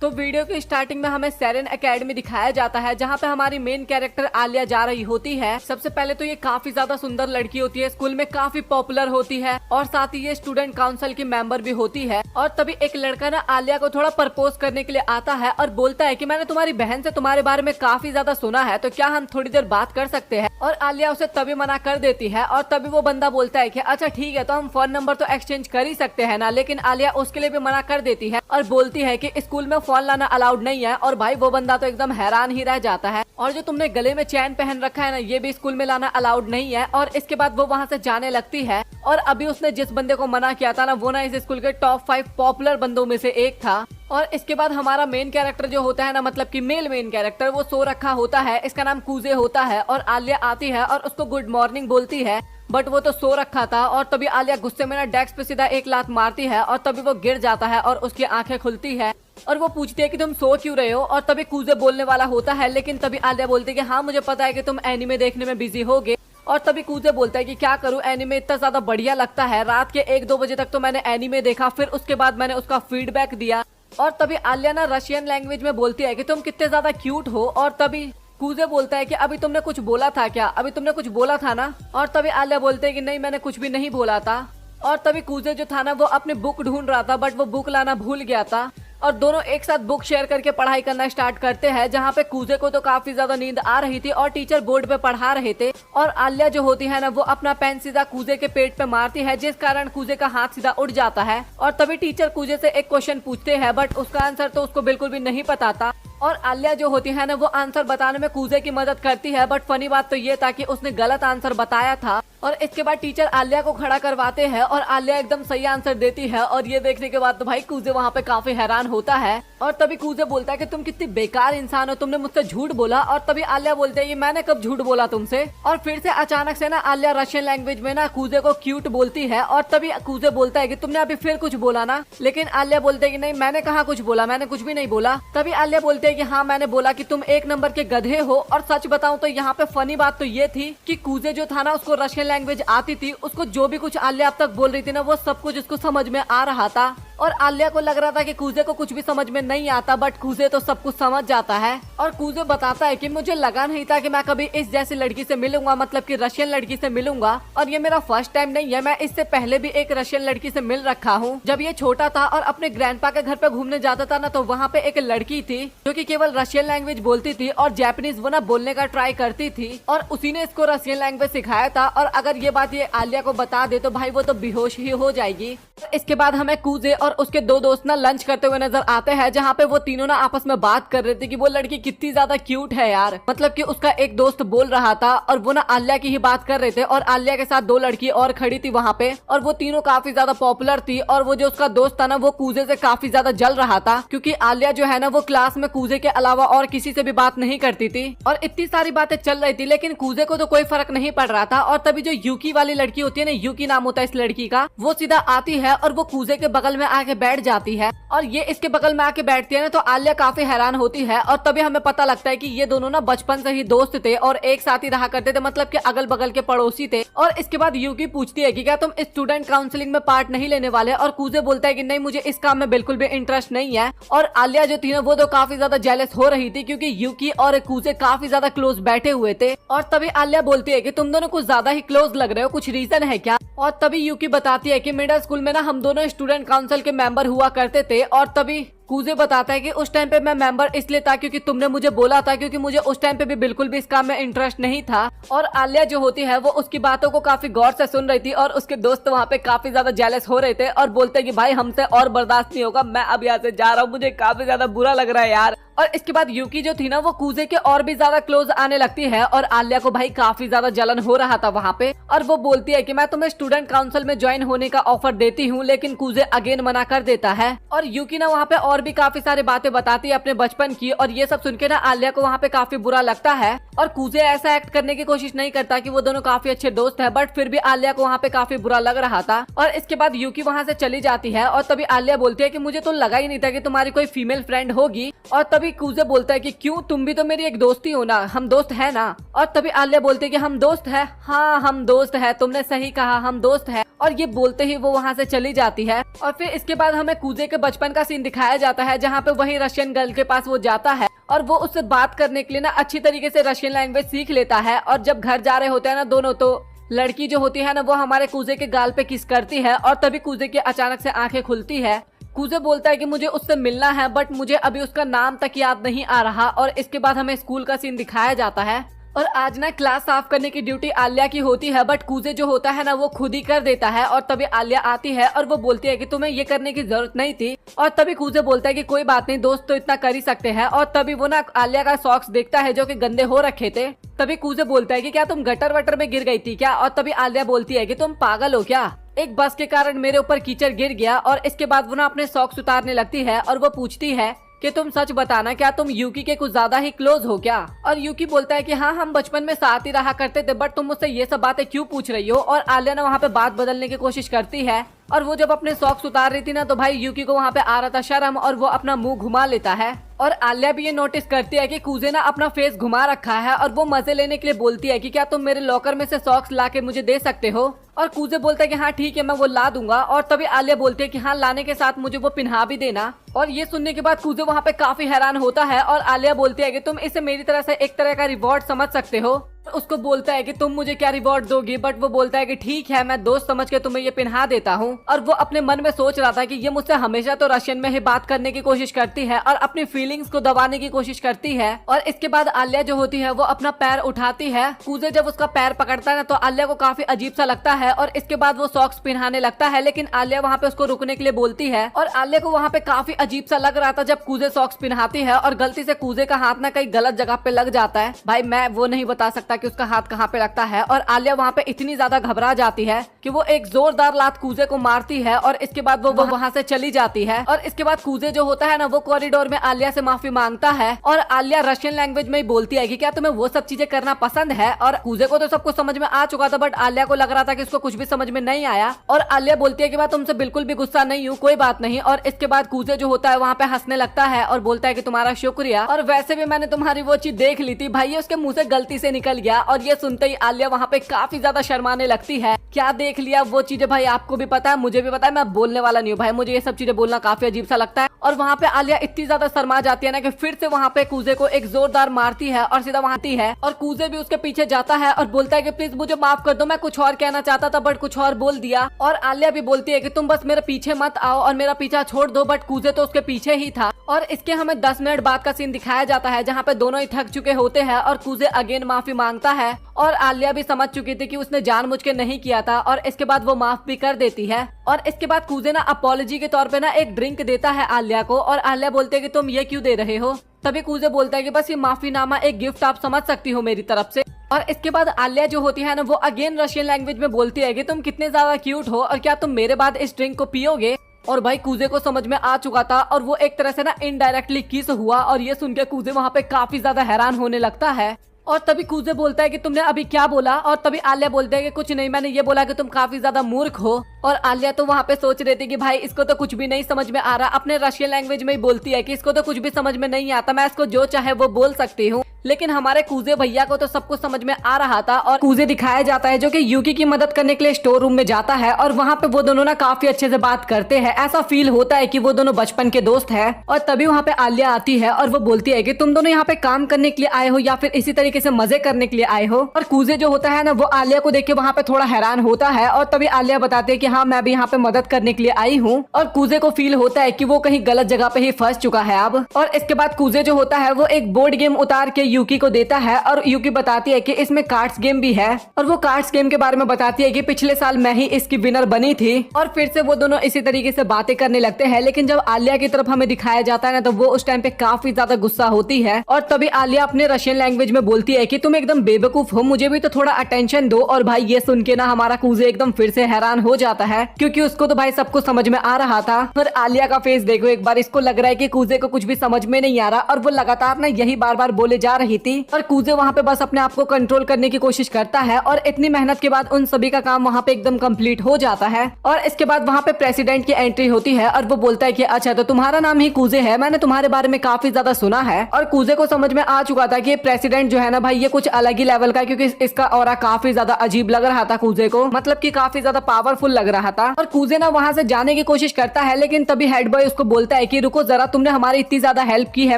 तो वीडियो की स्टार्टिंग में हमें सेरेन एकेडमी दिखाया जाता है, जहाँ पे हमारी मेन कैरेक्टर आलिया जा रही होती है। सबसे पहले तो ये काफी ज्यादा सुंदर लड़की होती है, स्कूल में काफी पॉपुलर होती है और साथ ही ये स्टूडेंट काउंसिल की मेंबर भी होती है। और तभी एक लड़का ना आलिया को थोड़ा प्रपोज करने के लिए आता है और बोलता है कि मैंने तुम्हारी बहन से तुम्हारे बारे में काफी ज्यादा सुना है, तो क्या हम थोड़ी देर बात कर सकते हैं। और आलिया उसे तभी मना कर देती है और तभी वो बंदा बोलता है कि अच्छा ठीक है, तो हम फोन नंबर तो एक्सचेंज कर ही सकते हैं ना। लेकिन आलिया उसके लिए भी मना कर देती है और बोलती है कि स्कूल में फोन लाना अलाउड नहीं है। और भाई वो बंदा तो एकदम हैरान ही रह जाता है। और जो तुमने गले में चैन पहन रखा है ना, ये भी स्कूल में लाना अलाउड नहीं है। और इसके बाद वो वहाँ से जाने लगती है। और अभी उसने जिस बंदे को मना किया था ना, वो ना इस स्कूल के टॉप 5 पॉपुलर बंदों में से एक था। और इसके बाद हमारा मेन कैरेक्टर जो होता है ना, मतलब कि मेल मेन कैरेक्टर, वो सो रखा होता है। इसका नाम कूजे होता है। और आलिया आती है और उसको गुड मॉर्निंग बोलती है, बट वो तो सो रखा था। और तभी आलिया गुस्से में ना डेस्क पे सीधा एक लात मारती है और तभी वो गिर जाता है और उसकी आंखें खुलती है। और वो पूछती है कि तुम सो क्यों रहे हो। और तभी कूजे बोलने वाला होता है, लेकिन तभी आलिया बोलती है कि हाँ मुझे पता है कि तुम एनीमे देखने में बिजी होगे। और तभी कूजे बोलता है कि क्या करूं, एनीमे इतना ज्यादा बढ़िया लगता है। रात के 1-2 बजे तक तो मैंने एनीमे देखा, फिर उसके बाद मैंने उसका फीडबैक दिया। और तभी आलिया ना रशियन लैंग्वेज में बोलती है कि तुम कितने ज्यादा क्यूट हो। और तभी कूजे बोलता है कि अभी तुमने कुछ बोला था क्या, अभी तुमने कुछ बोला था ना। और तभी आलिया बोलते है कि नहीं, मैंने कुछ भी नहीं बोला था। और तभी कूजे जो था ना, वो अपनी बुक ढूंढ रहा था, बट वो बुक लाना भूल गया था। और दोनों एक साथ बुक शेयर करके पढ़ाई करना स्टार्ट करते हैं, जहाँ पे कूजे को तो काफी ज्यादा नींद आ रही थी और टीचर बोर्ड पे पढ़ा रहे थे। और आलिया जो होती है ना, वो अपना पेन सीधा कूजे के पेट पे मारती है, जिस कारण कूजे का हाथ सीधा उड़ जाता है। और तभी टीचर कूजे से एक क्वेश्चन पूछते हैं, बट उसका आंसर तो उसको बिल्कुल भी नहीं पता था। और आलिया जो होती है ना, वो आंसर बताने में कूजे की मदद करती है। बट फनी बात तो ये था कि उसने गलत आंसर बताया था। और इसके बाद टीचर आलिया को खड़ा करवाते हैं और आलिया एकदम सही आंसर देती है। और ये देखने के बाद तो भाई कूजे वहाँ पे काफी हैरान होता है। और तभी कूजे बोलता है कि तुम कितनी बेकार इंसान हो, तुमने मुझसे झूठ बोला। और तभी आलिया बोलते है कि मैंने कब झूठ बोला तुमसे। और फिर से अचानक से ना आलिया रशियन लैंग्वेज में ना कूजे को क्यूट बोलती है। और तभी कूजे बोलता है कि तुमने अभी फिर कुछ बोला ना। लेकिन आलिया बोलते है कि नहीं, मैंने कहाँ कुछ बोला, मैंने कुछ भी नहीं बोला। तभी आलिया बोलते है कि हाँ मैंने बोला कि तुम 1 नंबर के गधे हो। और सच बताऊं तो यहाँ पे फनी बात तो ये थी कि कूजे जो था ना, उसको रशियन लैंग्वेज आती थी। उसको जो भी कुछ आलिया अब तक बोल रही थी ना, वो सब कुछ उसको समझ में आ रहा था। और आलिया को लग रहा था कि कूजे को कुछ भी समझ में नहीं आता, बट कूजे तो सब कुछ समझ जाता है। और कूजे बताता है कि मुझे लगा नहीं था कि मैं कभी इस जैसी लड़की से मिलूंगा, मतलब कि रशियन लड़की से मिलूंगा। और ये मेरा फर्स्ट टाइम नहीं है, मैं इससे पहले भी एक रशियन लड़की से मिल रखा हूँ। जब ये छोटा था और अपने ग्रैंडपा के घर पे घूमने जाता था ना, तो वहाँ पे एक लड़की थी जो कि केवल रशियन लैंग्वेज बोलती थी और जापानीज वो ना बोलने का ट्राई करती थी। और उसी ने इसको रशियन लैंग्वेज सिखाया था। और अगर ये बात ये आलिया को बता दे तो भाई वो तो बेहोश ही हो जाएगी। इसके बाद हमें कूजे और उसके 2 दोस्त ना लंच करते हुए नजर आते हैं, जहाँ पे वो तीनों ना आपस में बात कर रहे थे कि वो लड़की कितनी ज्यादा क्यूट है यार। मतलब कि उसका एक दोस्त बोल रहा था और वो ना आलिया की ही बात कर रहे थे। और आलिया के साथ 2 लड़की और खड़ी थी वहाँ पे, और वो तीनों काफी ज्यादा पॉपुलर थी। और वो जो उसका दोस्त था ना, वो कूजे से काफी ज्यादा जल रहा था, क्योंकि आलिया जो है ना, वो क्लास में कूजे के अलावा और किसी से भी बात नहीं करती थी। और इतनी सारी बातें चल रही थी, लेकिन कूजे को तो कोई फर्क नहीं पड़ रहा था। और तभी जो यूकी वाली लड़की होती है ना, यूकी नाम होता है इस लड़की का, वो सीधा आती है और वो कूजे के बगल में आके बैठ जाती है। और ये इसके बगल में आके बैठती है ना, तो आलिया काफी हैरान होती है। और तभी हमें पता लगता है कि ये दोनों ना बचपन से ही दोस्त थे और एक साथ ही रहा करते थे, मतलब कि अगल बगल के पड़ोसी थे। और इसके बाद यूकी पूछती है कि क्या तुम स्टूडेंट काउंसलिंग में पार्ट नहीं लेने वाले। और कूजे बोलता है कि नहीं, मुझे इस काम में बिल्कुल भी इंटरेस्ट नहीं है। और आलिया जो थी ना, वो तो काफी ज्यादा जेलस हो रही थी, क्योंकि यूकी और कूजे काफी ज्यादा क्लोज बैठे हुए थे। और तभी आलिया बोलती है कि तुम दोनों कुछ ज्यादा ही क्लोज लग रहे हो, कुछ रीजन है क्या। और तभी यूकी बताती है कि मिडिल स्कूल में ना हम दोनों स्टूडेंट काउंसिल के मेंबर हुआ करते थे। और तभी कूजे बताता है कि उस टाइम पे मैं मेंबर इसलिए था क्योंकि तुमने मुझे बोला था, क्योंकि मुझे उस टाइम पे भी बिल्कुल भी इस काम में इंटरेस्ट नहीं था। और आलिया जो होती है वो उसकी बातों को काफी गौर से सुन रही थी। और उसके दोस्त वहाँ पे काफी ज्यादा जेलस हो रहे थे और बोलते कि भाई हमसे और बर्दाश्त नहीं होगा, मैं अब यहाँ से जा रहा हूँ, मुझे काफी ज्यादा बुरा लग रहा है यार। और इसके बाद यूकी जो थी ना, वो कूजे के और भी ज्यादा क्लोज आने लगती है। और आलिया को भाई काफी ज्यादा जलन हो रहा था वहाँ पे। और वो बोलती है कि मैं तुम्हें स्टूडेंट काउंसिल में ज्वाइन होने का ऑफर देती हूँ, लेकिन कूजे अगेन मना कर देता है। और यूकी ना वहाँ पे और भी काफी सारी बातें बताती है अपने बचपन की। और ये सब सुन के ना आलिया को वहाँ पे काफी बुरा लगता है। और कूजे ऐसा एक्ट करने की कोशिश नहीं करता कि वो दोनों काफी अच्छे दोस्त है, बट फिर भी आलिया को वहाँ पे काफी बुरा लग रहा था। और इसके बाद यूकी वहाँ से चली जाती है और तभी आलिया बोलती है कि मुझे तो लगा ही नहीं था कि तुम्हारी कोई फीमेल फ्रेंड होगी। और तभी कूजे बोलता है कि क्यों, तुम भी तो मेरी एक दोस्ती हो ना, हम दोस्त है ना। और तभी आलिया बोलती है कि हम दोस्त है, हाँ हम दोस्त है, तुमने सही कहा हम दोस्त है। और ये बोलते ही वो वहाँ से चली जाती है। और फिर इसके बाद हमें कूजे के बचपन का सीन दिखाया जाता है जहाँ पे वही रशियन गर्ल के पास वो जाता है और वो उससे बात करने के लिए ना अच्छी तरीके से रशियन लैंग्वेज सीख लेता है। और जब घर जा रहे होते हैं ना दोनों, तो लड़की जो होती है ना वो हमारे कूजे के गाल पे किस करती है और तभी कूजे की अचानक से आंखें खुलती है। कूजे बोलता है कि मुझे उससे मिलना है, बट मुझे अभी उसका नाम तक याद नहीं आ रहा। और इसके बाद हमें स्कूल का सीन दिखाया जाता है और आज ना क्लास साफ करने की ड्यूटी आलिया की होती है, बट कूजे जो होता है ना वो खुद ही कर देता है। और तभी आलिया आती है और वो बोलती है कि तुम्हें ये करने की जरूरत नहीं थी। और तभी कूजे बोलता है कि कोई बात नहीं, दोस्त तो इतना कर ही सकते हैं। और तभी वो ना आलिया का सॉक्स देखता है जो कि गंदे हो रखे थे। तभी कूजे बोलता है कि क्या तुम गटर वटर में गिर गई थी क्या। और तभी आलिया बोलती है कि तुम पागल हो क्या, एक बस के कारण मेरे ऊपर कीचड़ गिर गया। और इसके बाद वो ना अपने सॉक्स उतारने लगती है और वो पूछती है कि तुम सच बताना, क्या तुम यूकी के कुछ ज्यादा ही क्लोज हो क्या। और यूकी बोलता है कि हाँ हम बचपन में साथ ही रहा करते थे, बट तुम मुझसे ये सब बातें क्यों पूछ रही हो। और आलिया ना वहाँ पे बात बदलने की कोशिश करती है और वो जब अपने सॉक्स उतार रही थी ना तो भाई यूकी को वहाँ पे आ रहा था शर्म और वो अपना मुंह घुमा लेता है। और आलिया भी ये नोटिस करती है कि कूजे ने अपना फेस घुमा रखा है और वो मजे लेने के लिए बोलती है कि क्या तुम मेरे लॉकर में से सॉक्स ला के मुझे दे सकते हो। और कूजे बोलता है कि हाँ ठीक है मैं वो ला दूंगा। और तभी आलिया बोलती है कि हाँ लाने के साथ मुझे वो पिन्हा भी देना। और ये सुनने के बाद कूजे वहाँ पे काफी हैरान होता है और आलिया बोलती है कि तुम इसे मेरी तरह से एक तरह का रिवॉर्ड समझ सकते हो। उसको बोलता है कि तुम मुझे क्या रिवॉर्ड दोगी, बट वो बोलता है कि ठीक है मैं दोस्त समझ के तुम्हें ये पहना देता हूँ। और वो अपने मन में सोच रहा था कि ये मुझसे हमेशा तो रशियन में ही बात करने की कोशिश करती है और अपनी फीलिंग्स को दबाने की कोशिश करती है। और इसके बाद आलिया जो होती है वो अपना पैर उठाती है। कूजे जब उसका पैर पकड़ता है ना तो आलिया को काफी अजीब सा लगता है और इसके बाद वो सॉक्स पहनाने लगता है, लेकिन आलिया वहाँ पे उसको रुकने के लिए बोलती है। और आलिया को वहाँ पे काफी अजीब सा लग रहा था जब कूजे सॉक्स पहनाती है और गलती से कूजे का हाथ ना कहीं गलत जगह पे लग जाता है। भाई मैं वो नहीं बता सकता कि उसका हाथ कहाँ पे लगता है। और आलिया वहाँ पे इतनी ज्यादा घबरा जाती है कि वो एक जोरदार लात कूजे को मारती है और इसके बाद वो वहाँ से चली जाती है। और इसके बाद कूजे जो होता है ना वो कॉरिडोर में आलिया से माफी मांगता है और आलिया रशियन लैंग्वेज में ही बोलती है कि क्या तुम्हें वो सब चीजें करना पसंद है। और कूजे को तो सब कुछ समझ में आ चुका था, बट आलिया को लग रहा था कि उसको कुछ भी समझ में नहीं आया। और आलिया बोलती है कि मैं तुमसे बिल्कुल भी गुस्सा नहीं हूँ, कोई बात नहीं। और इसके बाद कूजे जो होता है वहाँ पे हंसने लगता है और बोलता है कि तुम्हारा शुक्रिया, और वैसे भी मैंने तुम्हारी वो चीज देख ली थी। भाई उसके मुंह से गलती से निकल गया। और ये सुनते ही आलिया वहाँ पे काफी ज्यादा शर्माने लगती है। क्या देख लिया वो चीजें भाई, आपको भी पता है मुझे भी पता है, मैं बोलने वाला नहीं हूँ भाई, मुझे ये सब चीजें बोलना काफी अजीब सा लगता है। और वहाँ पे आलिया इतनी ज्यादा शर्मा जाती है ना कि फिर से वहाँ पे कूजे को एक जोरदार मारती है और सीधा वहाँ आती है। और कूजे भी उसके पीछे जाता है और बोलता है कि प्लीज मुझे माफ कर दो, मैं कुछ और कहना चाहता था बट कुछ और बोल दिया। और आलिया भी बोलती है कि तुम बस मेरे पीछे मत आओ और मेरा पीछा छोड़ दो, बट कूजे तो उसके पीछे ही था। और इसके हमें 10 मिनट बाद का सीन दिखाया जाता है जहाँ पे दोनों ही थक चुके होते हैं और कूजे अगेन माफी मांगता है। और आलिया भी समझ चुकी थी कि उसने जानबूझ के नहीं किया था और इसके बाद वो माफ भी कर देती है। और इसके बाद कूजे ना अपॉलॉजी के तौर पे ना एक ड्रिंक देता है आलिया को और आलिया बोलते है कि तुम ये क्यों दे रहे हो। तभी कूजे बोलता है कि बस ये माफीनामा एक गिफ्ट आप समझ सकती हो मेरी तरफ से। और इसके बाद आलिया जो होती है ना वो अगेन रशियन लैंग्वेज में बोलती है कि तुम कितने ज्यादा क्यूट हो और क्या तुम मेरे बाद इस ड्रिंक को पियोगे। और भाई कूजे को समझ में आ चुका था और वो एक तरह से ना इनडायरेक्टली किस हुआ। और ये सुन के कूजे वहाँ पे काफी ज्यादा हैरान होने लगता है। और तभी कूजे बोलता है कि तुमने अभी क्या बोला। और तभी आलिया बोलते है कि कुछ नहीं, मैंने ये बोला कि तुम काफी ज्यादा मूर्ख हो। और आलिया तो वहाँ पे सोच रही थी कि भाई इसको तो कुछ भी नहीं समझ में आ रहा, अपने रशियन लैंग्वेज में ही बोलती है कि इसको तो कुछ भी समझ में नहीं आता, मैं इसको जो चाहे वो बोल सकती हूँ। लेकिन हमारे कूजे भैया को तो सब कुछ समझ में आ रहा था। और कूजे दिखाया जाता है जो कि यूकी की मदद करने के लिए स्टोर रूम में जाता है और वहाँ पे वो दोनों ना काफी अच्छे से बात करते हैं। ऐसा फील होता है कि वो दोनों बचपन के दोस्त हैं। और तभी वहाँ पे आलिया आती है और वो बोलती है कि तुम दोनों यहाँ पे काम करने के लिए आए हो या फिर इसी तरीके से मजे करने के लिए आए हो। और कूजे जो होता है ना वो आलिया को देख के वहाँ पे थोड़ा हैरान होता है। और तभी आलिया बताती है कि हाँ मैं भी यहाँ पे मदद करने के लिए आई हूँ। और कूजे को फील होता है कि वो कहीं गलत जगह पे ही फंस चुका है अब। और इसके बाद कूजे जो होता है वो एक बोर्ड गेम उतार के यूकी को देता है और यूकी बताती है कि इसमें कार्ड्स गेम भी है। और वो कार्ड्स गेम के बारे में बताती है कि पिछले साल मैं ही इसकी विनर बनी थी। और फिर से वो दोनों इसी तरीके से बातें करने लगते हैं। लेकिन जब आलिया की तरफ हमें दिखाया जाता है ना तो वो उस टाइम पे काफी ज्यादा गुस्सा होती है। और तभी आलिया अपने रशियन लैंग्वेज में बोलती है कि तुम एकदम बेवकूफ हो, मुझे भी तो थोड़ा अटेंशन दो। और भाई ये सुन के ना हमारा कूजे एकदम फिर से हैरान हो जाता है क्योंकि उसको तो भाई सब कुछ समझ में आ रहा था। पर आलिया का फेस देखो एक बार, इसको लग रहा है कि कूजे को कुछ भी समझ में नहीं आ रहा और वो लगातार ना यही बार बार बोले जा रही थी और कूजे वहाँ पे बस अपने आप को कंट्रोल करने की कोशिश करता है और इतनी मेहनत के बाद उन सभी का काम वहाँ पे एकदम कंप्लीट हो जाता है। और इसके बाद वहाँ पे प्रेसिडेंट की एंट्री होती है और वो बोलता है कि अच्छा तो तुम्हारा नाम ही कूजे है, मैंने तुम्हारे बारे में काफी ज्यादा सुना है। और कूजे को समझ में आ चुका था कि प्रेसिडेंट जो है ना भाई ये कुछ अलग ही लेवल का है, क्योंकि इसका ऑरा काफी ज्यादा अजीब लग रहा था कूजे को, मतलब कि काफी ज्यादा पावरफुल लग रहा था। और कूजे ना वहाँ से जाने की कोशिश करता है, लेकिन तभी हेड बॉय उसको बोलता है कि रुको जरा, तुमने हमारी इतनी ज्यादा हेल्प की है,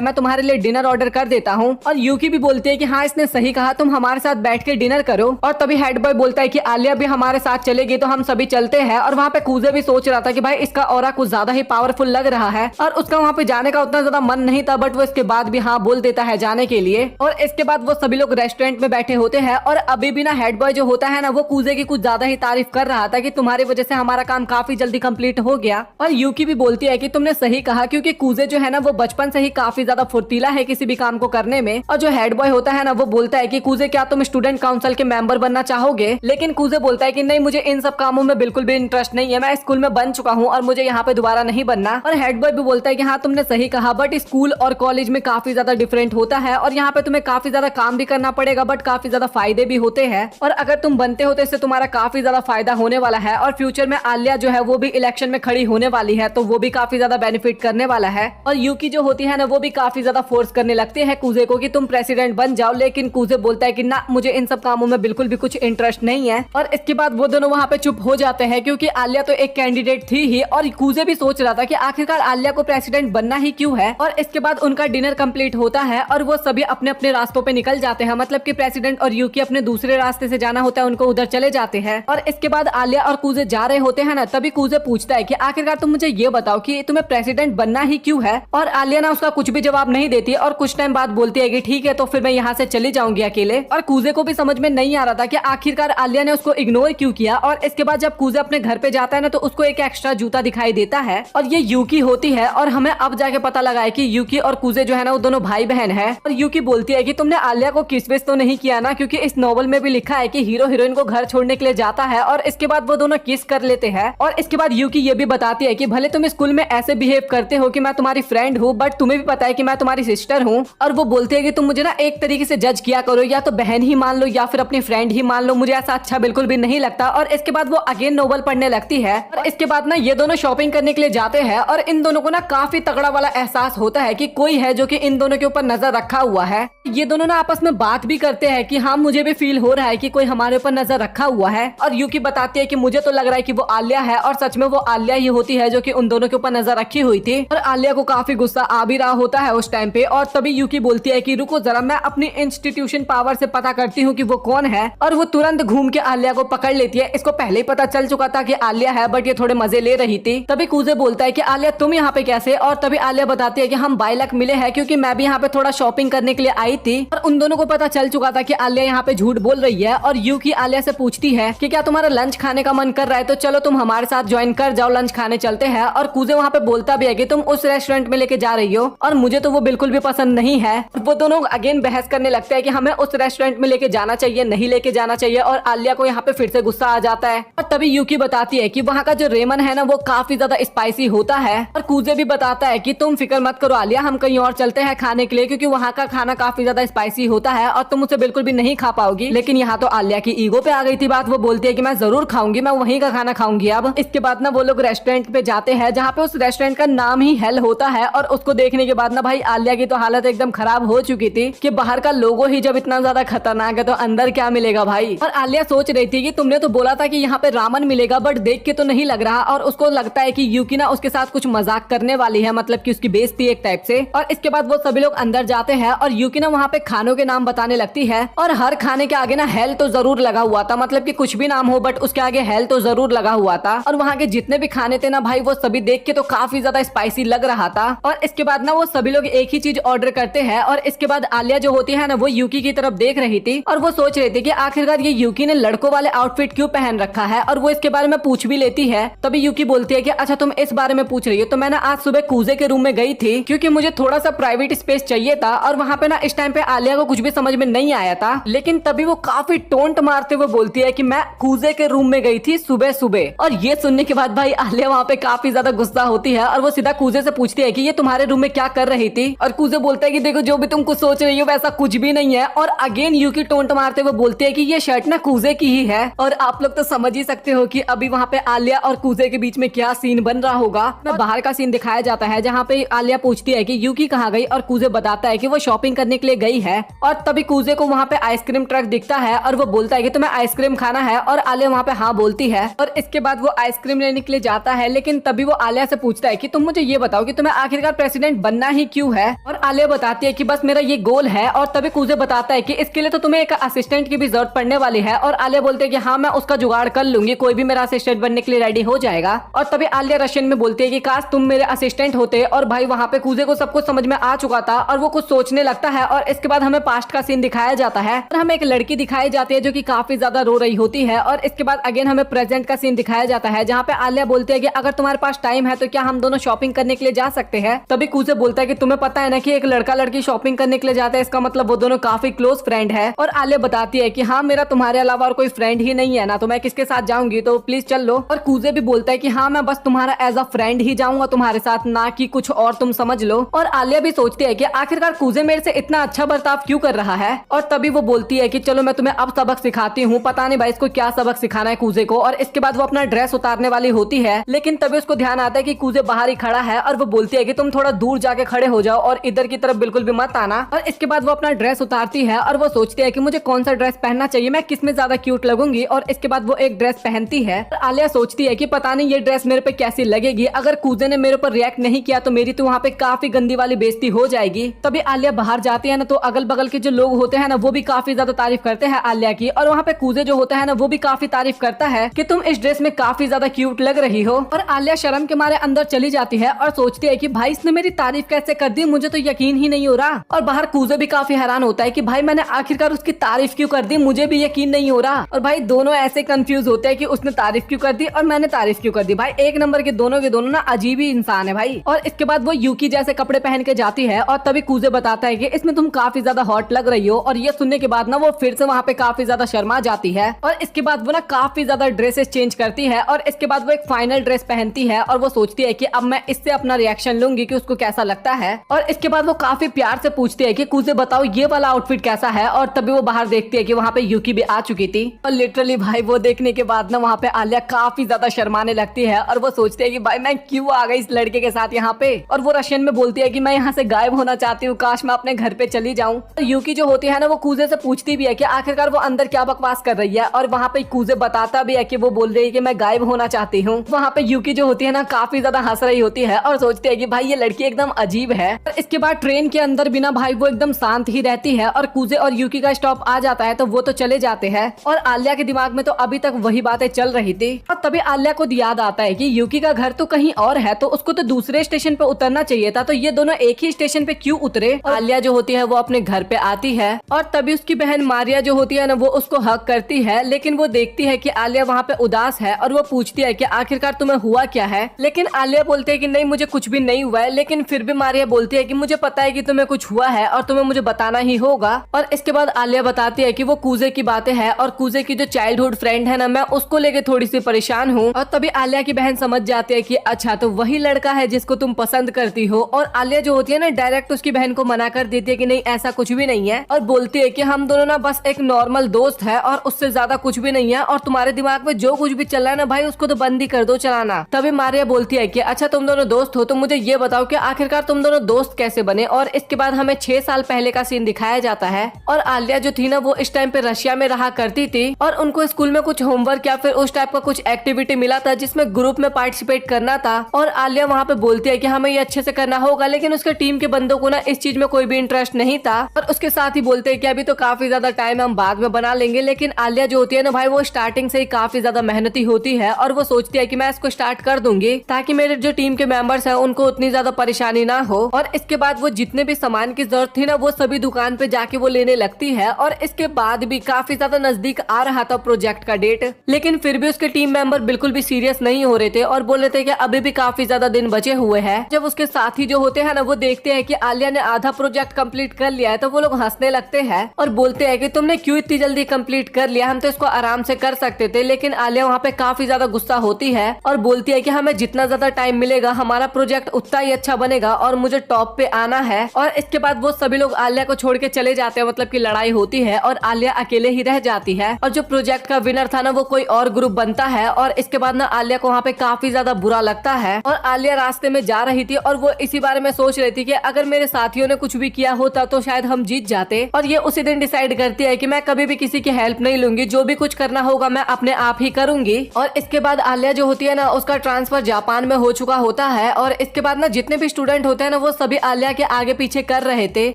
मैं तुम्हारे लिए डिनर ऑर्डर कर देता हूँ। और यूकी भी बोलती है कि हाँ इसने सही कहा, तुम हमारे साथ बैठ के डिनर करो। और तभी हेड बॉय बोलता है कि आलिया भी हमारे साथ चलेगी तो हम सभी चलते हैं। और वहाँ पे कूजे भी सोच रहा था कि भाई इसका ऑरा कुछ ज्यादा ही पावरफुल लग रहा है और उसका वहाँ पे जाने का उतना ज्यादा मन नहीं था, बट वो इसके बाद भी हाँ बोल देता है जाने के लिए। और इसके बाद वो सभी लोग रेस्टोरेंट में बैठे होते हैं और अभी भी ना हेड बॉय जो होता है ना वो कूजे की कुछ ज्यादा ही तारीफ कर रहा था कि तुम्हारी वजह से हमारा काम काफी जल्दी कंप्लीट हो गया। और यूकी भी बोलती है कि तुमने सही कहा, क्योंकि कूजे जो है ना वो बचपन से ही काफी ज्यादा फुर्तीला है किसी भी काम को करने में। और जो हेड बॉय होता है ना वो बोलता है कि कूजे क्या तुम स्टूडेंट काउंसिल के मेंबर बनना चाहोगे? लेकिन कूजे बोलता है कि नहीं, मुझे इन सब कामों में बिल्कुल भी इंटरेस्ट नहीं है, मैं स्कूल में बन चुका हूँ और मुझे यहाँ पे दोबारा नहीं बनना। और हेड बॉय भी बोलता है कि हाँ तुमने सही कहा, बट स्कूल और कॉलेज में काफी ज्यादा डिफरेंट होता है और यहाँ पे तुम्हें काफी ज्यादा काम भी करना पड़ेगा, बट काफी ज्यादा फायदे भी होते हैं। और अगर तुम बनते हो तो इससे तुम्हारा काफी ज्यादा फायदा होने वाला है। और फ्यूचर में आलिया जो है वो भी इलेक्शन में खड़ी होने वाली है, तो वो भी काफी ज्यादा बेनिफिट करने वाला है। और यूकी जो होती है ना वो भी काफी ज्यादा फोर्स करने लगती है कूजे को कि तुम प्रेसिडेंट बन जाओ, लेकिन कूजे बोलता है कि ना, मुझे इन सब कामों में बिल्कुल भी कुछ इंटरेस्ट नहीं है। और इसके बाद वो दोनों वहाँ पे चुप हो जाते हैं, क्योंकि आलिया तो एक कैंडिडेट थी ही और कूजे भी सोच रहा था कि आखिरकार आलिया को प्रेसिडेंट बनना ही क्यों है। और इसके बाद उनका डिनर कंप्लीट होता है और वो सभी अपने अपने रास्तों पे निकल जाते हैं, मतलब कि प्रेसिडेंट और यूकी अपने दूसरे रास्ते से जाना होता है, उनको उधर चले जाते हैं। और इसके बाद आलिया और कूजे जा रहे होते हैं ना, तभी कूजे पूछता है कि आखिरकार तुम मुझे ये बताओ कि तुम्हें प्रेसिडेंट बनना ही क्यों है? और आलिया ना उसका कुछ भी जवाब नहीं देती और कुछ टाइम बाद बोलती है कि ठीक है तो फिर मैं यहाँ से चली जाऊंगी अकेले। और कूजे को भी समझ में नहीं आ रहा था कि आखिरकार आलिया ने उसको इग्नोर क्यों किया। और इसके बाद जब कूजे अपने घर पे जाता है ना तो उसको एक एक्स्ट्रा जूता दिखाई देता है और ये यूकी होती है। और हमें अब जाके पता लगा है कि यूकी और कूजे जो है ना वो दोनों भाई बहन है। और यूकी बोलती है कि तुमने आलिया को किस विस तो नहीं किया ना, क्योंकि इस नॉवल में भी लिखा है कि हीरो हीरोइन को घर छोड़ने के लिए जाता है और इसके बाद वो दोनों किस कर लेते हैं। और इसके बाद यूकी ये भी बताती है कि भले तुम स्कूल में ऐसे बिहेव करते हो कि मैं तुम्हारी फ्रेंड हूँ, बट तुम्हें भी पता है कि मैं तुम्हारी सिस्टर हूँ। और वो बोलती है कि तुम मुझे ना एक तरीके से जज किया करो, या तो बहन ही मान लो या फिर अपनी फ्रेंड ही मान लो, मुझे ऐसा अच्छा बिल्कुल भी नहीं लगता। और इसके बाद वो अगेन नोवेल पढ़ने लगती है और इसके बाद ना ये दोनों शॉपिंग करने के लिए जाते हैं और इन दोनों को ना काफी तगड़ा वाला एहसास होता है कि कोई है जो कि इन दोनों के ऊपर नजर रखा हुआ है। ये दोनों ना आपस में बात भी करते हैं कि हाँ मुझे भी फील हो रहा है कि कोई हमारे ऊपर नजर रखा हुआ है। और यूकी बताती है कि मुझे तो लग रहा है कि वो आलिया है, और सच में वो आलिया ही होती है जो कि उन दोनों के ऊपर नजर रखी हुई थी। और आलिया को काफी गुस्सा आ भी रहा होता है उस टाइम पे। और तभी यूकी बोलती है कि रुको जरा, मैं अपनी इंस्टीट्यूशन पावर से पता करती हूँ कि वो कौन है। और वो तुरंत घूम के आलिया को पकड़ लेती है। इसको पहले ही पता चल चुका था कि आलिया है, बट ये थोड़े मजे ले रही थी। तभी कूजे बोलता है कि आलिया तुम यहाँ पे कैसे? और तभी आलिया बताती है कि हम बाय लक मिले हैं, क्योंकि मैं भी यहाँ पे थोड़ा शॉपिंग करने के लिए आई थी। और उन दोनों को पता चल चुका था कि आलिया यहाँ पे झूठ बोल रही है। और यूकी आलिया से पूछती है कि क्या तुम्हारा लंच खाने का मन कर रहा है, तो चलो तुम हमारे साथ ज्वाइन कर जाओ, लंच खाने चलते हैं। और कूजे वहाँ पे बोलता भी है कि तुम उस रेस्टोरेंट में लेके जा रही हो और मुझे तो वो बिल्कुल भी पसंद नहीं है। वो दोनों अगेन बहस करने लगते हैं कि हमें उस रेस्टोरेंट में लेके जाना चाहिए, नहीं लेके जाना चाहिए। और आलिया को यहाँ पे फिर से गुस्सा आ जाता है। और तभी यूकी बताती है कि वहाँ का जो रेमन है ना वो काफी ज्यादा स्पाइसी होता है। और कूजे भी बताता है कि तुम फिक्र मत करो आलिया, हम कहीं और चलते हैं खाने के लिए, क्योंकि वहाँ का खाना काफी ज्यादा स्पाइसी होता है और तुम उसे बिल्कुल भी नहीं खा पाओगी। लेकिन यहाँ तो आलिया की ईगो पे आ गई थी बात। वो बोलती है कि मैं जरूर खाऊंगी, मैं वहीं का खाना खाऊंगी। अब इसके बाद ना वो लोग रेस्टोरेंट पे जाते हैं, जहाँ पे उस रेस्टोरेंट का नाम ही हेल होता है। और उसको देखने के बाद ना भाई आलिया की तो हालत एकदम खराब हो चुकी थी कि बाहर का लोगो ही जब इतना ज्यादा खतरनाक है तो अंदर क्या मिलेगा भाई। और आलिया सोच रही थी कि तुमने तो बोला था कि यहाँ पे रामन मिलेगा, बट देख के तो नहीं लग रहा। और उसको लगता है कि यूकी ना उसके साथ कुछ मजाक करने वाली है, मतलब कि उसकी बेइज्जती एक टाइप से। और इसके बाद वो सभी लोग अंदर जाते हैं और यूकी ना वहाँ पे खानों के नाम बताने लगती है। और हर खाने के आगे ना हेल तो जरूर लगा हुआ था, मतलब कि कुछ भी नाम हो बट उसके आगे हेल तो जरूर लगा हुआ था। और वहाँ के जितने भी खाने थे ना भाई वो सभी देख के तो काफी ज्यादा स्पाइसी लग रहा था। और इसके बाद ना वो सभी लोग एक ही चीज ऑर्डर करते हैं। और इसके बाद आलिया जो होती है ना वो यूकी की तरफ देख रही थी और वो सोच रही थी कि आखिरकार ये यूकी ने लड़कों वाले आउटफिट क्यों पहन रखा है। और वो इसके बारे में पूछ भी लेती है। तभी यूकी बोलती है कि अच्छा तुम इस बारे में पूछ रही हो, तो मैं ना आज सुबह कूजे के रूम में गई थी, क्योंकि मुझे थोड़ा सा प्राइवेट स्पेस चाहिए था। और वहाँ पे ना इस टाइम पे आलिया को कुछ भी समझ में नहीं आया था, लेकिन तभी वो काफी टोंट मारते हुए बोलती है कि मैं कूजे के रूम में गई थी सुबह सुबह। और ये सुनने के बाद भाई आलिया वहाँ पे काफी ज्यादा गुस्सा होती है और वो सीधा कूजे से पूछती है कि ये तुम्हारे रूम में क्या कर रही थी। और कूजे बोलता है कि देखो जो भी तुम कुछ सोच सोच रही हो वैसा कुछ भी नहीं है। और अगेन यूकी टोंट मारते हुए बोलते हैं कि ये शर्ट ना कूजे की ही है। और आप लोग तो समझ ही सकते हो कि अभी वहाँ पे आलिया और कूजे के बीच में क्या सीन बन रहा होगा। बाहर का सीन दिखाया जाता है जहाँ पे आलिया पूछती है कि यूकी कहाँ गई और कूजे बताता है कि वो शॉपिंग करने के लिए गई है। और तभी कूजे को वहाँ पे आइसक्रीम ट्रक दिखता है और वो बोलता है कि तुम्हें आइसक्रीम खाना है और आलिया वहाँ पे हाँ बोलती है। और इसके बाद वो आइसक्रीम लेने के लिए जाता है, लेकिन तभी वो आलिया से पूछता है कि तुम मुझे ये बताओ कि तुम्हें आखिरकार प्रेसिडेंट बनना ही क्यों है। और आलिया बताती है कि बस मेरा ये गोल है। और तभी कूजे बताता है कि इसके लिए तो तुम्हें एक असिस्टेंट की भी जरूरत पड़ने वाली है। और आलिया बोलते है कि हाँ मैं उसका जुगाड़ कर लूंगी, कोई भी मेरा असिस्टेंट बनने के लिए रेडी हो जाएगा। और तभी आलिया रशियन में बोलती है कि काश तुम मेरे असिस्टेंट होते। और भाई वहाँ पे कूजे को सब कुछ समझ में आ चुका था और वो कुछ सोचने लगता है। और इसके बाद हमें पास्ट का सीन दिखाया जाता है और हमें एक लड़की दिखाई जाती है जो कि काफी ज्यादा रो रही होती है। और इसके बाद अगेन हमें प्रेजेंट का सीन दिखाया जाता है जहाँ पे आलिया बोलती है कि अगर तुम्हारे पास टाइम है तो क्या हम दोनों शॉपिंग करने के लिए जा सकते हैं। तभी कूजे बोलता है कि तुम्हें पता है ना कि एक लड़का लड़की शॉपिंग करने के लिए जाता है, इसका मतलब वो दोनों काफी क्लोज फ्रेंड है। और आलिया बताती है कि हाँ मेरा तुम्हारे अलावा और कोई फ्रेंड ही नहीं है ना, तो मैं किसके साथ जाऊंगी, तो प्लीज चल लो। और कूजे भी बोलता है कि हाँ मैं बस तुम्हारा एज अ फ्रेंड ही जाऊंगा तुम्हारे साथ, ना कि कुछ और, तुम समझ लो। और आलिया भी सोचती है कि आखिरकार कूजे मेरे से इतना अच्छा बर्ताव क्यों कर रहा है। और तभी वो बोलती है कि चलो मैं तुम्हें अब सबक सिखाती हूँ। पता नहीं भाई इसको क्या सबक सिखाना है कूजे को। और इसके बाद वो अपना ड्रेस उतारने वाली होती है, लेकिन तभी उसको ध्यान आता है कि कूजे बाहर ही खड़ा है। और वो बोलती है कि तुम थोड़ा दूर जाके खड़े हो जाओ और इधर की तरफ बिल्कुल भी मत आना। और इसके बाद वो अपना ड्रेस उतारती है और वो सोचती है कि मुझे कौन सा ड्रेस पहनना चाहिए, मैं किसमें ज्यादा क्यूट लगूंगी। और इसके बाद वो एक ड्रेस पहनती है। और आलिया सोचती है कि पता नहीं ये ड्रेस मेरे पे कैसी लगेगी, अगर कूजे ने मेरे ऊपर रिएक्ट नहीं किया तो मेरी तो वहाँ पे काफी गंदी वाली बेइज्जती हो जाएगी। तभी आलिया बाहर जाती है ना, तो अगल बगल के जो लोग होते हैं ना वो भी काफी ज्यादा तारीफ करते हैं आलिया की। और वहाँ पे कूजे जो होता है ना वो भी काफी तारीफ करता है कि तुम इस ड्रेस में काफी ज्यादा क्यूट लग रही हो। और आलिया शर्म के मारे अंदर चली जाती है और सोचती है कि भाई इसने मेरी तारीफ कैसे कर दी, मुझे तो यकीन ही नहीं हो रहा। और बाहर कूजे भी काफी हैरान होता है कि भाई मैंने आखिरकार उसकी तारीफ क्यों कर दी, मुझे भी यकीन नहीं हो रहा। और भाई दोनों ऐसे कंफ्यूज होते हैं कि उसने तारीफ क्यों कर दी और मैंने तारीफ क्यों कर दी। भाई एक नंबर के दोनों ना अजीब ही इंसान है भाई। और इसके बाद वो यूकी जैसे कपड़े पहन के जाती है और तभी कूजे बताता है कि इसमें तुम काफी ज्यादा हॉट लग रही हो। और ये सुनने के बाद ना वो फिर से वहाँ पे काफी ज्यादा शर्मा जाती है। और इसके बाद वो ना काफी ज्यादा ड्रेसेस चेंज करती है और इसके बाद वो एक फाइनल ड्रेस पहनती है। और वो सोचती है कि अब मैं इससे अपना रिएक्शन लूंगी कि उसको कैसा लगता है। और इसके बाद वो काफी प्यार से पूछती है कि कूजे बताओ ये वाला आउटफिट कैसा है। और तभी वो बाहर देखती है कि वहाँ पे यूकी भी आ चुकी थी। और लिटरली भाई वो देखने के बाद ना वहाँ पे आलिया काफी ज्यादा शर्माने लगती है और वो सोचती है कि भाई मैं क्यों आ गई इस लड़के के साथ यहाँ पे। और वो रशियन में बोलती है कि मैं यहाँ से गायब होना चाहती हूँ, काश मैं अपने घर पे चली जाऊँ। तो यूकी जो होती है ना वो कूजे से पूछती भी है कि आखिरकार वो अंदर क्या बकवास कर रही है। और वहाँ पे कूजे बताता भी है कि वो बोल रही है कि मैं गायब होना चाहती हूँ। वहाँ पे यूकी जो होती है ना काफी ज्यादा हंस रही होती है और सोचती है कि भाई ये लड़की एकदम अजीब है। और इसके बाद ट्रेन के अंदर बिना भाई वो एकदम शांत ही रहती है। और कूजे और यूकी का स्टॉप आ जाता है तो वो तो चले जाते हैं। और आलिया के दिमाग में तो अभी तक वही बातें चल रही थी। और तभी आलिया को याद आता है कि यूकी का घर तो कहीं और है, तो उसको तो दूसरे स्टेशन पे उतरना चाहिए था, तो ये दोनों एक ही स्टेशन पे क्यों उतरे। और आलिया जो होती है वो अपने घर पे आती है और तभी उसकी बहन मारिया जो होती है ना वो उसको हक करती है। लेकिन वो देखती है कि आलिया वहाँ पे उदास है और वो पूछती है कि आखिरकार तुम्हें हुआ क्या है। लेकिन आलिया बोलती है कि नहीं मुझे कुछ भी नहीं हुआ है। लेकिन फिर भी मारिया बोलती है कि मुझे पता है कि तुम्हें कुछ हुआ है और तुम्हें मुझे बताना ही होगा। और इसके बाद आलिया बताती है कि वो कूजे की बातें हैं और कूजे की जो चाइल्डहुड फ्रेंड है ना मैं उसको लेके थोड़ी सी परेशान हूँ। और तभी आलिया की बहन समझ जाती है कि अच्छा तो वही लड़का है जिसको तुम पसंद करती हो। और आलिया जो होती है ना डायरेक्ट उसकी बहन को मना कर देती है कि नहीं ऐसा कुछ भी नहीं है। और बोलती है कि हम दोनों ना बस एक नॉर्मल दोस्त है और उससे ज्यादा कुछ भी नहीं है। और तुम्हारे दिमाग में जो कुछ भी चल रहा है ना भाई उसको तो बंद ही कर दो चलाना। तभी मारिया बोलती है कि अच्छा तुम दोनों दोस्त हो तो मुझे ये बताओ कि आखिरकार तुम दोनों दोस्त कैसे बने। और इसके बाद हमें 6 साल पहले का सीन दिखाया जाता है। और आलिया जो थी ना वो इस टाइम पे रशिया में रहा करती थी और उनको स्कूल में कुछ होमवर्क या फिर उस टाइप का कुछ एक्टिविटी मिला था जिसमें ग्रुप में पार्टिसिपेट करना था। और आलिया वहाँ पे बोलती है कि हमें ये अच्छे से करना होगा, लेकिन उसके टीम के बंदों को ना इस चीज में कोई भी इंटरेस्ट नहीं था। और उसके साथ ही बोलते हैं कि अभी तो काफी ज्यादा टाइम हम बाद में बना लेंगे। लेकिन आलिया जो होती है ना भाई वो स्टार्टिंग से ही काफी ज्यादा मेहनती होती है और वो सोचती है कि मैं इसको स्टार्ट कर दूंगी ताकि मेरे जो टीम के मेंबर्स हैं उनको उतनी ज्यादा परेशानी ना हो। और इसके बाद वो जितने भी सामान की जरूरत थी ना वो सभी दुकान पे जाके वो लेने लगती है। और इसके बाद भी काफी ज्यादा नजदीक आ रहा था प्रोजेक्ट का डेट, लेकिन फिर भी उसके टीम मेंबर बिल्कुल भी सीरियस नहीं हो रहे थे और बोल रहे थे कि अभी भी काफी ज्यादा दिन बचे हुए हैं। जब उसके साथी जो होते हैं ना वो देखते हैं कि आलिया ने आधा प्रोजेक्ट कंप्लीट कर लिया है तो वो लोग हंसने लगते हैं और बोलते हैं कि तुमने क्यों इतनी जल्दी कंप्लीट कर लिया, हम तो इसको आराम से कर सकते थे। लेकिन आलिया वहाँ पे काफी ज्यादा गुस्सा होती है और बोलती है कि हमें जितना ज्यादा टाइम मिलेगा हमारा प्रोजेक्ट उतना ही अच्छा बनेगा और मुझे टॉप पे आना है। और इसके बाद वो सभी लोग आलिया को छोड़ के चले जाते हैं, मतलब की लड़ाई होती है और आलिया अकेले ही रह जाती है। और जो प्रोजेक्ट का विनर था ना वो कोई और ग्रुप बनता है और इसके बाद ना आलिया को वहाँ पे काफी ज्यादा बुरा लगता है। और आलिया रास्ते में जा रही थी और वो इसी बारे में सोच रही थी कि अगर मेरे साथियों ने कुछ भी किया होता तो शायद हम जीत जाते। और ये उसी दिन डिसाइड करती है कि मैं कभी भी किसी की हेल्प नहीं लूंगी, जो भी कुछ करना होगा मैं अपने आप ही करूंगी। और इसके बाद आलिया जो होती है ना उसका ट्रांसफर जापान में हो चुका होता है। और इसके बाद ना जितने भी स्टूडेंट होते हैं ना वो सभी आलिया के आगे पीछे कर रहे थे।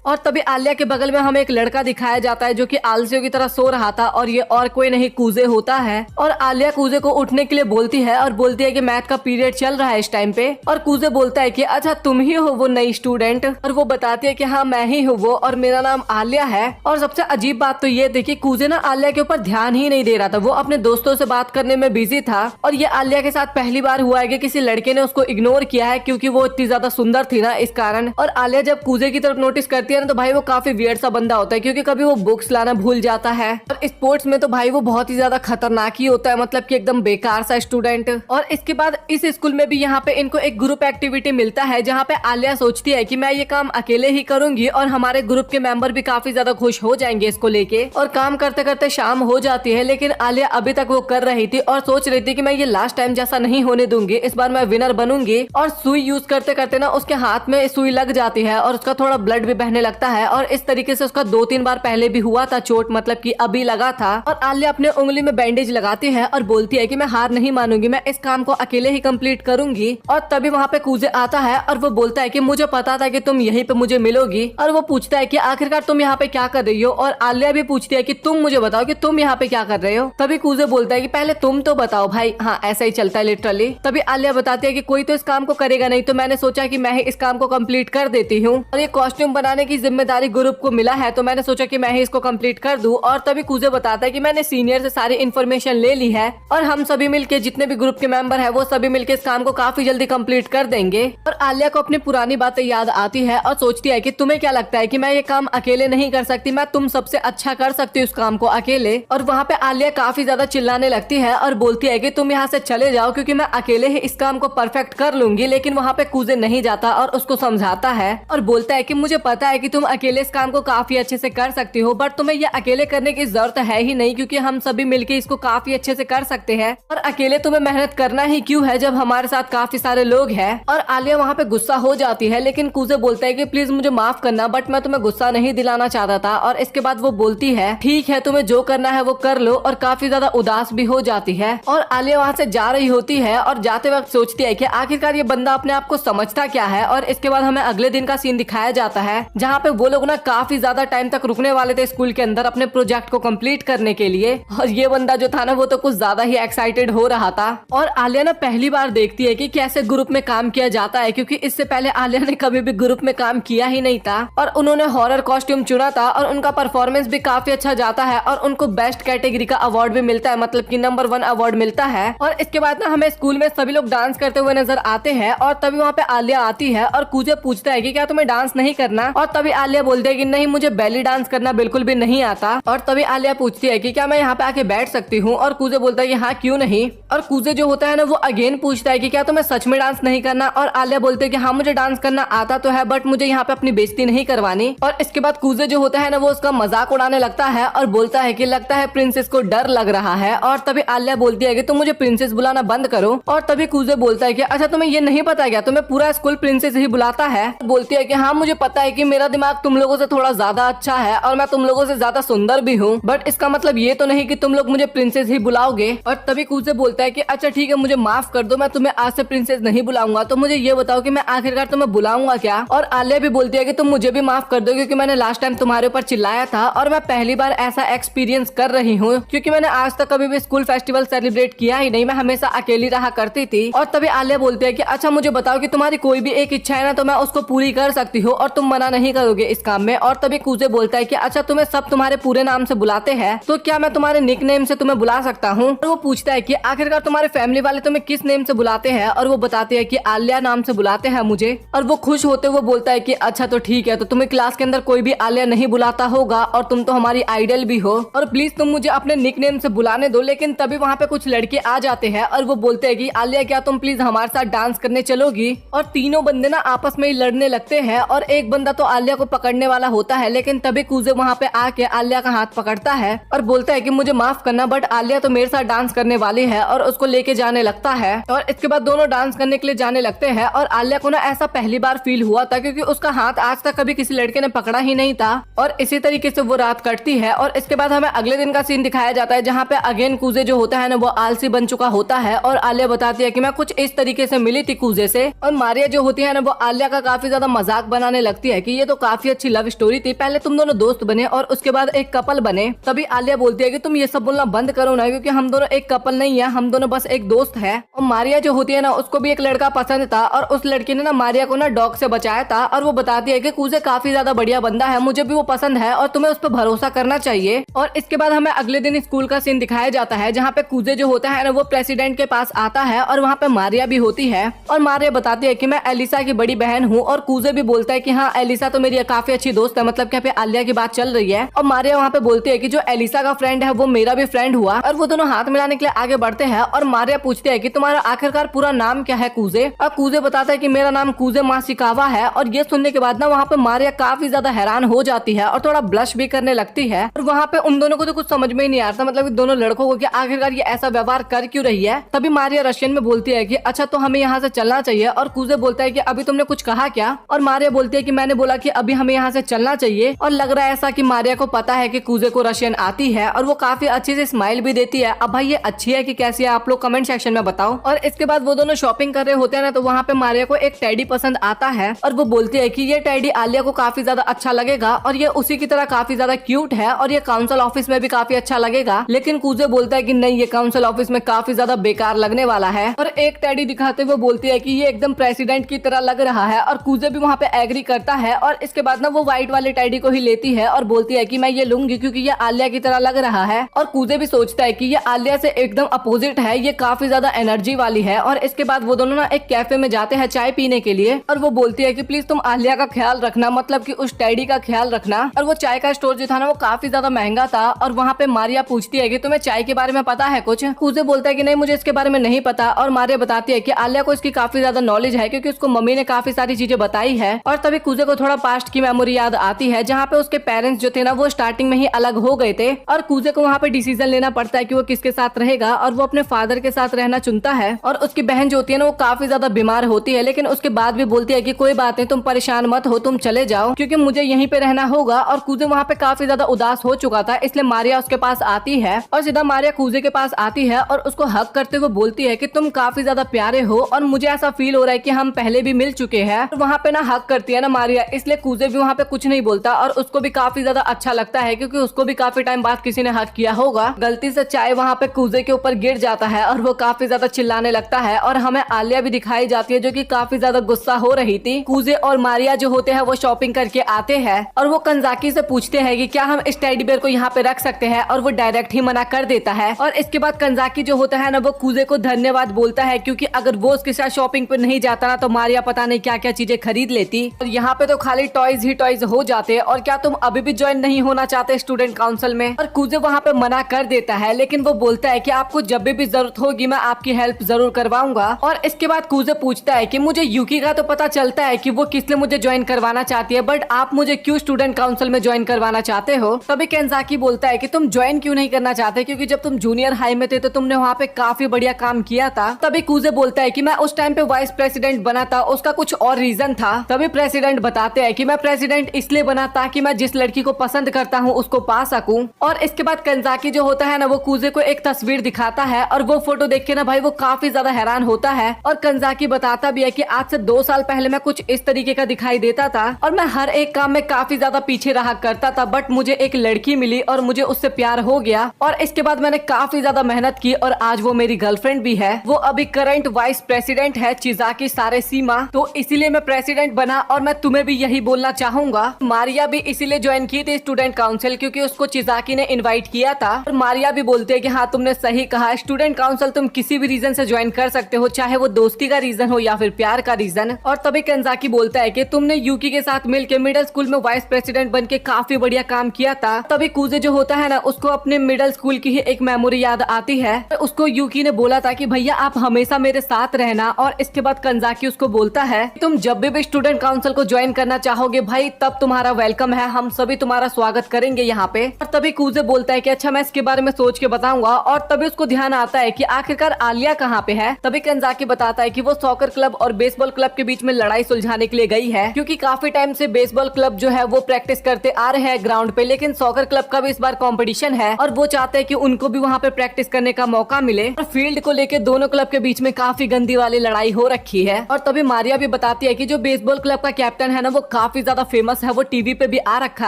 और तभी आलिया के बगल में हमें एक लड़का दिखाया जाता है जो कि आलसियों की तरह सो रहा था और ये और कोई नहीं कूजे होता है। और आलिया कूजे को उठने के लिए बोलती है और बोलती है कि मैथ का पीरियड चल रहा है इस टाइम पे। और कूजे बोलता है कि अच्छा तुम ही हो वो नई स्टूडेंट। और वो बताती है कि हाँ मैं ही हूँ वो और मेरा नाम आलिया है। और सबसे अजीब बात तो ये थी कि कूजे ना आलिया के ऊपर ध्यान ही नहीं दे रहा था, वो अपने दोस्तों से बात करने में बिजी था। और ये आलिया के साथ पहली बार हुआ है कि किसी लड़के ने उसको इग्नोर किया है क्योंकि वो इतनी ज्यादा सुंदर थी ना इस कारण। और आलिया जब कूजे की तरफ नोटिस करती है ना तो भाई वो काफी वियर्ड सा बंदा होता है क्योंकि कभी वो बुक्स लाना भूल जाता है और स्पोर्ट्स में तो भाई वो बहुत ही ज्यादा खतरनाक ही होता है, मतलब कि एकदम बेकार सा स्टूडेंट। और इसके बाद इस स्कूल में भी यहाँ पे इनको एक ग्रुप एक्टिविटी मिलता है जहाँ पे आलिया सोचती है कि मैं ये काम अकेले ही करूंगी और हमारे ग्रुप के मेंबर भी काफी ज्यादा खुश हो जाएंगे इसको लेके। और काम करते करते शाम हो जाती है लेकिन आलिया अभी तक वो कर रही थी और सोच रही थी कि मैं ये लास्ट टाइम जैसा नहीं होने दूंगी, इस बार मैं विनर बनूंगी। और सुई यूज करते करते ना उसके हाथ में सुई लग जाती है और उसका थोड़ा ब्लड भी बहने लगता है। और इस तरीके से उसका 2-3 बार पहले भी हुआ था चोट, मतलब कि अभी लगा था। और आलिया अपने उंगली में बैंडेज लगाती है और बोलती है कि मैं हार नहीं मानूंगी, मैं इस काम को अकेले ही कंप्लीट करूंगी। और तभी वहाँ पे कूजे आता है और वो बोलता है कि मुझे पता था कि तुम यहीं पे मुझे मिलोगी। और वो पूछता है कि आखिरकार तुम यहाँ पे क्या कर रही हो। और आलिया भी पूछती है कि तुम मुझे बताओ कि तुम यहाँ पे क्या कर रहे हो। तभी कूजे बोलता है कि पहले तुम तो बताओ भाई। हाँ ऐसा ही चलता है लिटरली। तभी आलिया बताती है कि कोई तो इस काम को करेगा नहीं तो मैंने सोचा कि मैं ही इस काम को कंप्लीट कर देती हूँ। और ये कॉस्ट्यूम बनाने की जिम्मेदारी ग्रुप को मिला है तो मैंने सोचा कि मैं ही इसको कंप्लीट कर दूं। और तभी कूजे बताता है कि मैंने सीनियर से सारी इन्फॉर्मेशन ले ली है और हम सभी मिलके जितने भी ग्रुप के मेंबर है वो सभी मिलके इस काम को काफी जल्दी कंप्लीट कर देंगे। और आलिया को अपनी पुरानी बातें याद आती है और सोचती है कि तुम्हें क्या लगता है कि मैं ये काम अकेले नहीं कर सकती, मैं तुम सबसे अच्छा कर सकती हूँ इस काम को अकेले। और वहाँ पे आलिया काफी ज्यादा चिल्लाने लगती है और बोलती है कि तुम यहाँ से चले जाओ क्योंकि मैं अकेले ही इस काम को परफेक्ट कर लूंगी। लेकिन वहाँ पे कूजे नहीं जाता और उसको समझाता है और बोलता है कि मुझे पता है कि तुम अकेले इस काम को काफी अच्छे से कर सकती हो, बट तुम्हें ये अकेले करने की जरूरत है ही नहीं क्योंकि हम सभी मिलके इसको काफी अच्छे से कर सकते हैं। और अकेले तुम्हें मेहनत करना ही क्यों है जब हमारे साथ काफी सारे लोग हैं। और आलिया वहाँ पे गुस्सा हो जाती है लेकिन कूजे बोलता है कि प्लीज मुझे माफ करना, बट मैं तुम्हें गुस्सा नहीं दिलाना चाहता था। और इसके बाद वो बोलती है ठीक है तुम्हें जो करना है वो कर लो। और काफी ज्यादा उदास भी हो जाती है और आलिया वहाँ से जा रही होती है और जाते वक्त सोचती है कि आखिरकार ये बंदा अपने आप को समझता क्या है। और इसके बाद हमें अगले दिन का सीन दिखाया जाता है जहाँ पे वो लोग ना काफी ज्यादा टाइम तक रुकने वाले थे स्कूल के अंदर अपने प्रोजेक्ट को कंप्लीट करने के लिए। और ये बंदा जो था ना वो तो कुछ ज्यादा ही एक्साइटेड हो रहा था। और आलिया ना पहली बार देखती है कि कैसे ग्रुप में काम किया जाता है क्योंकि इससे पहले आलिया ने कभी भी ग्रुप में काम किया ही नहीं था। और उन्होंने हॉरर कॉस्ट्यूम चुना था और उनका परफॉर्मेंस भी काफी अच्छा जाता है और उनको बेस्ट कैटेगरी का अवार्ड भी मिलता है, मतलब कि नंबर 1 अवार्ड मिलता है। और इसके बाद ना हमें स्कूल में सभी लोग डांस करते हुए नजर आते हैं। और तभी वहाँ पे आलिया आती है और कूजे पूछता है कि क्या तुम्हें डांस नहीं करना। और तभी आलिया बोलती है कि नहीं मुझे बेली डांस करना बिल्कुल भी नहीं आता। और तभी आलिया पूछती है कि क्या मैं यहाँ पे आके बैठ सकती हूँ। और कूजे बोलता है कि हाँ क्यों नहीं। और कूजे जो होता है ना वो अगेन पूछता है कि क्या तुम्हें सच में डांस नहीं करना। और आलिया बोलते है कि हाँ मुझे डांस करना आता तो है बट मुझे यहाँ पे अपनी बेइज्जती नहीं करवानी। और इसके बाद कूजे जो होता है ना वो उसका मजाक उड़ाने लगता है और बोलता है कि लगता है प्रिंसेस को डर लग रहा है। और तभी आलिया बोलती है कि तुम मुझे प्रिंसेस बुलाना बंद करो। और तभी कूजे बोलता है कि अच्छा तुम्हें ये नहीं पता क्या, तुम्हें पूरा स्कूल प्रिंसेस ही बुलाता है। बोलती है कि हाँ मुझे पता है कि मेरा दिमाग तुम लोगों से थोड़ा ज्यादा अच्छा है और मैं तुम लोगों से ज्यादा सुंदर भी हूँ, बट इसका मतलब ये तो नहीं कि तुम लोग मुझे प्रिंसेस ही बुलाओगे। और तभी कूजे बोलता है कि अच्छा ठीक है मुझे माफ कर दो, मैं तुम्हें आज से प्रिंसेस नहीं बुलाऊंगा, तो मुझे ये बताओ कि मैं आखिरकार तुम्हें बुलाऊंगा क्या। और आलिया भी बोलती है कि तुम मुझे भी माफ कर दो क्योंकि मैंने लास्ट टाइम तुम्हारे ऊपर चिल्लाया था और मैं पहली बार ऐसा एक्सपीरियंस कर रही हूँ क्योंकि मैंने आज तक कभी भी स्कूल फेस्टिवल सेलिब्रेट किया ही नहीं, मैं हमेशा अकेली रहा करती थी। और तभी आलिया बोलती है कि अच्छा मुझे बताओ कि तुम्हारी कोई भी एक इच्छा है ना तो मैं उसको पूरी कर सकती हूँ और तुम मना नहीं करोगे इस काम में। और तभी कूजे बोलता है कि अच्छा तुम्हें सब तुम्हारे पूरे नाम से बुलाते हैं तो क्या मैं तुम्हारे निक नेम से तुम्हें बुला सकता हूँ। और वो पूछता है कि आखिरकार तुम्हारे फैमिली वाले तुम्हें किस नेम से बुलाते हैं। और वो बताते हैं कि आलिया नाम से बुलाते हैं मुझे। और वो खुश होते हुए बोलता है कि अच्छा तो ठीक है, तो तुम्हें क्लास के अंदर कोई भी आलिया नहीं बुलाता होगा और तुम तो हमारी आइडल भी हो और प्लीज तुम मुझे अपने निक नेम से बुलाने दो। लेकिन तभी वहाँ पे कुछ लड़के आ जाते हैं और वो बोलते हैं कि आलिया क्या तुम प्लीज हमारे साथ डांस करने चलोगी। और तीनों बंदे ना आपस में ही लड़ने लगते हैं और एक बंदा तो आलिया को पकड़ने वाला होता है, लेकिन तभी कूजे वहाँ पे आके आलिया का हाथ पकड़ता है और बोलता है कि मुझे माफ करना, बट आलिया तो मेरे साथ डांस करने वाली है, और उसको लेके जाने लगता है। और इसके बाद दोनों डांस करने के लिए जाने लगते हैं। और आलिया को ना ऐसा पहली बार फील हुआ था, क्योंकि उसका हाथ आज तक कभी किसी लड़के ने पकड़ा ही नहीं था। और इसी तरीके से वो रात कटती है। और इसके बाद हमें अगले दिन का सीन दिखाया जाता है, जहाँ पे अगेन कूजे जो होता है ना वो आलसी बन चुका होता है। और आलिया बताती है कि मैं कुछ इस तरीके से मिली थी कूजे से। और मारिया जो होती है ना वो आलिया का काफी ज्यादा मजाक बनाने लगती है कि ये तो काफी अच्छी लव स्टोरी थी, पहले तुम दोनों दोस्त बने और उसके बाद एक कपल बने। तभी आलिया बोलती है कि तुम ये सब बोलना बंद करो ना, क्योंकि हम दोनों एक कपल नहीं है, हम दोनों बस एक दोस्त है। और मारिया जो होती है ना उसको भी एक लड़का पसंद था, और उस लड़की ने ना मारिया को ना डॉग से बचाया था। और वो बताती है कि कूजे काफी ज्यादा बढ़िया बंदा है, मुझे भी वो पसंद है और तुम्हें उस पर भरोसा करना चाहिए। और इसके बाद हमें अगले दिन स्कूल का सीन दिखाया जाता है, जहाँ पे कूजे जो होता है ना वो प्रेसिडेंट के पास आता है, और वहाँ पे मारिया भी होती है। और मारिया बताती है कि मैं एलिसा की बड़ी बहन हूँ। और कूजे भी बोलता है कि हाँ, एलिसा तो मेरी काफी अच्छी दोस्त है, मतलब क्या पे आलिया की बात चल रही है। और मारिया वहाँ पे बोलती है कि जो एलिसा का फ्रेंड है वो मेरा भी फ्रेंड हुआ। और वो दोनों हाथ मिलाने के लिए आगे बढ़ते हैं। और मारिया पूछती है कि तुम्हारा आखिरकार पूरा नाम क्या है कूजे। और कूजे बताता है कि मेरा नाम कूजे मासिकावा है। और ये सुनने के बाद ना वहाँ पे मारिया काफी ज्यादा हैरान हो जाती है और थोड़ा ब्लश भी करने लगती है। और वहाँ पे उन दोनों को तो कुछ समझ में ही नहीं आता, मतलब दोनों लड़कों को कि आखिरकार ये ऐसा व्यवहार कर क्यों रही है। तभी मारिया रशियन में बोलती है कि अच्छा तो हमें यहाँ से चलना चाहिए। और कूजे बोलता है कि अभी तुमने कुछ कहा क्या। और मारिया बोलती है कि मैंने बोला कि अभी हमें यहाँ से चलना चाहिए। और लग रहा है ऐसा कि मारिया को पता है कि कूजे को रशियन आती है, और वो काफी अच्छे से स्माइल भी देती है। अब भाई ये अच्छी है कि कैसी है, आप लोग कमेंट सेक्शन में बताओ। और इसके बाद वो दोनों शॉपिंग कर रहे होते हैं ना, तो वहाँ पे मारिया को एक टेडी पसंद आता है। और वो बोलती है कि ये टेडी आलिया को काफी ज्यादा अच्छा लगेगा, और ये उसी की तरह काफी ज्यादा क्यूट है, और ये काउंसिल ऑफिस में भी काफी अच्छा लगेगा। लेकिन कूजे बोलता है कि नहीं, ये काउंसिल ऑफिस में काफी ज्यादा बेकार लगने वाला है। और एक टेडी दिखाते हुए बोलती है कि ये एकदम प्रेसिडेंट की तरह लग रहा है। और कूजे भी वहाँ पे एग्री करता है। और इसके बाद ना वो व्हाइट वाले टेडी को ही लेती है और बोलती है कि मैं ये लूंगी क्योंकि ये आलिया की तरह लग रहा है। और कूजे भी सोचता है कि ये आलिया से एकदम अपोजिट है, ये काफी ज्यादा एनर्जी वाली है। और इसके बाद वो दोनों ना एक कैफे में जाते हैं चाय पीने के लिए। और वो बोलती है कि प्लीज तुम आलिया का ख्याल रखना, मतलब कि उस टेडी का ख्याल रखना। और वो चाय का स्टोर जो था ना वो काफी ज्यादा महंगा था। और वहाँ पे मारिया पूछती है कि तुम्हें चाय के बारे में पता है कुछ। कूजे बोलता है कि नहीं, मुझे इसके बारे में नहीं पता। और मारिया बताती है कि आलिया को इसकी काफी ज्यादा नॉलेज है, क्योंकि उसको मम्मी ने काफी सारी चीजें बताई है। और तभी कूजे को थोड़ा पास्ट की मेमोरी याद आती है, जहाँ पे उसके पेरेंट्स जो थे ना वो स्टार्टिंग में ही अलग हो गए थे। और कूजे को वहाँ पे डिसीजन लेना पड़ता है कि वो किसके साथ रहेगा, और वो अपने फादर के साथ रहना चुनता है। और उसकी बहन जो होती है ना वो काफी ज्यादा बीमार होती है, लेकिन उसके बाद भी बोलती है कि कोई बात नहीं, तुम परेशान मत हो, तुम चले जाओ, क्योंकि मुझे यहीं पे रहना होगा। और कूजे वहाँ पे काफी ज्यादा उदास हो चुका था, इसलिए मारिया उसके पास आती है। और सीधा मारिया कूजे के पास आती है और उसको हक करते हुए बोलती है कि तुम काफी ज्यादा प्यारे हो, और मुझे ऐसा फील हो रहा है कि हम पहले भी मिल चुके हैं। वहाँ पे ना हक करती है ना मारिया, इसलिए कूजे भी वहाँ पे कुछ नहीं बोलता। और उसको भी काफी ज्यादा अच्छा लगता है, क्योंकि उसको भी काफी टाइम बाद किसी ने हक किया होगा। गलती से चाय वहाँ पे कूजे के ऊपर गिर जाता है और वो काफी ज्यादा चिल्लाने लगता है। और हमें आलिया भी दिखाई जाती है, जो कि काफी ज्यादा गुस्सा हो रही थी। कूजे और मारिया जो होते हैं वो शॉपिंग करके आते हैं, और वो कंजाकी से पूछते हैं कि क्या हम इस टेडी बेयर को यहाँ पे रख सकते हैं, और वो डायरेक्ट ही मना कर देता है। और इसके बाद कंजाकी जो होता है ना वो कूजे को धन्यवाद बोलता है, क्योंकि अगर वो उसके साथ शॉपिंग पे नहीं जाता ना तो मारिया पता नहीं क्या क्या चीजें खरीद लेती। और यहाँ पे तो खाली टॉयज ही टॉयज हो जाते। और क्या तुम अभी भी ज्वाइन नहीं होना चाहते स्टूडेंट काउंसिल में। और कूजे वहाँ पे मना कर देता है, लेकिन वो बोलता है कि आपको जब भी जरूरत होगी मैं आपकी हेल्प जरूर करवाऊंगा। और इसके बाद कूजे पूछता है कि मुझे यूकी का तो पता चलता है कि वो किस लिए मुझे ज्वाइन करवाना चाहती है, बट आप मुझे क्यों स्टूडेंट काउंसिल में ज्वाइन करवाना चाहते हो। तभी केंजाकी बोलता है कि तुम ज्वाइन क्यों नहीं करना चाहते, क्योंकि जब तुम जूनियर हाई में थे तो तुमने वहाँ पे काफी बढ़िया काम किया था। तभी कूजे बोलता है कि मैं उस टाइम पे वाइस प्रेसिडेंट बना था, उसका कुछ और रीजन था। तभी प्रेसिडेंट बताते हैं कि मैं प्रेसिडेंट इसलिए बना ताकि मैं जिस लड़की को पसंद करता हूँ उसको पा सकूं। और इसके बाद केंजाकी जो होता है ना वो कूजे को एक तस्वीर दिखाता है, और वो फोटो देख के ना भाई वो काफी ज्यादा हैरान होता है। और केंजाकी बताता भी है कि आज से 2 साल पहले मैं कुछ इस तरीके का दिखाई देता था, और मैं हर एक काम में काफी ज्यादा पीछे रहा करता था, बट मुझे एक लड़की मिली और मुझे उससे प्यार हो गया। और इसके बाद मैंने काफी ज्यादा मेहनत की और आज वो मेरी गर्लफ्रेंड भी है। वो अभी करंट वाइस प्रेसिडेंट है चिजाकी सारेसीमा, तो इसीलिए मैं प्रेसिडेंट बना। और मैं तुम्हें भी यही बोलना चाहूंगा, मारिया भी इसीलिए ज्वाइन की थी स्टूडेंट काउंसिल, क्योंकि उसको चिजाकी ने इनवाइट किया था। और मारिया भी बोलते हैं कि हाँ तुमने सही कहा, स्टूडेंट काउंसिल तुम किसी भी रीजन से ज्वाइन कर सकते हो, चाहे वो दोस्ती का रीजन हो या फिर प्यार का रीजन। और तभी केंजाकी बोलता है कि तुमने यूकी के साथ मिलकर मिडिल स्कूल में वाइस प्रेसिडेंट बन के काफी बढ़िया काम किया था। तभी कूजे जो होता है ना उसको अपने मिडिल स्कूल की ही एक मेमोरी याद आती है। उसको यूकी ने बोला था कि भैया आप हमेशा मेरे साथ रहना। और इसके बाद केंजाकी उसको बोलता है तुम जब भी स्टूडेंट काउंसिल को ज्वाइन करना चाहोगे भाई तब तुम्हारा वेलकम है, हम सभी तुम्हारा स्वागत करेंगे यहाँ पे। और तभी कूजे बोलता है कि अच्छा मैं इसके बारे में सोच के बताऊंगा। और तभी उसको ध्यान आता है कि आखिरकार आलिया कहाँ पे है। तभी कंजाकी बताता है कि वो सॉकर क्लब और बेसबॉल क्लब के बीच में लड़ाई सुलझाने के लिए गई है, क्योंकि काफी टाइम से बेसबॉल क्लब जो है वो प्रैक्टिस करते आ रहे हैं ग्राउंड पे, लेकिन सॉकर क्लब का भी इस बार कंपटीशन है और वो चाहते हैं कि उनको भी वहाँ पे प्रैक्टिस करने का मौका मिले। और फील्ड को लेकर दोनों क्लब के बीच में काफी गंदी वाली लड़ाई हो रखी है। और तभी मारिया भी बताती है कि जो बेसबॉल क्लब का कैप्टन है ना वो काफी ज्यादा फेमस है, वो टीवी पे भी आ रखा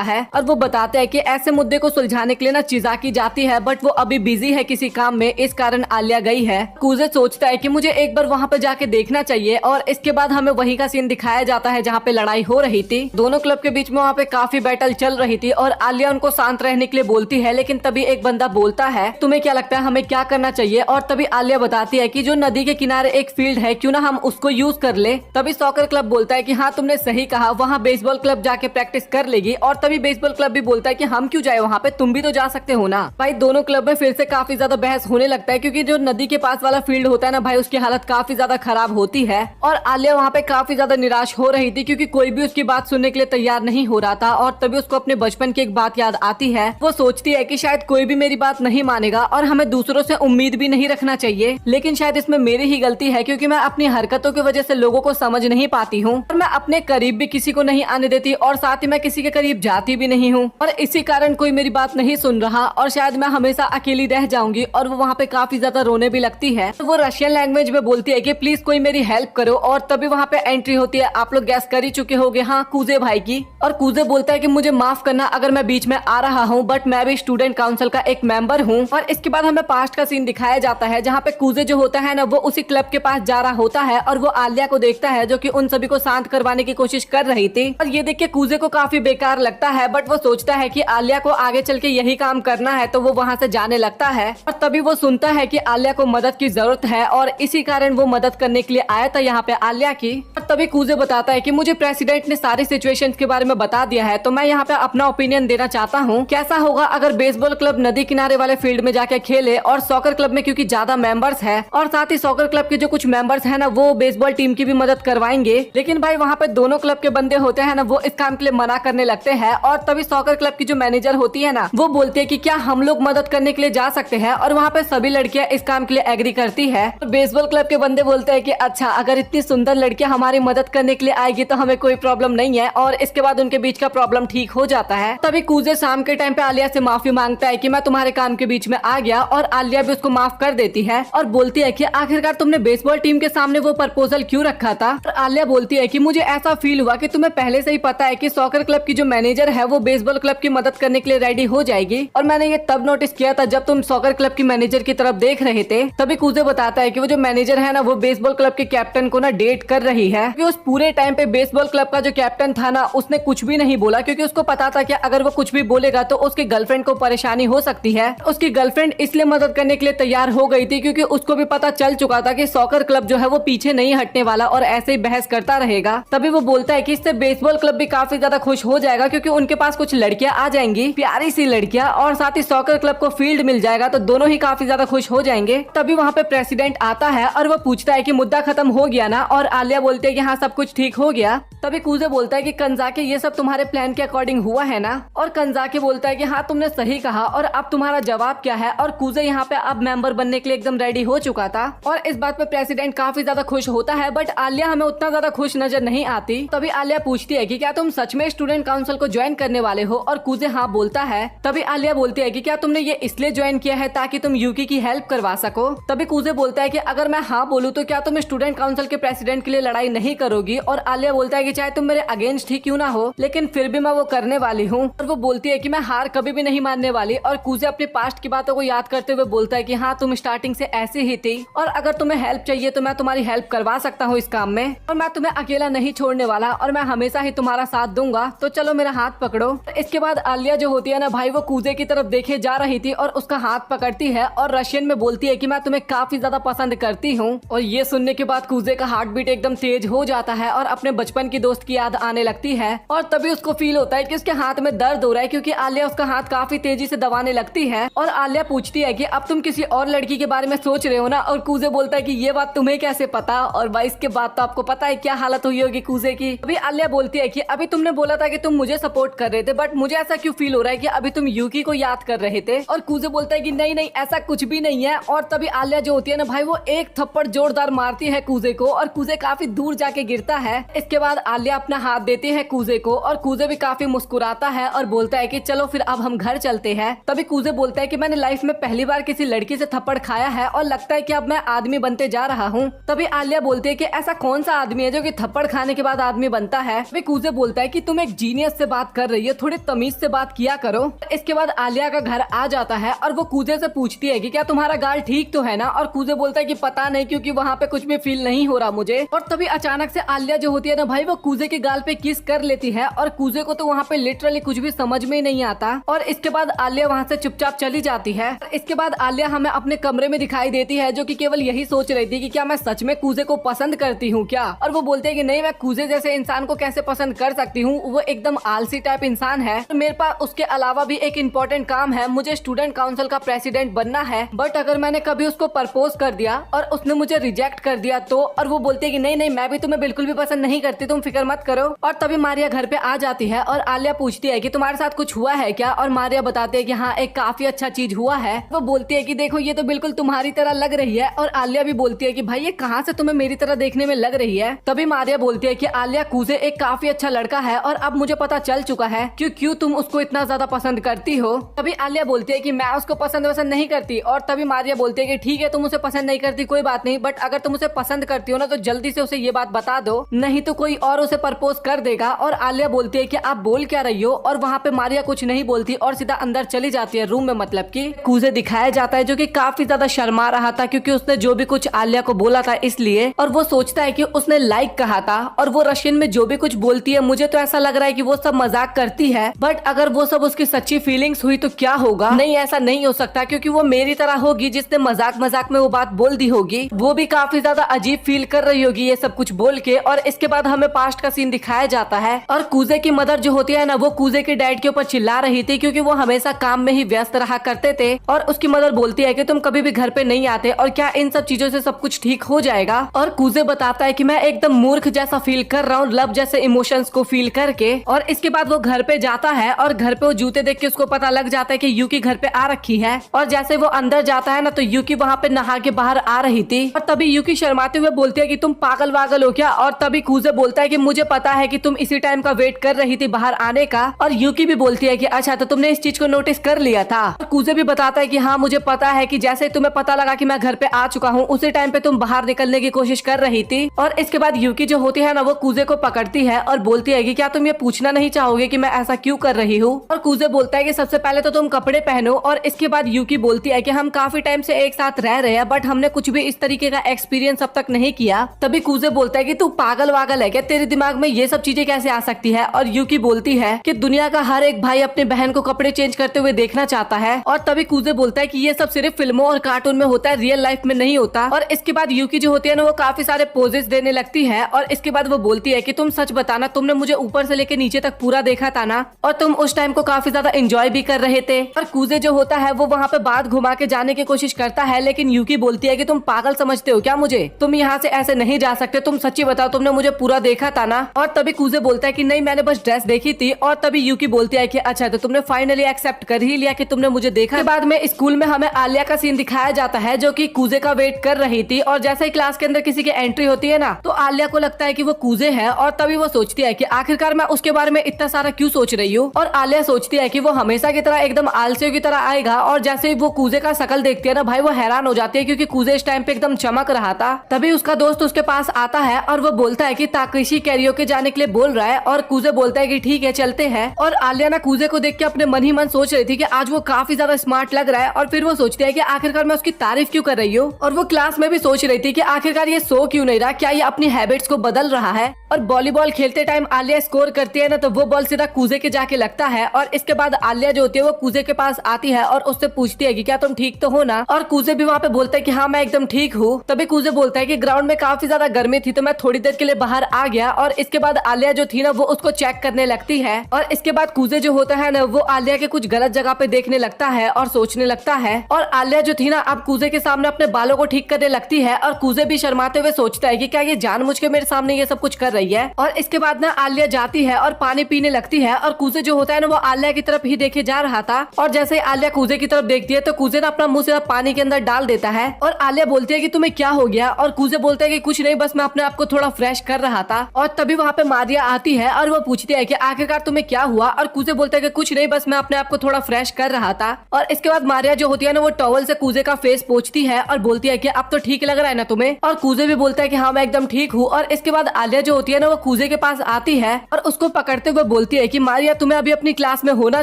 है। और वो बताते हैं कि ऐसे मुद्दे को सुलझाने के लिए ना चिजाकी जाती है, बट वो अभी बिजी है किसी काम में, इस कारण आलिया गई है। कूजे सोचता है कि मुझे एक बार वहाँ पे जाके देखना चाहिए। और इसके बाद हमें वही का सीन दिखाया जाता है जहाँ पे लड़ाई हो रही थी। दोनों क्लब के बीच में वहाँ पे काफी बैटल चल रही थी और आलिया उनको शांत रहने के लिए बोलती है, लेकिन तभी एक बंदा बोलता है तुम्हें क्या लगता है हमें क्या करना चाहिए। और तभी आलिया बताती है कि जो नदी के किनारे एक फील्ड है क्यों ना हम उसको यूज कर ले। तभी सॉकर क्लब बोलता है कि हाँ तुमने सही कहा, वहाँ बेसबॉल क्लब जाके प्रैक्टिस कर लेगी। और तभी बेसबॉल क्लब भी बोलता है कि हम क्यों जाए वहाँ पे, तुम भी तो जा सकते हो ना। भाई दोनों क्लब में फिर से काफी ज्यादा बहस होने लगता है, क्योंकि जो नदी के पास वाला फील्ड होता है ना भाई उसकी हालत काफी ज्यादा खराब होती है। और आलिया वहाँ पे काफी ज्यादा निराश हो रही थी, क्योंकि कोई भी उसकी बात सुनने के लिए तैयार नहीं हो रहा था। और तभी उसको अपने बचपन की एक बात याद आती है। वो सोचती है कि शायद कोई भी मेरी बात नहीं मानेगा और हमें दूसरों से उम्मीद भी नहीं रखना चाहिए, लेकिन शायद इसमें मेरी ही गलती है, क्योंकि मैं अपनी हरकतों की वजह से लोगों को समझ नहीं पाती हूँ और मैं अपने करीब भी किसी को नहीं आने देती और साथ ही मैं किसी के करीब जाती भी नहीं हूँ। और इसी कारण कोई मेरी बात नहीं सुन रहा और शायद मैं हमेशा अकेली रह जाऊंगी। और वो वहाँ पे काफी ज्यादा रोने भी लगती है। तो वो रशियन लैंग्वेज में बोलती है कि प्लीज कोई मेरी हेल्प करो। और तभी वहाँ पे एंट्री होती है, आप लोग गैस कर ही चुके होंगे, हाँ कूजे भाई की। और कूजे बोलता है कि मुझे माफ करना अगर मैं बीच में आ रहा हूँ, बट मैं भी स्टूडेंट काउंसिल का एक मेंबर हूँ। और इसके बाद हमें पास्ट का सीन दिखाया जाता है जहाँ पे कूजे जो होता है ना वो उसी क्लब के पास जा रहा होता है और वो आलिया को देखता है जो कि उन सभी को शांत करवाने की कोशिश कर रही थी। और ये देख के कूजे को काफी बेकार लगता है, बट वो सोचता है कि आलिया को आगे चल के यही काम करना है, तो वो वहाँ से जाने लगता है। और तभी वो सुनता है कि आलिया को मदद की जरूरत है और इसी कारण वो मदद करने के लिए आया था यहाँ पे आलिया की। और तभी कूजे बताता है कि मुझे प्रेसिडेंट ने सारी सिचुएशंस के बारे में बता दिया है, तो मैं यहाँ पे अपना ओपिनियन देना चाहता हूँ। कैसा होगा अगर बेसबॉल क्लब नदी किनारे वाले फील्ड में जाके खेले और सॉकर क्लब में क्योंकि ज्यादा मेंबर्स है और साथ ही सॉकर क्लब के जो कुछ मेंबर्स है ना वो बेसबॉल टीम की भी मदद करवाएंगे, लेकिन भाई वहाँ पे दोनों क्लब के बंदे होते हैं ना वो इस काम के लिए मना करने लगते हैं। और तभी सॉकर क्लब की जो मैनेजर होती है ना वो बोलती है कि क्या हम लोग मदद करने के लिए जा सकते हैं, और वहाँ पे सभी लड़कियां इस काम के लिए एग्री करती है। और बेसबॉल क्लब के बंदे बोलते हैं कि अच्छा अगर इतनी सुंदर लड़कियां हमारी मदद करने के लिए आएगी तो हमें कोई प्रॉब्लम नहीं है। और इसके बाद उनके बीच का प्रॉब्लम ठीक हो जाता है। तभी कूजे शाम के टाइम पे आलिया से माफी मांगता है कि मैं तुम्हारे काम के बीच में आ गया, और आलिया भी उसको माफ कर देती है और बोलती है कि आखिरकार तुमने बेसबॉल टीम के सामने वो प्रपोजल क्यों रखा था। और आलिया बोलती है कि मुझे ऐसा फील हुआ कि तुम्हें पहले से ही पता है कि सॉकर क्लब की जो मैनेजर है वो बेसबॉल क्लब की मदद करने के लिए रेडी हो जाएगी, और मैंने ये तब नोटिस किया था जब तुम सॉकर क्लब की मैनेजर की तरफ देख रहे थे। तभी कूजे बताता है कि वो जो मैनेजर है ना वो बेसबॉल क्लब के कैप्टन को ना डेट कर रही है। कि उस पूरे टाइम पे बेसबॉल क्लब का जो कैप्टन था ना उसने कुछ भी नहीं बोला, क्योंकि उसको पता था कि अगर वो कुछ भी बोलेगा तो उसकी गर्लफ्रेंड को परेशानी हो सकती है। उसकी गर्लफ्रेंड इसलिए मदद करने के लिए तैयार हो गई थी क्योंकि उसको भी पता चल चुका था कि सॉकर क्लब जो है वो पीछे नहीं हटने वाला और ऐसे ही बहस करता रहेगा। तभी वो बोलता है कि इससे बेसबॉल क्लब भी काफी ज्यादा खुश हो जाएगा, क्योंकि उनके पास कुछ लड़कियां आ जाएंगी, प्यारी सी लड़कियां, और साथ ही सॉकर क्लब को फील्ड मिल जाएगा, तो दोनों ही काफी ज्यादा खुश हो जाएंगे। तभी वहाँ पे प्रेसिडेंट आता है और वो पूछता है कि मुद्दा खत्म हो गया ना, और आलिया बोलती है कि हाँ सब कुछ ठीक हो गया। तभी कूजे बोलता है कि कंजाके ये सब तुम्हारे प्लान के अकॉर्डिंग हुआ है ना, और कंजाके बोलता है कि हाँ तुमने सही कहा, और अब तुम्हारा जवाब क्या है। और कूजे यहाँ पे अब मेंबर बनने के लिए एकदम रेडी हो चुका था, और इस बात पे प्रेसिडेंट काफी ज्यादा खुश होता है, बट आलिया हमें उतना ज्यादा खुश नजर नहीं आती। तभी आलिया पूछती है कि क्या तुम सच में स्टूडेंट काउंसिल को ज्वाइन करने वाले हो, और कूजे हाँ बोलता है। तभी आलिया बोलती है कि क्या तुमने ये इसलिए ज्वाइन किया है ताकि तुम यूकी की हेल्प करवा सको। तभी कूजे बोलता है कि अगर मैं हाँ बोलूँ तो क्या तुम स्टूडेंट काउंसिल के प्रेसिडेंट के लिए लड़ाई नहीं करोगी। और आलिया बोलता है कि चाहे तुम मेरे अगेंस्ट ही क्यों ना हो, लेकिन फिर भी मैं वो करने वाली हूँ। और वो बोलती है कि मैं हार कभी भी नहीं मानने वाली। और कूजे अपने पास्ट की बातों को याद करते हुए बोलता है कि हाँ तुम स्टार्टिंग से ऐसी ही थी, और अगर तुम्हें हेल्प चाहिए तो मैं तुम्हारी हेल्प करवा सकता हूँ इस काम में, और मैं तुम्हें अकेला नहीं छोड़ने वाला, और मैं हमेशा ही तुम्हारा साथ दूंगा, तो चलो मेरा हाथ पकड़ो। इसके बाद आलिया जो होती है ना भाई वो कूजे की तरफ देखे जा रही थी और उसका हाथ पकड़ती है और रशियन में बोलती है कि मैं तुम्हें काफी ज्यादा पसंद करती हूँ। और ये सुनने के बाद कूजे का हार्ट बीट एकदम तेज हो जाता है और अपने बचपन की दोस्त की याद आने लगती है और तभी उसको फील होता है कि उसके हाथ में दर्द हो रहा है क्योंकि आलिया उसका हाथ काफी तेजी से दबाने लगती है। और आलिया पूछती है कि अब तुम किसी और लड़की के बारे में सोच रहे हो ना, और कूजे बोलता है कि ये बात तुम्हें कैसे पता, और भाई इसके बाद तो आपको पता है क्या हालत हुई होगी कूजे की। अभी आलिया बोलती है कि अभी तुमने बोला था कि तुम मुझे सपोर्ट कर रहे थे, बट मुझे ऐसा क्यों फील हो रहा है कि अभी तुम यूकी को याद कर रहे थे। और कूजे बोलता है कि नहीं नहीं ऐसा कुछ भी नहीं है। और तभी आलिया जो होती है ना भाई, वो एक थप्पड़ जोरदार मारती है कूजे को और कूजे काफी दूर जाके गिरता है। इसके बाद आलिया अपना हाथ देती है कूजे को और कूजे भी काफी मुस्कुराता है और बोलता है कि चलो फिर अब हम घर चलते हैं। तभी कूजे बोलता है कि मैंने लाइफ में पहली बार किसी लड़की से थप्पड़ खाया है और लगता है कि अब मैं आदमी बनते जा रहा हूँ। तभी आलिया बोलती है कि ऐसा कौन सा आदमी है जो कि थप्पड़ खाने के बाद आदमी बनता है। वे कूजे बोलता है कि तुम एक जीनियस से बात कर रही हो, थोड़ी तमीज से बात किया करो। इसके बाद आलिया का घर आ जाता है और वो कूजे से पूछती है कि क्या तुम्हारा गाल ठीक तो है ना, और कूजे बोलता है कि पता नहीं क्योंकि वहाँ पे कुछ भी फील नहीं हो रहा मुझे। और तभी अचानक से आलिया जो होती है ना भाई, वो कूजे के गाल पे किस कर लेती है और कूजे को तो वहाँ पे लिटरली कुछ भी समझ में नहीं आता। और इसके बाद आलिया वहाँ से चुपचाप चली जाती है। इसके बाद आलिया हमें अपने कमरे में दिखाई देती है जो कि केवल यही सोच रही थी कि क्या मैं सच में कूजे को पसंद करती हूँ क्या। और वो बोलते हैं कि नहीं, मैं कूजे जैसे इंसान को कैसे पसंद कर सकती हूँ, वो एकदम आलसी टाइप इंसान है। तो मेरे पास उसके अलावा भी एक इम्पोर्टेंट काम है, मुझे स्टूडेंट काउंसिल का प्रेसिडेंट बनना है। बट अगर मैंने कभी उसको प्रपोज कर दिया और उसने मुझे रिजेक्ट कर दिया तो। और वो बोलती है कि नहीं नहीं, मैं भी तुम्हें बिल्कुल भी पसंद नहीं करती, तुम फिक्र मत करो। और तभी मारिया घर पे आ जाती है और आलिया पूछती है कि तुम्हारे साथ कुछ हुआ है क्या। और मारिया बताती है कि हाँ, एक काफी अच्छा चीज हुआ है। वो बोलती है कि देखो ये तो बिल्कुल तुम्हारी तरह लग रही है। और आलिया भी बोलती है कि भाई ये कहाँ से तुम्हें मेरी तरह देखने में लग रही है। तभी मारिया बोलती है कि आलिया, कूजे एक काफी अच्छा लड़का है और अब मुझे पता चल चुका है कि क्यों तुम उसको इतना ज्यादा पसंद करती हो। तभी आलिया बोलती है कि मैं उसको पसंद नहीं करती। और तभी मारिया बोलती है कि ठीक है, तुम उसे पसंद नहीं करती कोई बात नहीं, बट अगर तुम उसे पसंद करती हो ना तो जल्दी से उसे ये बात बता दो, नहीं तो कोई और उसे प्रपोज कर देगा। और आलिया बोलती है कि आप बोल क्या रही हो। और वहाँ पे मारिया कुछ नहीं बोलती और सीधा अंदर चली जाती है रूम में। मतलब कि कूजे दिखाया जाता है जो कि काफी ज्यादा शर्मा रहा था क्योंकि उसने जो भी कुछ आलिया को बोला था इसलिए। और वो सोचता है कि उसने लाइक कहा था और वो रशियन में जो भी कुछ बोलती है मुझे तो ऐसा लग रहा है कि वो सब मजाक करती है, बट अगर वो सब उसकी सच्ची फीलिंग्स हुई तो क्या होगा। नहीं, ऐसा नहीं हो सकता क्योंकि वो मेरी तरह होगी जिसने मजाक मजाक में वो बात बोल दी होगी। वो भी काफी ज्यादा अजीब फील कर रही होगी ये सब कुछ बोल के। और इसके बाद हमें पास्ट का सीन दिखाया जाता है और कूजे की मदर जो होती है ना, वो कूजे के डैड के ऊपर चिल्ला रही थी क्योंकि वो हमेशा काम में ही व्यस्त रहा करते थे। और उसकी मदर बोलती है कि तुम कभी भी घर पे नहीं आते और क्या इन सब चीजों से सब कुछ ठीक हो जाएगा। और कूजे बताता है कि मैं एकदम मूर्ख जैसा फील कर रहा हूँ लव जैसे इमोशंस को फील करके। और इसके बाद वो घर पे जाता है और घर पे वो जूते देख के उसको पता लग जाता है कि यूकी घर पे आ रखी है। और जैसे वो अंदर जाता है ना तो यूकी वहाँ पे नहा के बाहर आ रही थी। और तभी यूकी शर्माते हुए बोलती है कि तुम पागल वागल हो क्या। और तभी कूजे बोलता है कि मुझे पता है कि तुम इसी टाइम का वेट कर रही थी बाहर आने का। और यूकी भी बोलती है कि अच्छा, तो तुमने इस चीज को नोटिस कर लिया था। और कूजे भी बताता है कि हाँ, मुझे पता है कि जैसे तुम्हें पता लगा कि मैं घर पे आ चुका हूँ उसी टाइम पे तुम बाहर निकलने की कोशिश कर रही थी। और इसके बाद यूकी जो होती है ना, वो कूजे को पकड़ती है और बोलती है कि क्या तुम ये पूछना नहीं चाहोगे कि मैं ऐसा क्यों कर रही हूँ। और कूजे बोलता है कि सबसे पहले तो तुम कपड़े पहनो। और इसके बाद यूकी बोलती है कि हम काफी टाइम से एक साथ रह रहे हैं बट हमने कुछ भी इस तरीके का एक्सपीरियंस अब तक नहीं किया। तभी कूजे बोलता है कि तू पागल वागल है क्या, तेरे दिमाग में ये सब चीजें कैसे आ सकती है। और यूकी बोलती है कि दुनिया का हर एक भाई अपनी बहन को कपड़े चेंज करते हुए देखना चाहता है। और तभी कूजे बोलता है कि ये सब सिर्फ फिल्मों और कार्टून में होता है, रियल लाइफ में नहीं होता। और इसके बाद यूकी जो होती है ना, वो काफी सारे पोजेस देने लगती है। और इसके बाद वो बोलती है कि तुम सच बताना, तुमने मुझे ऊपर से लेकर नीचे तक पूरा देखा था ना, और तुम उस टाइम को काफी ज्यादा एंजॉय भी कर रहे थे। और कूजे जो होता है वो वहाँ पे बात घुमा के जाने की कोशिश करता है, लेकिन यूकी बोलती है कि तुम पागल समझते हो क्या मुझे, तुम यहाँ से ऐसे नहीं जा सकते, तुम सच्ची बताओ तुमने मुझे पूरा देखा था ना। और तभी कूजे बोलता है कि नहीं, मैंने बस ड्रेस देखी थी। और तभी यूकी बोलती है कि अच्छा, तो तुमने फाइनली एक्सेप्ट कर ही लिया कि तुमने मुझे देखा। के बाद में स्कूल में हमें आलिया का सीन दिखाया जाता है जो कि कूजे का वेट कर रही थी। और जैसे ही क्लास के अंदर किसी की एंट्री होती है ना, तो आलिया को लगता है कि वो कूजे है। और तभी वो सोचती है कि आखिरकार मैं उसके बारे में इतना सारा क्यों सोच रही हूँ। और आलिया सोचती है कि वो हमेशा की तरह एकदम आलसियों की तरह आएगा। और जैसे ही वो कूजे का शकल देखती है ना भाई, वो हैरान हो जाती है क्योंकि कूजे इस टाइम पे एकदम चमक रहा था। तभी उसका दोस्त उसके पास आता है और वो बोलता है कि ताकेशी कैरियोके जाने के लिए बोल रहा है। और कूजे बोलता है कि ठीक है चलते हैं। और आलिया ना कूजे को देख के अपने मन ही मन सोच रही थी कि आज वो काफी ज्यादा स्मार्ट लग रहा है। और फिर वो सोचती है कि आखिरकार मैं उसकी तारीफ क्यों कर रही हूँ। और वो क्लास में भी सोच रही थी कि आखिरकार ये सो क्यों नहीं रहा, क्या ये अपनी हैबिट्स को बदल रहा है। और वॉलीबॉल खेलते टाइम आलिया स्कोर करती है ना, तो वो बॉल सीधा कूजे के जाके लगता है। और इसके बाद आलिया जो होती है वो कूजे के पास आती है और उससे पूछती है कि क्या तुम ठीक तो हो ना। और कूजे भी वहाँ पे बोलता है कि हाँ मैं एकदम ठीक हूँ। तभी कूजे बोलता है कि ग्राउंड में काफी ज्यादा गर्मी थी तो मैं थोड़ी देर के लिए बाहर आ गया। और इसके बाद आलिया जो थी ना वो उसको चेक करने लगती है। और इसके बाद कूजे जो होता है ना वो आलिया के कुछ गलत जगह पे देखने लगता है और सोचने लगता है। और आलिया जो थी ना अब कूजे के सामने अपने बालों को ठीक करने लगती है। और कूजे भी शर्माते हुए सोचता है कि क्या ये जानबूझ के मेरे सामने ये सब कुछ कर रही है। और इसके बाद ना आलिया जाती है और पानी पीने लगती है। और कूजे जो होता है ना वो आलिया की तरफ ही देखे जा रहा था। और जैसे आलिया कूजे की तरफ देखती है तो कूजे ना अपना मुंह सीधा पानी के अंदर डाल देता है। और आलिया बोलती है कि तुम्हें क्या हो गया। और कूजे बोलता है कि कुछ नहीं, बस मैं अपने आप को थोड़ा फ्रेश कर रहा था। और तभी वहाँ पे मारिया आती है और वो पूछती है कि आखिरकार तुम्हें क्या हुआ। और कूजे बोलता है कि कुछ नहीं, बस मैं अपने आप को थोड़ा फ्रेश कर रहा था। और इसके बाद मारिया जो होती है ना वो टॉवल से कूजे का फेस पोंछती है और बोलती है कि अब तो ठीक लग रहा है ना तुम्हें। और कूजे भी बोलता है कि हाँ मैं एकदम ठीक हूँ। और इसके बाद आलिया जो होती है ना वो कूजे के पास आती है और उसको पकड़ते हुए बोलती है कि मारिया तुम्हें अभी अपनी क्लास में होना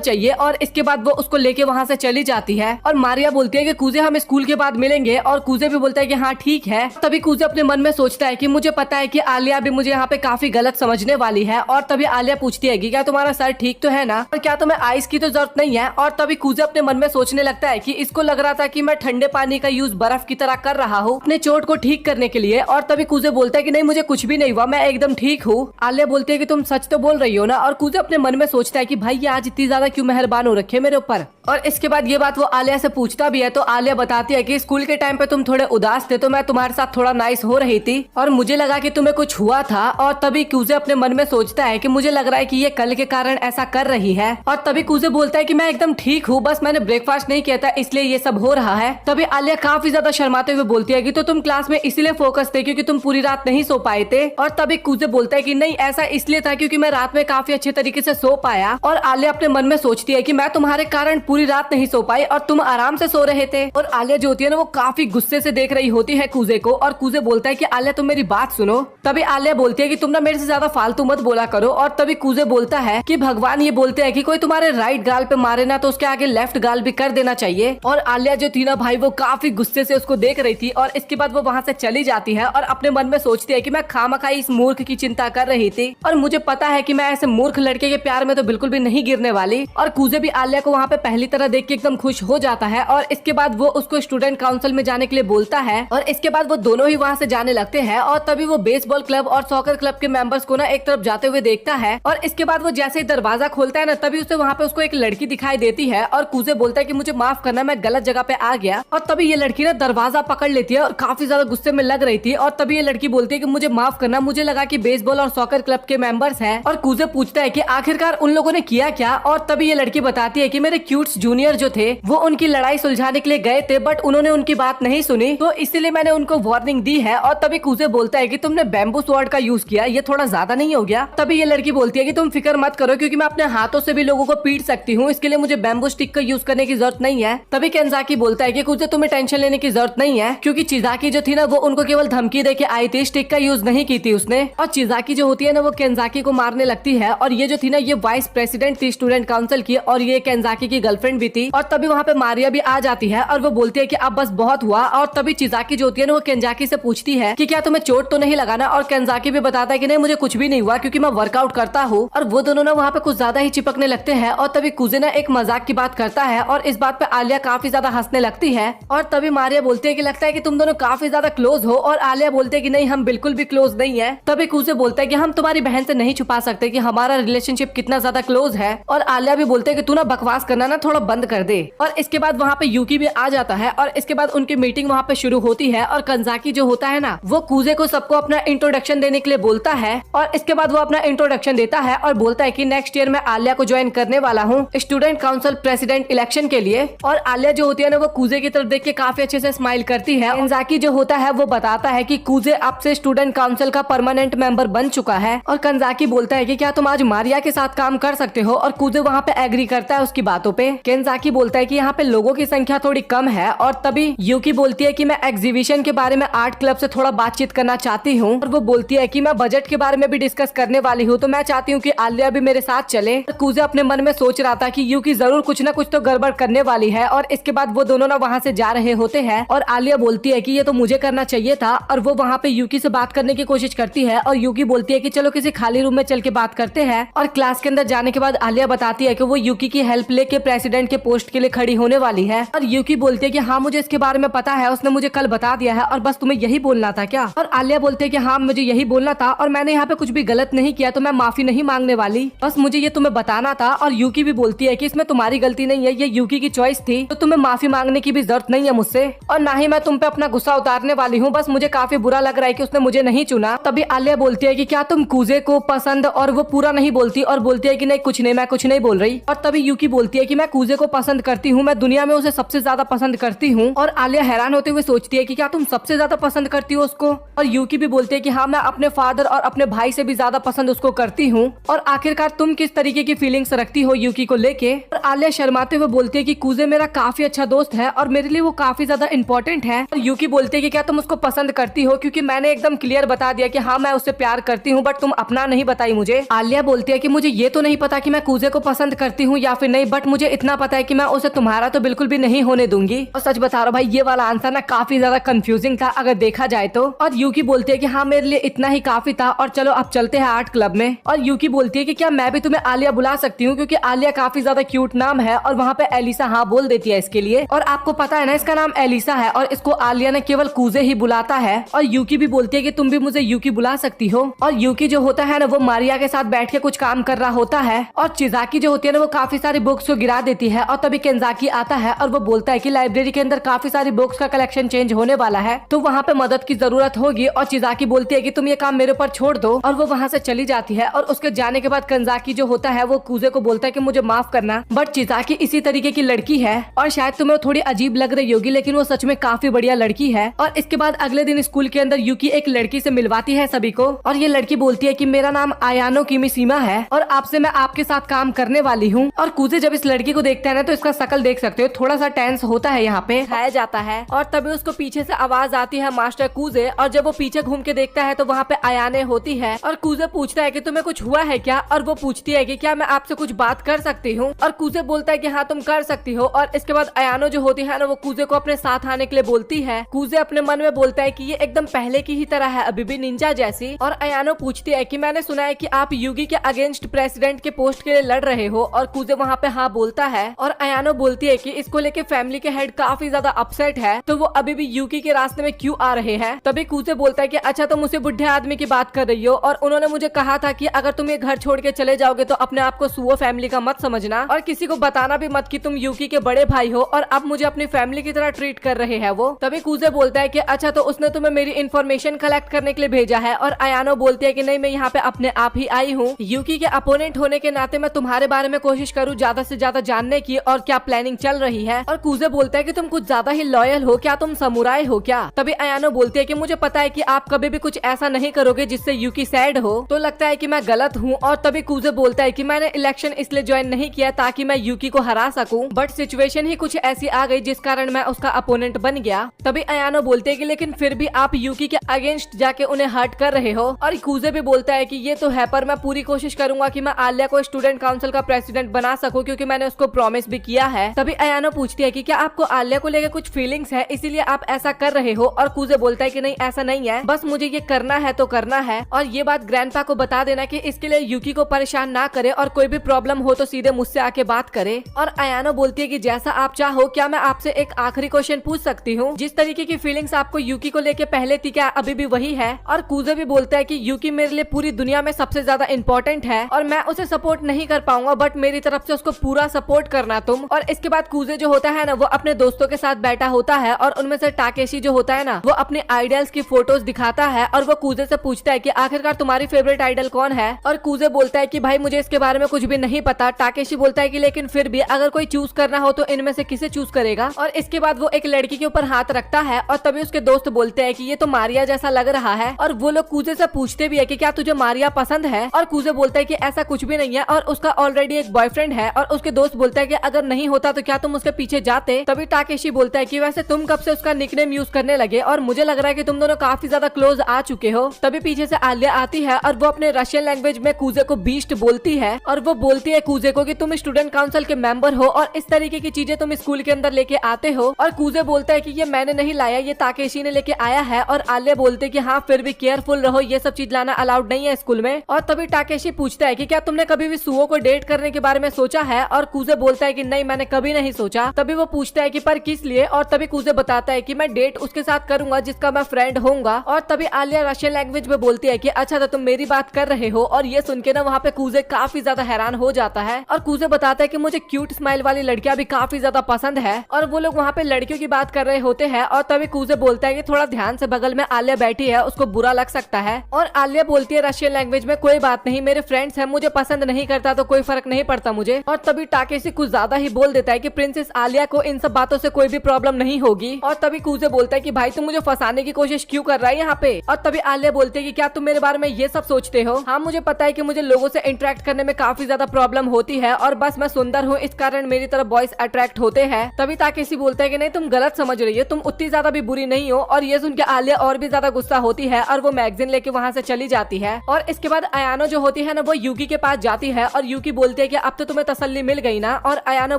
चाहिए। और इसके बाद वो उसको लेके वहाँ से चली जाती है। और मारिया बोलती है कि कूजे हम स्कूल के बाद मिलेंगे। और कूजे भी बोलता है कि हाँ ठीक है। तभी कूजे अपने मन में सोचता है कि मुझे पता है कि आलिया भी मुझे यहाँ पे काफी गलत समझने वाली है। और तभी आलिया पूछती है कि क्या तुम्हारा सर ठीक तो है ना, और क्या तुम्हें आइस की तो जरूरत नहीं है। और तभी कूजे अपने मन में सोचने लगता है कि इसको लग रहा था कि मैं ठंडे पानी का यूज बर्फ की तरह कर रहा हूँ अपने चोट को ठीक करने के लिए। और तभी कूजे बोलता है कि नहीं मुझे कुछ भी नहीं हुआ, मैं एकदम ठीक हूँ। आलिया बोलती है कि तुम सच तो बोल रही हो ना। और कूजे अपने मन में सोचता है कि भाई ये आज इतनी ज्यादा क्यों मेहरबान हो रखे मेरे ऊपर। और इसके बाद ये बात वो आलिया से पूछता भी है तो आलिया बताती है कि स्कूल के टाइम पे तुम थोड़े उदास थे तो मैं तुम्हारे साथ थोड़ा नाइस हो रही थी और मुझे लगा कि तुम्हें कुछ हुआ था। और तभी कूजे अपने मन में सोचता है कि मुझे लग रहा है कि ये कल के कारण ऐसा कर रही है। और तभी कूजे बोलता है कि मैं एकदम ठीक हूँ, बस मैंने ब्रेकफास्ट नहीं किया था इसलिए ये सब हो रहा है। तभी आलिया काफी ज्यादा शर्माते हुए बोलती है कि तो तुम क्लास में इसीलिए फोकस थे क्योंकि तुम पूरी रात नहीं सो पाए थे। और तभी कूजे बोलता है कि नहीं ऐसा इसलिए था क्योंकि मैं रात में काफी अच्छे तरीके से सो पाया। और आलिया अपने मन में सोचती है कि मैं तुम्हारे कारण पूरी रात नहीं सो पाई और तुम आराम से सो रहे थे। और आलिया जो होती है ना वो काफी गुस्से से देख रही होती है कूजे को। और कूजे बोलता है कि आलिया तुम मेरी बात सुनो। तभी आलिया बोलती है कि तुम ना मेरे से ज्यादा फालतू मत बोला करो। और तभी कूजे बोलता है कि भगवान ये बोलते हैं कि कोई तुम्हारे राइट गाल पे मारे ना तो उसके आगे लेफ्ट गाल भी कर देना चाहिए। और आलिया जो थी ना भाई वो काफी गुस्से से उसको देख रही थी। और इसके बाद वो वहाँ से चली जाती है और अपने मन में सोचती है कि मैं खामखा इस मूर्ख की चिंता कर रही थी और मुझे पता है कि मैं ऐसे मूर्ख लड़के के प्यार में तो बिल्कुल भी नहीं गिरने वाली। और कूजे भी आलिया को वहाँ पे पहली तरह देख के एकदम खुश हो जाता है। और इसके बाद वो उसको स्टूडेंट काउंसिल में जाने के लिए बोलता है। और इसके बाद वो दोनों ही वहाँ से जाने लगते हैं। और तभी वो बेसबॉल क्लब और सॉकर क्लब के मेंबर्स को ना एक तरफ जाते हुए देखता है। और इसके बाद वो जैसे ही दरवाजा खोलता है ना तभी उसे वहाँ पे उसको एक लड़की दिखाई देती है। और कूजे बोलता है कि मुझे माफ करना, मैं गलत जगह पे आ गया। और तभी ये लड़की ना दरवाजा पकड़ लेती है और काफी ज्यादा गुस्से में लग रही थी। और तभी ये लड़की बोलती है कि मुझे माफ करना, मुझे लगा कि बेसबॉल और सॉकर क्लब के मेंबर्स हैं। और कूजे पूछता है कि आखिरकार उन लोगों ने किया क्या। और तभी ये लड़की बताती है कि मेरे क्यूट्स जूनियर जो थे वो उनकी लड़ाई सुलझाने के लिए गए थे बट उन्होंने उनकी बात नहीं सुनी तो इसीलिए मैंने उनको वार्निंग दी है। और तभी कूजे बोलता है कि तुमने बैम्बू स्वॉर्ड का यूज किया, ये थोड़ा ज्यादा नहीं हो गया। तभी ये लड़की बोलती है कि तुम फिक्र मत करो क्योंकि मैं अपने हाथों से भी लोगों को पीट सकती हूँ, इसके लिए मुझे बैम्बू स्टिक का यूज करने की जरूरत नहीं है। तभी केंजाकी बोलता है कि कूजे तुम्हें टेंशन लेने की जरूरत नहीं है क्योंकि चिजाकी जो थी ना वो उनको केवल धमकी दे के आई थी, स्टिक का यूज नहीं की थी उसने। और चिजाकी जो होती है ना वो केंजाकी को मारने लगती है। और ये जो थी ना ये वाइस प्रेसिडेंट थी स्टूडेंट काउंसिल की और ये केंजाकी की गर्लफ्रेंड भी थी। और तभी वहाँ पे मारिया भी आ जाती है और वो बोलती है कि अब बस बहुत हुआ। और तभी चिजाकी जो होती है ना वो केंजाकी से पूछती है कि क्या तुम्हें चोट तो नहीं लगाना। और केंजाकी भी बताता है कि नहीं मुझे कुछ भी नहीं हुआ क्योंकि मैं वर्कआउट करता हूँ। और वो दोनों ना वहाँ पे कुछ ज्यादा ही चिपकने लगते हैं। और तभी कूजे ना एक मजाक की बात करता है और इस बात पे आलिया काफी ज्यादा हंसने लगती है। और तभी मारिया बोलती है कि लगता है कि तुम दोनों काफी ज्यादा क्लोज हो। और आलिया बोलते है कि नहीं हम बिल्कुल भी क्लोज नहीं है। तभी कूजे बोलता है कि हम तुम्हारी बहन से नहीं छुपा सकते कि हमारा रिलेशनशिप कितना ज्यादा क्लोज है। और आलिया भी बोलते है कि तू ना बकवास करना ना थोड़ा बंद कर दे। और इसके बाद वहाँ पे यूकी भी आ जाता है और इसके बाद उनकी मीटिंग वहाँ पे शुरू होती है। और केंजाकी जो होता है ना वो कूजे को सबको अपना इंट्रोडक्शन देने के लिए बोलता है। और इसके बाद वो अपना इंट्रोडक्शन देता है और बोलता है कि नेक्स्ट ईयर मैं आलिया को ज्वाइन करने वाला हूँ स्टूडेंट काउंसिल प्रेसिडेंट इलेक्शन के लिए। और आलिया जो होती है ना वो कूजे की तरफ देख के काफी अच्छे से स्माइल करती है। केंजाकी जो होता है वो बताता है कि कूजे अब से स्टूडेंट काउंसिल का परमानेंट मेंबर बन चुका है। और केंजाकी बोलता है कि क्या तुम आज मारिया के साथ काम कर सकते हो। और कूजे वहाँ पे एग्री करता है उसकी बातों पे। केंजाकी बोलता है कि यहाँ पे लोगों की संख्या थोड़ी कम है। और तभी यूकी बोलती है कि मैं एग्जीबिशन के बारे में आर्ट क्लब से थोड़ा बातचीत करना चाहती हूँ। और वो बोलती है कि मैं बजट के बारे में भी डिस्कस करने वाली हूँ तो मैं चाहती हूँ कि आलिया भी मेरे साथ चले। कूजे अपने मन में सोच रहा था कि यूकी जरूर कुछ ना कुछ तो गड़बड़ करने वाली है। और इसके बाद वो दोनों ना वहाँ से जा रहे होते हैं और आलिया बोलती है कि ये तो मुझे करना चाहिए था। और वो वहाँ पे यूकी से बात करने की कोशिश करती है और यूकी बोलती है कि चलो किसी खाली रूम में चल के बात करते हैं। और क्लास के अंदर जाने के बाद आलिया बताती है कि वो यूकी की हेल्प लेके प्रेसिडेंट के पोस्ट के लिए खड़ी होने वाली है। और यूकी बोलती है कि हाँ मुझे इसके बारे में पता है, उसने मुझे कल बता दिया है और बस तुम्हें यही बोलना था क्या। और आलिया बोलती है कि हाँ मुझे यही बोलना था और मैंने यहाँ पे कुछ भी गलत नहीं किया, तो मैं माफी नहीं मांगने वाली, बस मुझे ये तुम्हें बताना था। और यूकी भी बोलती है कि इसमें तुम्हारी गलती नहीं है, ये यूकी की चॉइस थी, तो तुम्हें माफी मांगने की भी जरूरत नहीं है मुझसे, और ना ही मैं तुम पे अपना गुस्सा उतारने वाली हूँ, बस मुझे काफी बुरा लग रहा है कि उसने मुझे नहीं चुना। तभी आलिया बोलती है कि क्या तुम कूजे को पसंद, और वो पूरा नहीं बोलती और बोलती है कि नहीं कुछ नहीं, मैं कुछ नहीं बोल रही। और तभी यूकी बोलती है कि मैं कूजे को पसंद करती हूँ, मैं दुनिया में उसे सबसे ज्यादा पसंद करती हूँ। और आलिया हैरान होते हुए सोचती है कि क्या तुम सबसे ज्यादा पसंद करती हो उसको। और यूकी भी बोलती है कि हाँ मैं अपने फादर और अपने भाई से भी ज्यादा पसंद उसको करती हूँ। और आखिरकार तुम किस तरीके की फीलिंग्स रखती हो यूकी को लेके। और आलिया शर्माते हुए बोलती है कि कूजे मेरा काफी अच्छा दोस्त है और मेरे लिए वो काफी ज्यादा इंपॉर्टेंट है। और यूकी बोलती है कि क्या तुम उसको पसंद करती हो, क्योंकि मैंने एकदम क्लियर बता दिया कि हाँ मैं उससे प्यार करती हूँ, बट तुम अपना नहीं बताई मुझे। आलिया बोलती है कि मुझे ये तो नहीं पता कि मैं कूजे को पसंद करती हूँ या फिर नहीं, बट मुझे इतना पता है कि मैं उसे तुम्हारा तो बिल्कुल भी नहीं होने दूंगी। और सच बता रहा हूँ भाई, ये वाला आंसर ना काफी ज्यादा कंफ्यूजिंग था अगर देखा जाए तो। और यूकी बोलती है कि हाँ मेरे लिए इतना ही काफी था और चलो अब चलते हैं आर्ट क्लब में। और यूकी बोलती है कि क्या मैं भी तुम्हें आलिया बुला सकती हूँ, क्योंकि आलिया काफी ज्यादा क्यूट नाम है। और वहाँ पे एलिसा हाँ बोल देती है इसके लिए। और आपको पता है ना इसका नाम एलिसा है और इसको आलिया ने केवल कूजे ही बुलाता है। और यूकी भी बोलती है कि तुम भी मुझे यूकी बुला सकती हो। और यूकी जो होता है ना वो मारिया के साथ बैठ के कुछ काम कर रहा होता है। और चिजाकी जो होती है ना वो काफी सारी बुक्स को गिरा देती है। और तभी केंजाकी आता है और वो बोलता है कि लाइब्रेरी के अंदर काफी सारी बुक्स का कलेक्शन चेंज होने वाला है, तो वहाँ पे मदद की जरूरत होगी। और चिजाकी बोलती है कि तुम ये काम मेरे ऊपर छोड़ दो, और वो वहाँ से चली जाती है। और उसके जाने के बाद केंजाकी जो होता है वो कूजे को बोलता है कि मुझे माफ करना, बट चिजाकी इसी तरीके की लड़की है और शायद तुम्हें वो थोड़ी अजीब लग रही होगी, लेकिन वो सच में काफी बढ़िया लड़की है। और इसके बाद अगले दिन स्कूल के अंदर यूकी एक लड़की से मिलवाती है सभी को। और ये लड़की बोलती है कि मेरा नाम आयानो किमिसीमा है और आपसे मैं आपके साथ काम करने वाली हूँ। और कूजे जब इस लड़की को देखता है ना तो इसका शकल देख सकते हो, थोड़ा सा टेंस होता है यहाँ पे दिखाया जाता है। और तभी उसको पीछे से आवाज आती है मास्टर कूजे, और जब वो पीछे घूम के देखता है तो वहाँ पे आयाने होती है। और कूजे पूछता है कि तुम्हें कुछ हुआ है क्या, और वो पूछती है कि क्या मैं आपसे कुछ बात कर सकती हूँ। और कूजे बोलता है कि हाँ तुम कर सकती हो। और इसके बाद आयानो जो होती है ना वो कूजे को अपने साथ आने के लिए बोलती है। कूजे अपने मन में बोलता है कि ये एकदम पहले की ही तरह है, अभी भी निंजा जैसी। और आयानो पूछती है कि मैंने सुना है कि आप यूगी के अगेंस्ट प्रेसिडेंट के पोस्ट के लिए लड़ रहे हो। और कूजे वहाँ पे हाँ बोलता है। और आयानो बोलती है कि इसको लेके फैमिली के हेड काफी ज्यादा अपसेट है, तो वो अभी भी यूकी के रास्ते में क्यों आ रहे हैं। तभी कूजे बोलता है कि अच्छा तुम उसे बुढ़े आदमी की बात कर रही हो, और उन्होंने मुझे कहा था कि अगर तुम ये घर छोड़ के चले जाओगे तो अपने आप को सुओ फैमिली का मत समझना और किसी को बताना भी मत कि तुम यूकी के बड़े भाई हो और अब मुझे अपनी फैमिली की तरह ट्रीट कर रहे हैं वो। तभी कूजे बोलता है कि अच्छा तो उसने तुम्हें मेरी इन्फॉर्मेशन कलेक्ट करने के लिए भेजा है। और आयानो बोलती है कि नहीं मैं यहाँ पे अपने आप ही आई हूँ, यूकी के अपोनेंट होने के नाते मैं तुम्हारे बारे में कोशिश करूँ ज्यादा से ज्यादा जानने की और क्या प्लानिंग चल रही है। और कूजे बोलता है कि तुम कुछ ज्यादा ही लॉयल हो, क्या तुम समुराई हो क्या। तभी आयानो बोलती है कि मुझे पता है कि आप कभी भी कुछ ऐसा नहीं करोगे जिससे यूकी सैड हो, तो लगता है कि मैं गलत हूँ। और तभी कूजे बोलता है कि मैंने इलेक्शन इसलिए ज्वाइन नहीं किया ताकि मैं यूकी को हरा सकूं, बट सिचुएशन ही कुछ ऐसी आ गई जिस कारण मैं उसका अपोनेंट बन गया। तभी आयानो बोलते हैं कि लेकिन फिर भी आप यूकी के अगेंस्ट जाके उन्हें हर्ट कर रहे हो। और कूजे भी बोलता है कि ये तो है, पर मैं पूरी कोशिश करूंगा कि मैं आलिया को स्टूडेंट काउंसिल का प्रेसिडेंट बना सकूं, क्योंकि मैंने उसको प्रॉमिस भी किया है। तभी आयानो पूछती है कि क्या आपको आलिया को लेकर कुछ फीलिंग्स है इसीलिए आप ऐसा कर रहे हो। और कूजे बोलता है कि नहीं ऐसा नहीं है, बस मुझे ये करना है तो करना है। और ये बात ग्रैंडपा को बता देना कि इसके लिए यूकी को परेशान ना करे और कोई भी प्रॉब्लम हो तो सीधे मुझसे आके बात करे। और आयानो बोलती है कि जैसा आप चाहो, क्या मैं आपसे एक आखिरी क्वेश्चन पूछ सकती हूँ, जिस तरीके की फीलिंग्स आपको यूकी को लेके पहले थी क्या अभी भी वही है। और कूजे भी बोलता है कि यूकी मेरे लिए पूरी दुनिया में सबसे ज्यादा इम्पोर्टेंट है और मैं उसे सपोर्ट नहीं कर पाऊंगा, बट मेरी तरफ से उसको पूरा सपोर्ट करना तुम। और इसके बाद कूजे जो होता है ना वो अपने दोस्तों के साथ बैठा होता है और उनमें से टाकेशी जो होता है ना वो अपने आइडल्स की फोटोज दिखाता है और वो कूजे से पूछता है कि आखिरकार तुम्हारी फेवरेट आइडल कौन है। और कूजे बोलता है कि भाई मुझे इसके बारे में कुछ भी नहीं पता। टाकेशी बोलता है कि लेकिन फिर भी अगर कोई चूज करना हो तो इनमें से किसे चूज करेगा। और इसके बाद वो एक लड़की के ऊपर हाथ रखता है और तभी उसके दोस्त बोलते हैं कि ये तो मारिया जैसा लग रहा है। और वो लोग कूजे से पूछते भी है कि क्या तुझे मारिया पसंद है। और कूजे बोलता है कि ऐसा कुछ भी नहीं है और उसका ऑलरेडी एक बॉयफ्रेंड है। और उसके दोस्त बोलता है कि अगर नहीं होता तो क्या तुम उसके पीछे जाते। तभी टाकेशी बोलता है कि वैसे तुम कब से उसका निकनेम यूज करने लगे और मुझे लग रहा है कि तुम दोनों काफी ज्यादा क्लोज आ चुके हो। तभी पीछे से आलिया आती है और वो अपने रशियन लैंग्वेज में कूजे को बीस्ट बोलती है और वो बोलती है कूजे को कि तुम स्टूडेंट काउंसिल के मेंबर हो और इस तरीके की चीजें तुम स्कूल के अंदर लेके आते हो। और कूजे बोलता है कि ये मैंने नहीं लाया, ये ताकेशी ने लेके आया है। और आलिया बोलते है कि हाँ फिर भी केयरफुल रहो, ये सब चीज लाना अलाउड नहीं है स्कूल में। और तभी ताकेशी पूछता है कि क्या तुमने कभी भी सुओ को डेट करने के बारे में सोचा है? और कूजे बोलता है कि नहीं, मैंने कभी नहीं सोचा। तभी वो पूछता है कि पर किस लिए? और तभी कूजे बताता है कि मैं डेट उसके साथ करूंगा जिसका मैं फ्रेंड होऊंगा। और तभी आलिया रशियन लैंग्वेज में बोलती है कि अच्छा तो तुम मेरी बात कर रहे हो। और ये सुन के ना वहाँ पे कूजे काफी ज्यादा हैरान हो जाता है। और कूजे बताता है कि मुझे क्यूट स्माइल वाली लड़कियां भी काफी ज्यादा पसंद है। और वो लोग वहाँ पे लड़कियों की बात कर रहे होते हैं। और तभी कूजे बोलता है कि थोड़ा ध्यान से, बगल में आलिया बैठी है, उसको बुरा लग सकता है। और आलिया बोलती है रशियन लैंग्वेज में कोई बात नहीं, मेरे फ्रेंड्स हैं, मुझे पसंद नहीं करता तो कोई फर्क नहीं पड़ता मुझे। और तभी ताकेशी कुछ ज्यादा ही बोल देता है कि प्रिंसेस आलिया को इन सब बातों से कोई भी प्रॉब्लम नहीं होगी। और तभी कूजे बोलता है कि भाई तुम मुझे फंसाने की कोशिश क्यों कर रहा है यहाँ पे? और तभी आलिया बोलती है कि क्या तुम मेरे बारे में ये सब सोचते हो? हाँ मुझे पता है कि मुझे लोगों से इंटरेक्ट करने में काफी ज्यादा प्रॉब्लम होती है और बस मैं सुंदर हूँ इस कारण मेरी तरफ बॉयज अट्रैक्ट होते हैं। तभी ताकेशी बोलता है कि नहीं तुम गलत समझ रही हो, तुम उतनी ज्यादा भी बुरी नहीं हो। और ये सुन के आलिया और भी ज्यादा गुस्सा होती है और वो मैगजीन लेके वहाँ से चली जाती है। और इसके बाद अयानो जो होती है ना वो यूकी के पास जाती है और यूकी बोलती है कि अब तो तुम्हें तसल्ली मिल गई ना? और अयानो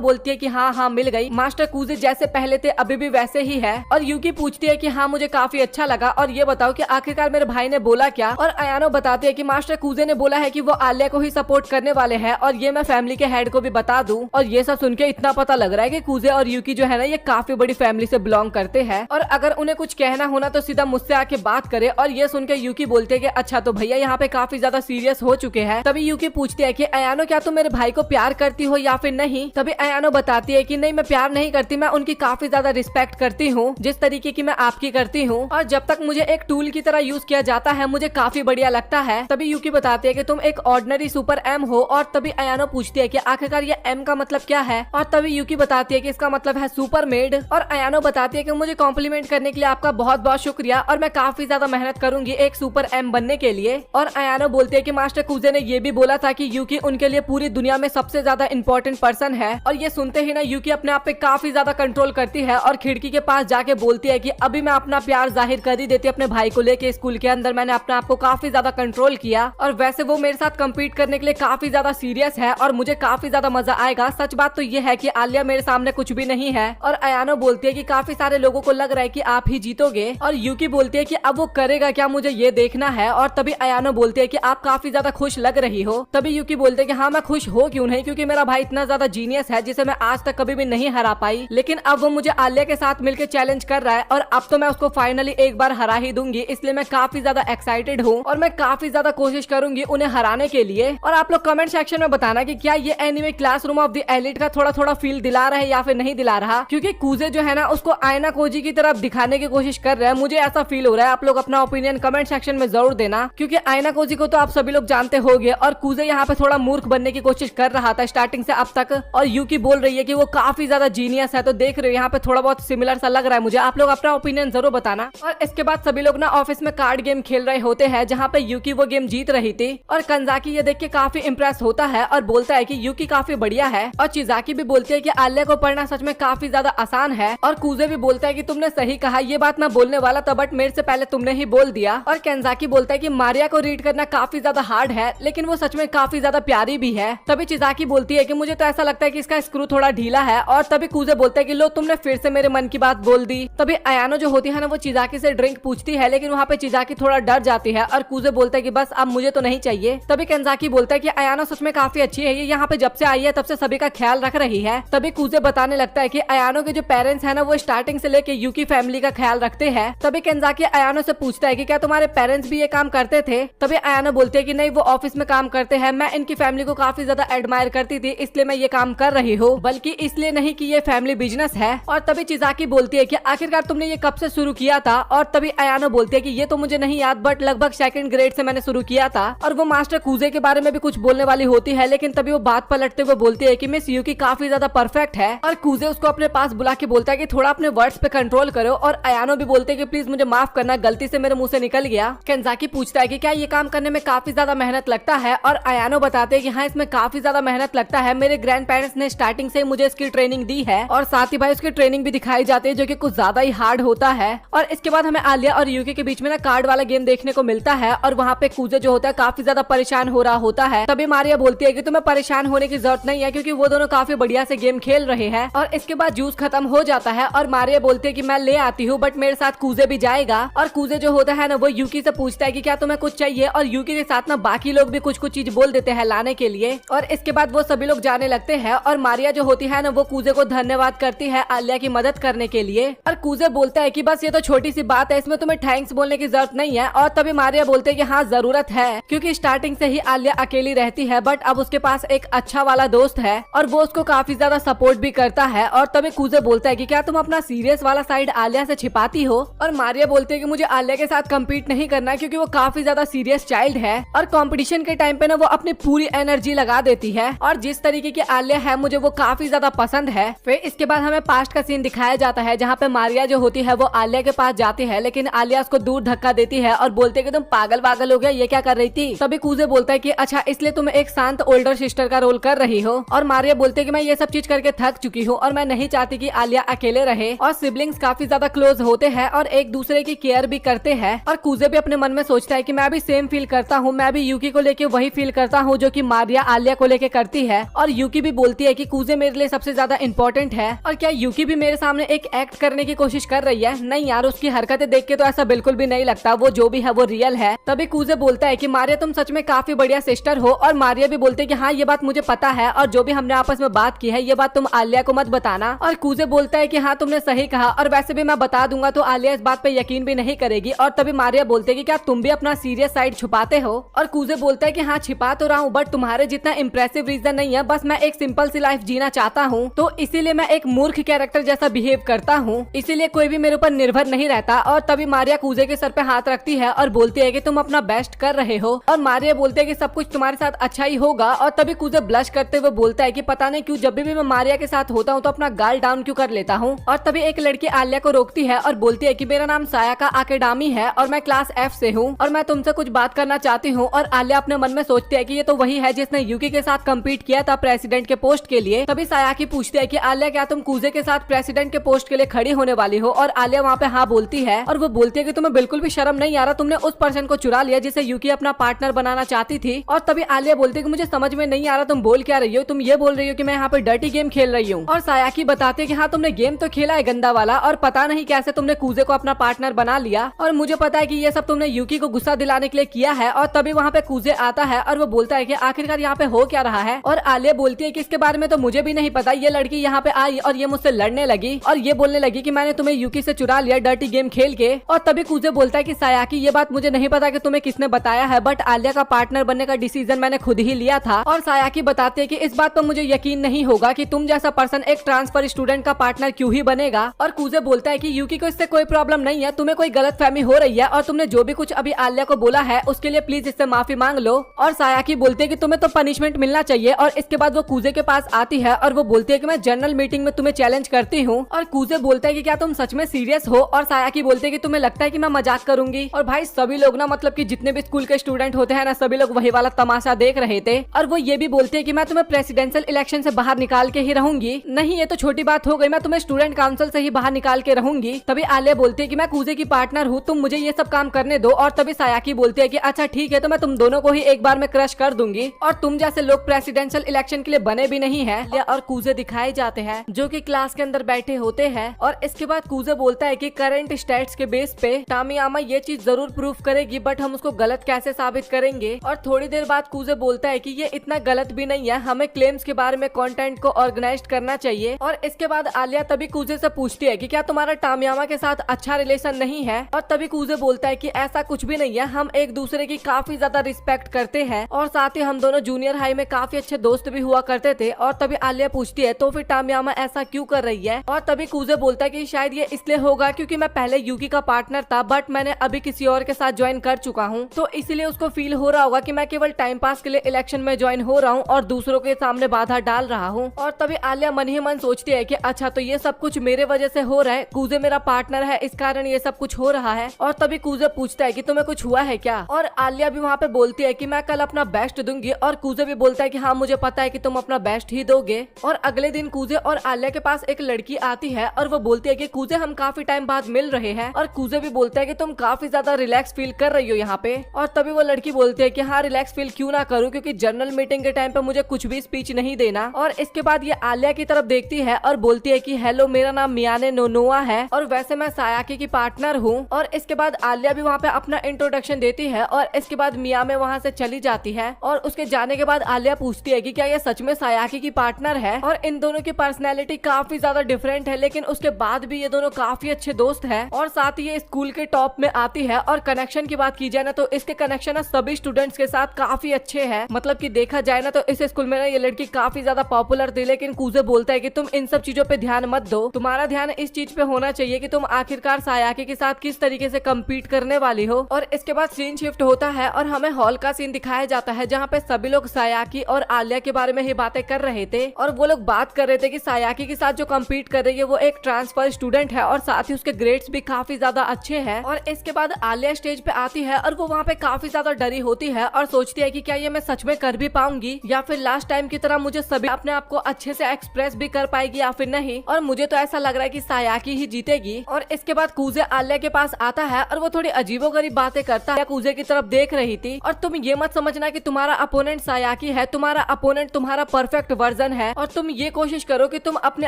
बोलती है कि हाँ हाँ मिल गई, मास्टर कूजे जैसे पहले थे अभी भी वैसे ही है। और यूकी पूछती है कि हाँ मुझे काफी अच्छा लगा और ये बताओ कि आखिरकार मेरे भाई ने बोला क्या? और अयानो बताती है कि मास्टर कूजे ने बोला है कि वो आलिया को ही सपोर्ट करने वाले हैं और ये मैं फैमिली के हेड को भी बता दूं। और ये सब सुन के इतना पता लग रहा है कि कूजे और यूकी जो है ना ये काफी बड़ी फैमिली से बिलोंग करते हैं और अगर उन्हें कुछ कहना होना तो सीधा मुझसे आके बात करे। और ये सुन के यूकी बोलते है कि अच्छा तो भैया यहाँ पे काफी ज्यादा सीरियस हो चुके हैं। तभी यूकी पूछती है कि अयानो क्या तुम मेरे भाई को प्यार करती हो या फिर नहीं? तभी अयानो बताती है कि नहीं मैं प्यार नहीं करती, मैं उनकी काफी ज्यादा रिस्पेक्ट करती हूँ जिस तरीके की मैं आपकी करती हूँ। और जब तक मुझे एक टूल की तरह यूज किया जाता है मुझे काफी बढ़िया लगता है। तभी यूकी बताती है कि तुम एक ऑर्डिनरी सुपर एम हो। और तभी अयानो पूछती है कि आखिरकार ये एम का मतलब क्या है? और तभी यूकी बताती है कि इसका मतलब है सुपर मेड। और अयानो बताती है कि मुझे कॉम्प्लीमेंट करने के लिए आपका बहुत बहुत शुक्रिया और मैं काफी ज्यादा मेहनत करूंगी एक सुपर एम बनने के लिए। और अयानो बोलती है कि मास्टर कूजे ने ये भी बोला था कि यूकी उनके लिए पूरी दुनिया में सबसे ज्यादा इंपॉर्टेंट पर्सन है। और ये सुनते ही ना यूकी अपने आप पे काफी ज्यादा कंट्रोल करती है और खिड़की के पास जाके बोलती है कि अभी मैं अपना प्यार जाहिर कर ही देती अपने भाई को लेके। स्कूल के अंदर मैंने अपने आप को काफी ज्यादा कंट्रोल किया और वैसे वो मेरे साथ कम्पीट करने के लिए काफी ज्यादा सीरियस है और मुझे काफी ज्यादा मजा आएगा। सच बात तो ये है कि आलिया मेरे सामने कुछ भी नहीं है। और अयानो बोलती है कि काफी सारे लोगों को लग रहा है कि आप ही जीतोगे। और यूकी बोलती है कि अब वो करेगा क्या मुझे ये देखना है। और तभी अयानो बोलती है कि आप काफी ज्यादा खुश लग रही हो। तभी यूकी बोलते है कि हाँ मैं खुश हो क्यों नहीं, क्योंकि मेरा भाई इतना ज्यादा जीनियस है जिसे मैं आज तक कभी भी नहीं हरा पाई। लेकिन अब वो मुझे आलिया के साथ मिलकर चैलेंज कर रहा है और अब तो मैं उसको फाइनली एक बार हरा ही दूंगी, इसलिए मैं काफी ज्यादा एक्साइटेड हूँ और मैं काफी ज्यादा कोशिश करूंगी उन्हें हराने के लिए। और आप लोग कमेंट सेक्शन में बताना कि क्या ये anime classroom of the elite का थोड़ा थोड़ा फील दिला रहा है या फिर नहीं दिला रहा, क्योंकि कूजे जो है ना उसको आयना कोजी की तरफ दिखाने की कोशिश कर रहा है। मुझे ऐसा फील हो रहा है। आप लोग अपना ओपिनियन कमेंट सेक्शन में जरूर देना, क्योंकि आयना कोजी को तो आप सभी लोग जानते होंगे और कूजे यहाँ पे थोड़ा मूर्ख बनने की कोशिश कर रहा था स्टार्टिंग से अब तक। और यूकी बोल रही है कि वो काफी ज्यादा जीनियस है, तो देख रहे हो यहाँ पे थोड़ा बहुत सिमिलर सा लग रहा है मुझे। आप लोग अपना ओपिनियन जरूर बताना। और इसके बाद सभी लोग ना ऑफिस में कार्ड गेम खेल रहे होते हैं जहाँ पे यूकी वो गेम जीत रही थी। और कंजाकी ये देख के काफी इम्प्रेस होता है और बोलता है कि यूकी काफी बढ़िया है। और चिजाकी भी बोलती है कि आलिया को पढ़ना सच में काफी ज्यादा आसान है। और कूजे भी बोलता है कि तुमने सही कहा, ये बात मैं बोलने वाला था बट मेरे से पहले तुमने ही बोल दिया। और केंजाकी बोलता है कि मारिया को रीड करना काफी ज्यादा हार्ड है लेकिन वो सच में काफी ज्यादा प्यारी भी है। तभी चिजाकी बोलती है कि मुझे तो ऐसा लगता है कि इसका स्क्रू थोड़ा ढीला है। और तभी कूजे बोलता है कि लो तुमने फिर से मेरे मन की बात बोल दी। तभी अयानो जो होती है ना वो चिजाकी से ड्रिंक पूछती है लेकिन वहाँ पे चिजाकी थोड़ा डर जाती है और कूजे बोलता है कि बस अब मुझे तो नहीं चाहिए। तभी केंजाकी बोलता है कि अयानो सच में काफी अच्छी है, ये यहाँ पे जब से आई है तब से सभी का ख्याल रख रही है। तभी कूजे बताने लगता है कि अयानो के जो पेरेंट्स है ना वो स्टार्टिंग से लेके यूकी फैमिली का ख्याल रखते हैं। तभी केंजाकी अयानो से पूछता है कि क्या तुम्हारे पेरेंट्स भी ये काम करते थे? तभी अयानो बोलते है कि नहीं वो ऑफिस में काम करते हैं, मैं इनकी फैमिली को काफी ज्यादा एडमायर करती थी इसलिए मैं ये काम कर रही हूँ, बल्कि इसलिए नहीं कि ये फैमिली बिजनेस है। और तभी चिजाकी बोलती है कि आखिरकार तुमने ये कब से शुरू किया था? और तभी अयानो बोलती है कि ये तो मुझे नहीं याद बट लगभग सेकंड ग्रेड से मैंने शुरू किया था। और वो मास्टर कूजे के बारे में भी कुछ बोलने वाली होती है लेकिन तभी वो बात पलटते हुए बोलती है कि मिस यूकी काफी ज्यादा परफेक्ट है। और कूजे उसको अपने पास बुला के बोलता है कि थोड़ा अपने वर्ड्स पे कंट्रोल करो। और अयानो भी बोलते है कि प्लीज मुझे माफ करना, गलती से मेरे मुंह से निकल गया। केंजाकी पूछता है कि क्या ये काम करने में काफी ज्यादा मेहनत लगता है? और अयानो बताते हैं कि हाँ इसमें काफी ज्यादा मेहनत लगता है, मेरे ग्रैंड पेरेंट्स ने स्टार्टिंग से मुझे इसकी ट्रेनिंग दी है और साथ ही भाई उसकी ट्रेनिंग भी दिखाई जाती है जो कि कुछ ज्यादा ही हार्ड होता है। और इसके बाद हमें आलिया और यूकी के बीच में ना कार्ड वाला गेम देखने को मिलता है और वहाँ पे कूजे जो होता है काफी ज्यादा परेशान हो रहा होता है। तभी मारिया बोलती है कि तुम्हें परेशान होने की जरूरत नहीं है क्योंकि वो दोनों काफी बढ़िया से गेम खेल रहे हैं। और इसके बाद जूस खत्म हो जाता है और मारिया बोलते है कि मैं ले आती हूँ बट मेरे साथ कूजे भी जाएगा। और कूजे जो होता है ना वो यूकी से पूछता है कि क्या तुम्हें कुछ चाहिए, और यूकी के साथ ना बाकी लोग भी कुछ कुछ चीज बोल देते हैं लाने के लिए। और इसके बाद वो सभी लोग जाने लगते हैं और मारिया जो होती है ना वो कूजे को धन्यवाद करती है आलिया की मदद करने के लिए। और कूजे बोलता है कि बस ये तो छोटी सी बात है, इसमें तुम्हें थैंक्स बोलने की जरूरत नहीं है। और तभी मारिया बोलते है कि हाँ जरूरत है, क्योंकि स्टार्टिंग से ही आलिया अकेली रहती है बट अब उसके पास एक अच्छा वाला दोस्त है और वो उसको काफी ज्यादा सपोर्ट भी करता है। और तभी कूजे बोलता है कि क्या तुम अपना सीरियस वाला साइड आलिया से छिपाती हो। और मारिया बोलते है कि मुझे आलिया के साथ कम्पीट नहीं करना क्योंकि वो काफी ज्यादा सीरियस चाइल्ड है और कंपटीशन के टाइम पे ना वो अपनी पूरी एनर्जी लगा देती है। और जिस तरीके की आलिया है मुझे वो काफी ज्यादा पसंद है। फिर इसके बाद हमें पास्ट का सीन दिखाया जाता है जहाँ पे मारिया जो होती है वो आलिया के पास जाती है, लेकिन आलिया उसको दूर धक्का देती है और बोलते है कि तुम पागल वागल हो गया, ये क्या कर रही थी। तभी कूजे बोलता है कि अच्छा इसलिए तुम एक शांत ओल्डर सिस्टर का रोल कर रही हो। और मारिया बोलते है कि मैं ये सब चीज करके थक चुकी हूँ और मैं नहीं चाहती कि आलिया अकेले रहे। और सिबलिंग्स काफी ज्यादा क्लोज होते हैं और एक दूसरे की केयर भी करते हैं। और कूजे भी अपने मन में सोचता है कि मैं भी सेम फील करता हूँ, मैं भी यूकी को लेके वही फील करता हूँ जो कि मारिया आलिया को लेके करती है। और यूकी भी बोलती है कि कूजे मेरे लिए सबसे ज्यादा इम्पोर्टेंट है। और क्या यूकी भी मेरे सामने एक एक्ट करने की कोशिश कर रही है? नहीं यार, उसकी हरकतें देख के तो ऐसा बिल्कुल भी नहीं लगता, वो जो भी है वो रियल है। तभी कूजे बोलता है कि मारिया तुम सच में काफी बढ़िया सिस्टर हो। और मारिया भी बोलते है कि हाँ ये बात मुझे पता है और जो भी हमने आपस में बात की है ये बात तुम आलिया को मत बताना। और कूजे बोलता है कि हाँ तुमने सही कहा और वैसे भी मैं बता दूंगा तो आलिया इस बात पे यकीन भी नहीं करेगी। और तभी मारिया बोलते है कि क्या तुम भी अपना सीरियस साइड छुपाते हो? और कूजे बोलता है कि हाँ छिपा तो रहा हूँ बट तुम्हारे जितना इम्प्रेसिव रीजन नहीं है, बस मैं एक सिंपल सी लाइफ जीना चाहता हूँ तो इसीलिए मैं एक मूर्ख कैरेक्टर जैसा बिहेव करता हूँ, इसीलिए कोई भी मेरे ऊपर निर्भर नहीं रहता। और तभी मारिया कूजे के सर पे हाथ रखती है और बोलती है कि तुम अपना बेस्ट कर रहे हो। और मारिया बोलते है कि सब कुछ तुम्हारे साथ अच्छा ही होगा। और तभी कूजे ब्लश करते हुए बोलता है कि पता नहीं क्यों जब भी मैं मारिया के साथ होता हूँ तो अपना गाल डाउन क्यों कर लेता हूँ। और तभी एक लड़की आलिया को रोकती है और बोलती है कि मेरा नाम सायाका आकेडामी है और मैं क्लास F से हूँ और मैं तुमसे कुछ बात करना चाहती हूँ। और आलिया अपने मन में सोचती है कि ये तो वही है जिसने यूकी के साथ कम्पीट किया था प्रेसिडेंट के पोस्ट के लिए। तभी सायाकी पूछती है कि आलिया क्या तुम कूजे के साथ प्रेसिडेंट के पोस्ट के लिए खड़ी होने वाली हो? और आलिया वहाँ पे हाँ बोलती है और वो बोलती है कि तुम्हें बिल्कुल भी शर्म नहीं आ रहा, तुमने उस पर्सन को चुरा लिया जिसे यूकी अपना पार्टनर बनाना चाहती थी। और तभी आलिया बोलती है कि मुझे समझ में नहीं आ रहा तुम बोल क्या रही हो, तुम ये बोल रही हो कि मैं यहाँ पे डर्टी गेम खेल रही हूँ। और सायाकी बताते है कि हाँ तुमने गेम तो खेला है गंदा वाला और पता नहीं कैसे तुमने कूजे को अपना पार्टनर बना लिया और मुझे पता है कि ये सब तुमने यूकी को गुस्सा दिलाने के लिए किया है। और तभी वहाँ पे कूजे आता है और वो बोलता है कि आखिरकार यहाँ पे हो क्या रहा है। और आलिया बोलती है कि इसके बारे में तो मुझे भी नहीं पता, ये लड़की यहाँ पे आई और ये मुझसे लड़ने लगी और ये बोलने लगी कि मैंने तुम्हें यूकी से चुरा लिया डर्टी गेम खेल के। और तभी कूजे बोलता है कि सायाकी ये बात मुझे नहीं पता कि तुम्हें किसने बताया है, बट आलिया का पार्टनर बनने का डिसीजन मैंने खुद ही लिया था। और सायाकी बताते है कि इस बात पर मुझे यकीन नहीं होगा कि तुम जैसा पर्सन एक ट्रांसफर स्टूडेंट का पार्टनर क्यों ही बनेगा। और कूजे बोलता है कि यूकी को इससे कोई प्रॉब्लम नहीं है, तुम्हें कोई गलतफहमी हो रही है और तुमने जो भी कुछ अभी आलिया को बोला है उसके लिए प्लीज इससे माफी मांग लो। और सायाकी बोलते है कि तुम्हें तो पनिशमेंट मिलना चाहिए। और इसके बाद वो कूजे के पास आती है और वो बोलती है कि मैं जनरल मीटिंग में तुम्हें चैलेंज करती हूँ। और कूजे बोलता है कि क्या तुम सच में सीरियस हो? और सायाकी बोलते है कि तुम्हें लगता है कि मैं मजाक करूंगी? और भाई सभी लोग ना मतलब कि जितने भी स्कूल के स्टूडेंट होते हैं ना सभी लोग वही वाला तमाशा देख रहे थे। और वो ये भी बोलते है कि मैं तुम्हें प्रेसिडेंशियल इलेक्शन से बाहर निकाल के ही रहूंगी। नहीं ये तो छोटी बात हो गई, मैं तुम्हें स्टूडेंट काउंसिल से ही बाहर निकाल के रहूंगी। तभी आलिया बोलती है कि मैं कूजे की पार्टनर हूँ, तुम मुझे ये सब काम करने दो। और तभी सायाकी बोलती है कि अच्छा ठीक है तो मैं तुम दोनों को ही एक बार में क्रश कर दूंगी और तुम जैसे लोग प्रेसिडेंशियल इलेक्शन के लिए बने भी नहीं है। और कूजे दिखाए जाते हैं जो कि क्लास के अंदर बैठे होते हैं। और इसके बाद कूजे बोलता है कि करंट स्टैट्स के बेस पे तामियामा ये चीज जरूर प्रूफ करेगी बट हम उसको गलत कैसे साबित करेंगे। और थोड़ी देर बाद कूजे बोलता है कि ये इतना गलत भी नहीं है, हमें क्लेम्स के बारे में कंटेंट को ऑर्गेनाइज करना चाहिए। और इसके बाद आलिया तभी कूजे से पूछती है कि क्या तुम्हारा तामियामा के साथ अच्छा रिलेशन नहीं है? और तभी कूजे बोलता है कि ऐसा कुछ भी नहीं है, हम एक दूसरे की काफी ज्यादा रिस्पेक्ट करते हैं और साथ ही हम दोनों जूनियर हाई में काफी अच्छे दोस्त भी हुआ करते थे। और तभी आलिया पूछती है तो फिर तामियामा ऐसा क्यों कर रही है? और तभी कूजे बोलता है कि शायद ये इसलिए होगा क्योंकि मैं पहले यूकी का पार्टनर था बट मैंने अभी किसी और के साथ ज्वाइन कर चुका हूँ, तो इसलिए उसको फील हो रहा होगा कि मैं केवल टाइम पास के लिए इलेक्शन में ज्वाइन हो रहा हूँ और दूसरों के सामने बाधा डाल रहा हूँ। और तभी आलिया मन ही मन सोचती है कि अच्छा तो ये सब कुछ मेरे वजह से हो रहा है, कूजे मेरा पार्टनर है इस कारण ये सब कुछ हो रहा है। और तभी कूजे पूछता है कि तुम्हें कुछ हुआ है क्या? और आलिया भी वहाँ पे बोलती है कि मैं कल अपना बेस्ट दूंगी। और कूजे भी बोलता है कि हाँ मुझे पता है कि तुम अपना बेस्ट ही दोगे। और अगले दिन कूजे और आलिया के पास एक लड़की आती है और वो बोलती है कि कूजे हम काफी टाइम बाद मिल रहे हैं। और कूजे भी बोलता है कि तुम काफी ज्यादा रिलैक्स फील कर रही हो यहाँ पे। और तभी वो लड़की बोलती है कि हाँ रिलैक्स फील क्यों ना करूँ, क्योंकि जनरल मीटिंग के टाइम पे मुझे कुछ भी स्पीच नहीं देना। और इसके बाद ये आलिया की तरफ देखती है और बोलती है कि हेलो, मेरा नाम मियाने नोनोआ है और वैसे मैं सायाकी की पार्टनर हूँ। और इसके बाद आलिया भी वहाँ पे अपना इंट्रोडक्शन देती है और इसके बाद मिया में वहाँ से चली जाती है। और उसके जाने के बाद आलिया पूछती है कि क्या ये सच में सायाकी की पार्टनर है। और इन दोनों की पर्सनैलिटी काफी ज्यादा डिफरेंट है, लेकिन उसके बाद भी ये दोनों काफी अच्छे दोस्त है और साथ ही ये स्कूल के टॉप में आती है। और कनेक्शन की बात की जाए ना तो इसके कनेक्शन ना सभी स्टूडेंट्स के साथ काफी अच्छे हैं। मतलब कि देखा जाए ना तो इस स्कूल में ना ये लड़की काफी ज्यादा पॉपुलर थी, लेकिन कूजे बोलता है कि तुम इन सब चीजों पे ध्यान मत दो, तुम्हारा ध्यान इस चीज पे होना चाहिए कि तुम आखिरकार सायाकी के साथ किस तरीके से कम्पीट करने वाली हो। और इसके बाद सीन शिफ्ट होता है और हमें हॉल का सीन दिखाया जाता है जहाँ पे सभी लोग सायाकी और आलिया के बारे में ही बातें कर रहे थे। और वो लोग बात कर रहे थे कि सायाकी के साथ जो कम्पीट कर रही है वो एक ट्रांसफर स्टूडेंट है और साथ ही उसके ग्रेड्स भी काफी ज्यादा अच्छे हैं। और इसके बाद आलिया स्टेज पे आती है और वो वहाँ पे काफी ज्यादा डरी होती है और सोचती है कि क्या ये मैं सच में कर भी पाऊंगी या फिर लास्ट टाइम की तरह मुझे सभी अपने आप को अच्छे से एक्सप्रेस भी कर पाएगी या फिर नहीं। और मुझे तो ऐसा लग रहा है कि सायाकी ही जीतेगी। और इसके बाद कूजे आलिया के पास आता है और वो थोड़ी अजीबोगरीब बातें करता है। कूजे की तरफ देख रही थी और तुम ये मत समझना कि तुम्हारा अपोनेंट सायाकी है, तुम्हारा अपोनेंट तुम्हारा परफेक्ट वर्जन है और तुम ये कोशिश करो कि तुम अपने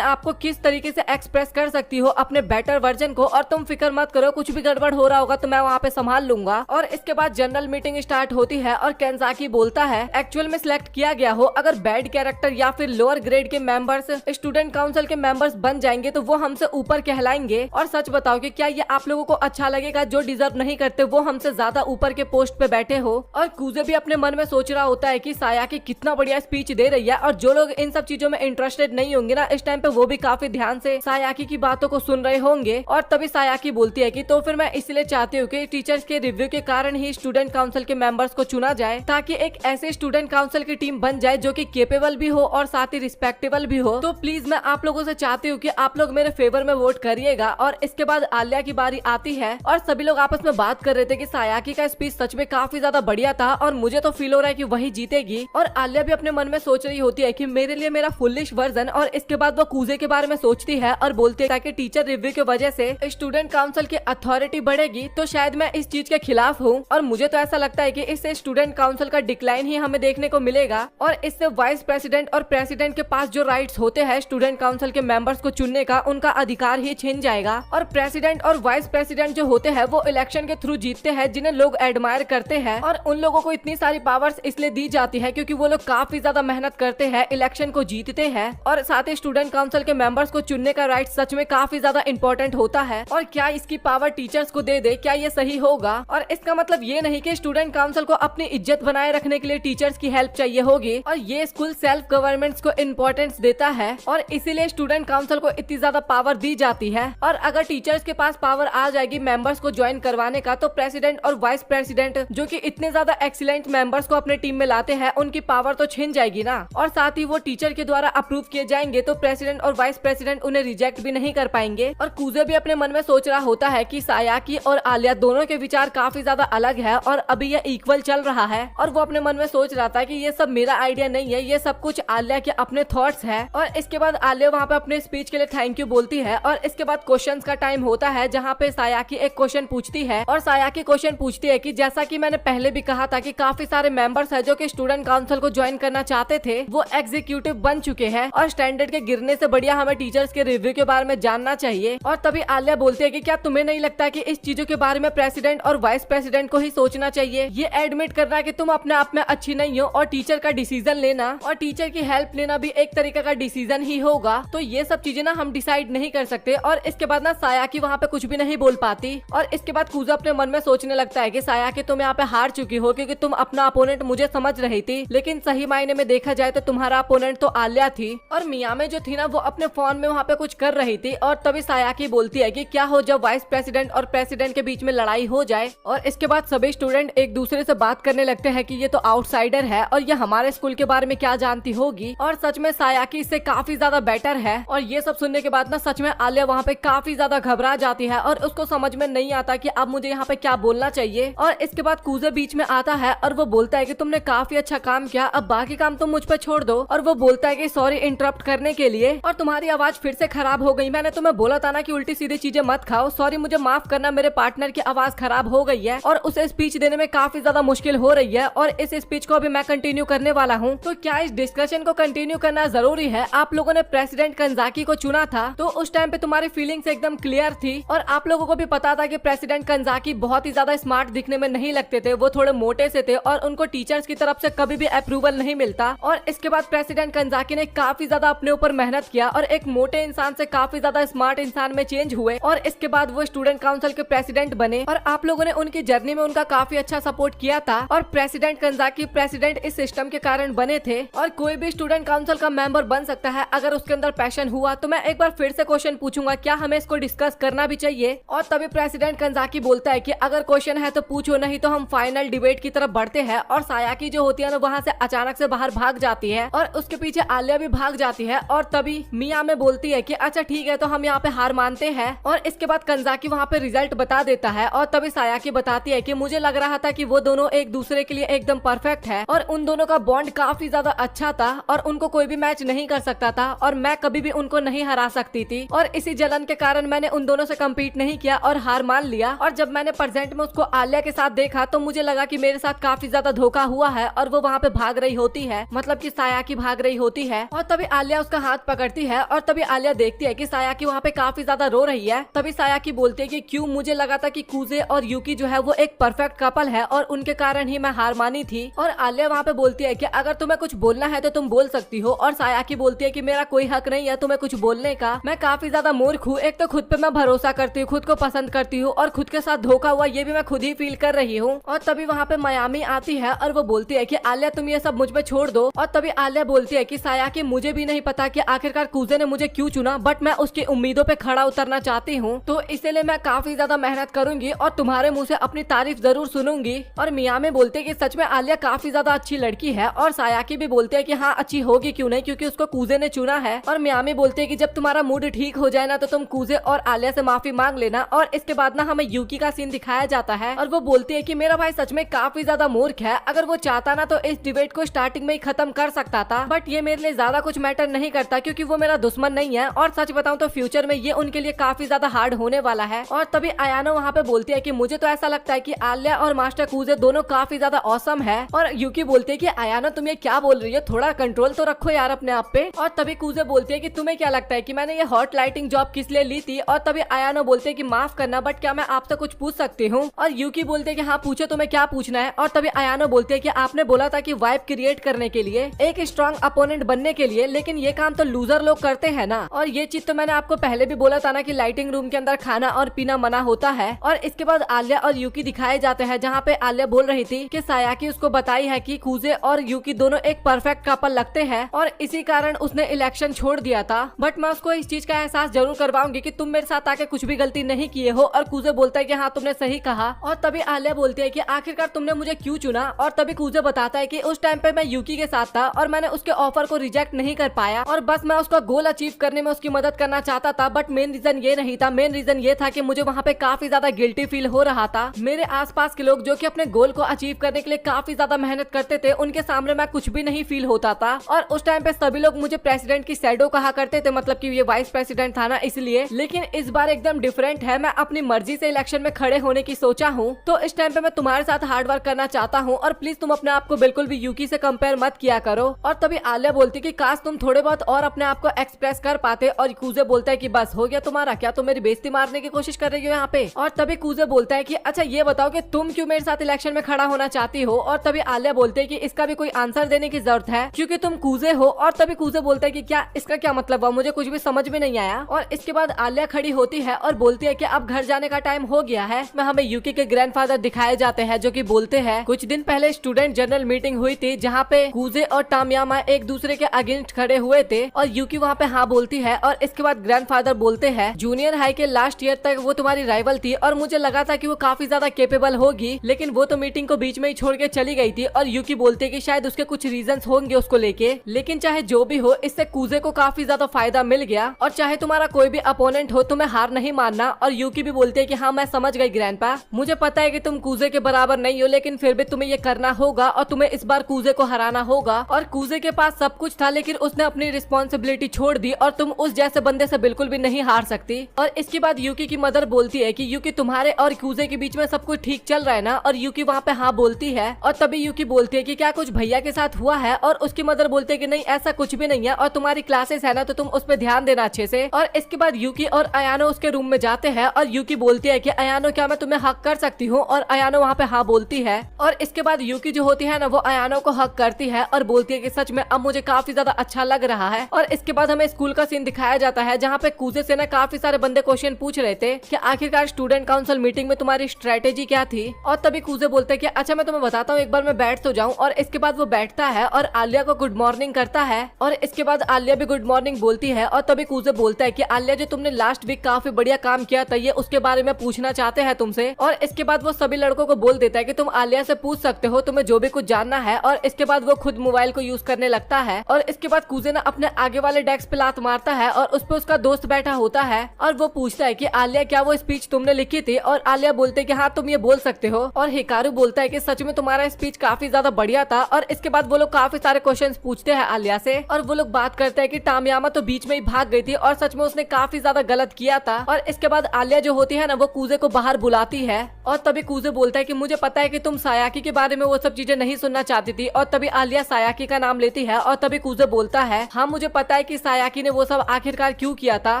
आप को किस तरीके से एक्सप्रेस कर सकती हो अपने बेटर वर्जन को। और तुम फिक्र मत करो, कुछ भी गड़बड़ हो रहा होगा तो मैं वहाँ पे संभाल लूंगा। और इसके बाद जनरल मीटिंग स्टार्ट होती है और केंजाकी बोलता है एक्चुअल में सिलेक्ट किया गया हो, अगर बैड कैरेक्टर या फिर लोअर ग्रेड के मेंबर्स स्टूडेंट काउंसिल के मेंबर्स बन जाएंगे तो वो हमसे ऊपर कहलाएंगे। और सच बताओ कि क्या ये आप लोगों को अच्छा लगेगा? जो डिजर्व नहीं करते वो हमसे ज्यादा ऊपर के पोस्ट पे बैठे हो। और कूजे भी अपने मन में सोच रहा होता है कि सायाकी कितना बढ़िया स्पीच दे रही है और जो लोग इन सब चीजों में इंटरेस्टेड नहीं होंगे ना इस टाइम पे वो भी काफी ध्यान से सायाकी की बातों को सुन रहे होंगे। और तभी सायाकी बोलती है कि तो फिर मैं इसलिए चाहती हूँ कि टीचर्स के रिव्यू के कारण ही स्टूडेंट काउंसिल के मेंबर्स को चुना जाए, ताकि एक ऐसे स्टूडेंट काउंसिल की टीम बन जाए जो कि केपेबल भी हो और साथ ही रिस्पेक्टेबल भी हो। तो प्लीज मैं आप लोगों से चाहती हूँ कि आप लोग मेरे फेवर में वोट करिएगा। और इसके बाद आलिया की बारी आती है और सभी लोग आपस में बात कर रहे थे कि सायाकी का स्पीच सच में काफी ज्यादा बढ़िया था और मुझे तो फील हो रहा है कि वही जीतेगी। और आलिया भी अपने मन में सोच रही होती है कि मेरे लिए मेरा फुलिश वर्जन। और इसके बाद वो कूजे के बारे में सोचती है और बोलती है ताकि टीचर रिव्यू की वजह से स्टूडेंट काउंसिल की अथॉरिटी बढ़ेगी तो शायद मैं इस चीज के खिलाफ हूँ। और मुझे तो ऐसा लगता है कि इससे स्टूडेंट काउंसिल का डिक्लाइन ही हमें देखने को मिलेगा और इससे वाइस प्रेसिडेंट और प्रेसिडेंट के पास जो राइट्स होते हैं स्टूडेंट काउंसिल के मेंबर्स को चुनने का, उनका अधिकार ही छिन जाएगा। और प्रेसिडेंट और वाइस प्रेसिडेंट जो होते हैं वो इलेक्शन के थ्रू जीतते हैं, जिन्हें लोग एडमायर करते हैं। और उन लोगों को इतनी सारी पावर्स इसलिए दी जाती है क्योंकि वो लोग काफी ज्यादा मेहनत करते हैं, इलेक्शन को जीतते हैं। और साथ ही स्टूडेंट काउंसिल के मेंबर्स को चुनने का राइट सच में काफी ज्यादा इंपॉर्टेंट होता है। और क्या इसकी पावर टीचर्स को दे दे, क्या ये सही होगा? और इसका मतलब ये नहीं कि स्टूडेंट काउंसिल को अपनी इज्जत बनाए रखने के लिए टीचर्स की हेल्प चाहिए होगी। और ये स्कूल सेल्फ गवर्नमेंट को इम्पोर्टेंस देता है और इसीलिए स्टूडेंट काउंसिल को इतनी ज्यादा पावर दी जाती है। और अगर टीचर्स के पास पावर आ जाएगी मेंबर्स को ज्वाइन करवाने का तो प्रेसिडेंट और वाइस प्रेसिडेंट जो कि इतने ज्यादा एक्सीलेंट मेंबर्स को अपने टीम में लाते हैं उनकी पावर तो छिन जाएगी ना। और साथ ही वो टीचर के द्वारा अप्रूव किए जाएंगे तो प्रेसिडेंट और वाइस प्रेसिडेंट उन्हें रिजेक्ट भी नहीं कर पाएंगे। और कूजे भी अपने मन में सोच रहा होता है कि सायाकी और आलिया दोनों के विचार काफी ज्यादा अलग है और अभी ये इक्वल चल रहा है। और वो अपने मन में सोच रहा था कि ये सब मेरा आइडिया नहीं है, ये सब कुछ आलिया के अपने थॉट्स है। और इसके बाद आलिया वहाँ पे अपने स्पीच के लिए थैंक यू बोलती है और इसके बाद क्वेश्चंस का टाइम होता है जहाँ पे सायाकी एक क्वेश्चन पूछती है। और सायाकी क्वेश्चन पूछती है कि जैसा कि मैंने पहले भी कहा था कि काफी सारे मेंबर्स है जो कि स्टूडेंट काउंसिल को ज्वाइन करना चाहते थे, वो एग्जीक्यूटिव बन चुके हैं और स्टैंडर्ड के गिरने से बढ़िया हमें टीचर्स के रिव्यू के बारे में जानना चाहिए। और तभी आलिया बोलती है कि क्या तुम्हें नहीं लगता कि इस चीजों के बारे में प्रेसिडेंट और वाइस प्रेसिडेंट को ही सोचना चाहिए? ये एडमिट करना कि तुम अपने आप में अच्छी नहीं हो और टीचर का डिसीजन लेना और टीचर की हेल्प लेना भी एक तरीके का डिसीजन ही होगा। तो ये सब चीजें ना हम डिसाइड नहीं कर सकते। और इसके बाद ना सायाकी वहाँ पे कुछ भी नहीं बोल पाती। और इसके बाद कूजा अपने मन में सोचने लगता है कि सायाकी तुम यहाँ पे हार चुकी हो क्योंकि तुम अपना अपोनेंट मुझे समझ रही थी, लेकिन सही मायने में देखा जाए तो तुम्हारा अपोनेंट तो आलिया थी। और मिया में जो थी ना वो अपने फोन में वहाँ पे कुछ कर रही थी। और तभी सायाकी बोलती है कि क्या हो जब वाइस प्रेसिडेंट और प्रेसिडेंट के बीच में लड़ाई हो जाए। और इसके बाद सभी स्टूडेंट एक दूसरे से बात करने लगते हैं कि ये तो आउटसाइडर है और ये हमारे स्कूल के बारे में क्या जानती होगी। और सच में सायाकी इससे काफी ज्यादा बेटर है। और ये सब सुनने के बाद ना सच में आलिया वहाँ पे काफी ज्यादा घबरा जाती है और उसको समझ में नहीं आता कि अब मुझे यहाँ पे क्या बोलना चाहिए। और इसके बाद कूजे बीच में आता है और वो बोलता है कि तुमने काफी अच्छा काम किया, अब बाकी काम तुम मुझ पे छोड़ दो। और वो बोलता है कि सॉरी इंटरप्ट करने के लिए, और तुम्हारी आवाज फिर से खराब हो गई, मैंने तुम्हें बोला था ना कि उल्टी सीधी चीजें मत खाओ, सॉरी मुझे माफ करना, मेरे पार्टनर की आवाज खराब हो गई है और उसे स्पीच देने में काफी ज्यादा मुश्किल हो रही है और इस स्पीच को अभी मैं कंटिन्यू करने वाला हूँ। तो तो क्या इस डिस्कशन को कंटिन्यू करना जरूरी है? आप लोगों ने प्रेसिडेंट कंजाकी को चुना था तो उस टाइम पे तुम्हारी फीलिंग्स एकदम क्लियर थी और आप लोगों को भी पता था कि प्रेसिडेंट कंजाकी बहुत ही ज्यादा स्मार्ट दिखने में नहीं लगते थे, वो थोड़े मोटे से थे और उनको टीचर्स की तरफ से कभी भी अप्रूवल नहीं मिलता। और इसके बाद प्रेसिडेंट कंजाकी ने काफी ज्यादा अपने ऊपर मेहनत किया और एक मोटे इंसान से काफी ज्यादा स्मार्ट इंसान में चेंज हुए और इसके बाद वो स्टूडेंट काउंसिल के प्रेसिडेंट बने और आप लोगों ने उनकी जर्नी में उनका काफी अच्छा सपोर्ट किया था और प्रेसिडेंट कंजाकी प्रेसिडेंट इस सिस्टम के कारण बने थे। और कोई भी स्टूडेंट काउंसिल का मेंबर बन सकता है अगर उसके अंदर पैशन हुआ। तो मैं एक बार फिर से क्वेश्चन पूछूंगा, क्या हमें इसको डिस्कस करना भी चाहिए? और तभी प्रेसिडेंट कंजाकी बोलता है कि अगर क्वेश्चन है तो पूछो, नहीं तो हम फाइनल डिबेट की तरफ बढ़ते हैं। और सायाकी जो होती है ना वहाँ से अचानक से बाहर भाग जाती है और उसके पीछे आलिया भी भाग जाती है और तभी मिया में बोलती है कि अच्छा ठीक है तो हम यहाँ पे हार मानते हैं। और इसके बाद कंजाकी वहाँ पे रिजल्ट बता देता है और तभी सायाकी बताती है कि मुझे लग रहा था कि वो दोनों एक दूसरे के लिए एकदम परफेक्ट है और उन दोनों का बॉन्ड काफी ज्यादा अच्छा था और उनको कोई भी मैच नहीं कर सकता था और मैं कभी भी उनको नहीं हरा सकती थी और इसी जलन के कारण मैंने उन दोनों से कम्पीट नहीं किया और हार मान लिया। और जब मैंने प्रेजेंट में उसको आलिया के साथ देखा तो मुझे लगा कि मेरे साथ काफी ज्यादा धोखा हुआ है और वो वहाँ पे भाग रही होती है, मतलब कि सायाकी भाग रही होती है। और तभी आलिया उसका हाथ पकड़ती है और तभी आलिया देखती है कि सायाकी वहाँ पे काफी ज्यादा रो रही है। तभी सायाकी बोलती है कि क्यों, मुझे लगा था कि कुजे और यूकी जो है वो एक परफेक्ट कपल है और उनके कारण ही मैं हार मानी थी। और आलिया वहाँ पे बोलती है कि अगर तुम्हें कुछ बोलना है तो तुम बोल सकती हो। और सायाकी बोलती है कि मेरा कोई हक नहीं है तुम्हें कुछ बोलने का, मैं काफी ज्यादा मूर्ख हूँ, एक तो खुद पे मैं भरोसा करती हूँ, खुद को पसंद करती हूँ और खुद के साथ धोखा हुआ ये भी मैं खुद ही फील कर रही हूँ। और तभी वहाँ पे मायामी आती है और वो बोलती है कि आलिया तुम ये सब मुझ पे छोड़ दो। और तभी आलिया बोलती है कि सायाकी मुझे भी नहीं पता कि आखिरकार कुजे ने मुझे क्यों चुना, बट मैं उसकी उम्मीदों पे खड़ा उतरना चाहती हूँ तो इसीलिए मैं काफी ज्यादा मेहनत करूंगी और तुम्हारे मुँह से अपनी तारीफ जरूर सुनूंगी। और मिया में बोलते है कि सच में आलिया काफी ज्यादा अच्छी लड़की है और सायाकी भी बोलते है कि हाँ अच्छी होगी क्यों नहीं, क्योंकि उसको कुजे ने चुना है। और मियामी बोलते है कि जब तुम्हारा मूड ठीक हो जाए ना तो तुम कुजे और आलिया से माफी मांग लेना। और इसके बाद ना हमें यूकी का सीन दिखाया जाता है और वो बोलती है कि मेरा भाई सच में काफी ज्यादा मूर्ख है, अगर वो चाहता ना तो इस डिबेट को स्टार्टिंग में ही खत्म कर सकता था, बट ये मेरे लिए ज्यादा कुछ मैटर नहीं करता क्योंकि वो मेरा दुश्मन नहीं है और सच बताऊं तो फ्यूचर में ये उनके लिए काफी ज्यादा हार्ड होने वाला है। और तभी अयानो वहाँ पे बोलती है कि मुझे तो ऐसा लगता है कि आलिया और मास्टर कुजे दोनों काफी ज्यादा औसम है। और यूकी बोलती है कि अयानो तुम ये क्या बोल रही है, थोड़ा कंट्रोल तो रखो यार अपने आप पे। और तभी कुजे बोलती है कि तुम्हें क्या लगता है कि मैंने ये हॉट लाइटिंग जॉब किस लिए ली थी। और तभी अयानो बोलते है कि माफ करना बट क्या मैं आपसे कुछ पूछ सकती हूँ। और यूकी बोलते है कि हाँ पूछो तुम्हें क्या पूछना है। और तभी अयानो बोलते है कि आपने बोला था कि वाइब क्रिएट करने के लिए, एक स्ट्रॉन्ग अपोनेंट बनने के लिए, लेकिन ये काम तो लूजर लोग करते हैं ना। और ये चीज तो मैंने आपको पहले भी बोला था ना कि लाइटिंग रूम के अंदर खाना और पीना मना होता है। और इसके बाद आलिया और यूकी दिखाए जाते हैं जहाँ पे आलिया बोल रही थी कि सायाकी उसको बताई है कि कुजे और यूकी दोनों एक परफेक्ट कपल लगते हैं और इसी कारण उसने इलेक्शन छोड़ दिया था। बट मैं उसको इस चीज का एहसास जरूर करवाऊंगी कि तुम मेरे साथ आके कुछ भी गलती नहीं किए हो। और कुजे बोलता है कि हाँ तुमने सही कहा। और तभी आलिया बोलती है कि आखिरकार तुमने मुझे क्यों चुना। और तभी कुजे बताता है कि उस टाइम पे मैं यूकी के साथ था और मैंने उसके ऑफर को रिजेक्ट नहीं कर पाया और बस मैं उसका गोल अचीव करने में उसकी मदद करना चाहता था। बट मेन रीजन ये नहीं था, मेन रीजन ये था कि मुझे वहाँ पे काफी ज्यादा गिल्टी फील हो रहा था। मेरे आसपास के लोग जो कि अपने गोल को अचीव करने के लिए काफी ज्यादा मेहनत करते थे, उनके सामने मैं कुछ भी नहीं फील होता था। और उस टाइम पे सभी लोग मुझे प्रेसिडेंट की शैडो कहा करते थे, मतलब कि ये वाइस प्रेसिडेंट था ना इसलिए। लेकिन इस बार एकदम डिफरेंट है, मैं अपनी मर्जी से इलेक्शन में खड़े होने की सोचा हूँ। तो इस टाइम पे मैं तुम्हारे साथ हार्ड वर्क करना चाहता हूँ और प्लीज तुम अपने आप को बिल्कुल भी यूकी से कंपेयर मत किया करो। और तभी आलिया बोलती कि काश तुम थोड़े बहुत और अपने आप को एक्सप्रेस कर पाते। और कुजे बोलता है कि बस हो गया तुम्हारा, क्या तुम मेरी बेइज्जती मारने की कोशिश कर रही हो यहाँ पे। और तभी कुजे बोलता है कि अच्छा ये बताओ कि तुम क्यों मेरे साथ इलेक्शन में खड़ा होना चाहती हो। और तभी आलिया बोलते है कि इसका भी कोई आंसर देने की जरूरत है क्योंकि तुम कुजे हो। और तभी कुजे बोलता है कि क्या इसका क्या मतलब हुआ, मुझे कुछ भी समझ में नहीं आया। और इसके बाद आलिया खड़ी होती है और बोलती है कि अब घर जाने का टाइम हो गया है। मैं हमें यूकी के ग्रैंडफादर दिखाए जाते हैं जो कि बोलते हैं कुछ दिन पहले स्टूडेंट जनरल मीटिंग हुई थी जहाँ पे कुजे और टामियामा एक दूसरे के अगेंस्ट खड़े हुए थे और यूकी वहाँ पे हाँ बोलती है। और इसके बाद ग्रैंडफादर बोलते हैं जूनियर हाई के लास्ट ईयर तक वो तुम्हारी राइवल थी और मुझे लगा था कि वो काफी ज्यादा केपेबल होगी, लेकिन वो तो मीटिंग को बीच में ही छोड़ के चली गई थी। और यूकी बोलते कि शायद उसके कुछ रीजंस होंगे उसको लेके, लेकिन चाहे जो भी हो इससे कुजे को काफी ज्यादा फायदा मिल गया। और चाहे तुम्हारा कोई भी अपोनेंट हो तुम्हें हार नहीं मानना। और यूकी भी बोलते है कि हाँ मैं समझ गई ग्रैंडपा, मुझे पता है कि तुम कुजे के बराबर नहीं हो, लेकिन फिर भी तुम्हें ये करना होगा और तुम्हें इस बार कुजे को हराना होगा। और कुजे के पास सब कुछ था लेकिन उसने अपनी रिस्पॉन्सिबिलिटी छोड़ दी और तुम उस जैसे बंदे से बिल्कुल भी नहीं हार सकती। और इसके बाद यूकी की मदर बोलती है कि यूकी तुम्हारे और कुजे के बीच में सब कुछ ठीक चल रहा है ना। और यूकी वहाँ पे हाँ बोलती है। और तभी यूकी बोलती है कि क्या कुछ भैया के साथ हुआ है और उसकी मदर बोलते है कि नहीं ऐसा कुछ भी नहीं है और तुम्हारी क्लासेस है ना तो तुम उस पर ध्यान देना अच्छे से। और इसके बाद यूकी और अयानो उसके रूम में जाते हैं और यूकी बोलती है कि अयानो क्या मैं तुम्हें हक कर सकती हूँ, और अयानो वहाँ पे हाँ बोलती है। और इसके बाद यूकी जो होती है ना वो अयानो को हक करती है और बोलती है कि सच में अब मुझे काफी ज्यादा अच्छा लग रहा है। और इसके बाद हमें स्कूल का सीन दिखाया जाता है जहाँ पे कूजे से ना काफी सारे बंदे क्वेश्चन पूछ रहे थे कि आखिरकार स्टूडेंट काउंसिल मीटिंग में तुम्हारी स्ट्रेटेजी क्या थी। और तभी कूजे बोलते हैं कि अच्छा मैं तुम्हें बताता हूँ, एक बार मैं बैठ तो जाऊँ। और इसके बाद वो बैठता है और आलिया को गुड मॉर्निंग करता है और इसके बाद आलिया भी गुड मॉर्निंग बोलती है। और तभी कूजे बोलता है कि आलिया जो तुमने लास्ट वीक काफी बढ़िया काम किया था ये उसके बारे में पूछना चाहते हैं तुमसे। और इसके बाद वो सभी लड़कों को बोल देता है कि तुम आलिया से पूछ सकते हो तुम्हें जो भी कुछ जानना है। और इसके बाद वो खुद मोबाइल को यूज करने लगता है। और इसके बाद कूजे ना अपने आगे वाले डेस्क पे लात मारता है और उस पे उसका दोस्त बैठा होता है और वो पूछता है कि आलिया क्या वो स्पीच तुमने लिखी थी। और आलिया बोलते है कि हाँ तुम ये बोल सकते हो। और हिकारू बोलता है कि सच में तुम्हारा स्पीच काफी ज्यादा बढ़िया था। और इसके बाद वो लोग काफी सारे क्वेश्चंस पूछते हैं आलिया से और वो लोग बात करते हैं कि तामियामा तो बीच में ही भाग गई थी और सच में उसने काफी ज्यादा गलत किया था। और इसके बाद आलिया जो होती है ना वो कूजे को बाहर बुलाती है और तभी कूजे बोलता है कि मुझे पता है कि तुम सायाकी के बारे में वो सब चीजें नहीं सुनना चाहती थी। और तभी आलिया सायाकी का नाम लेती है और तभी कूजे बोलता है हाँ मुझे पता है कि सायाकी ने वो सब आखिरकार क्यों किया था,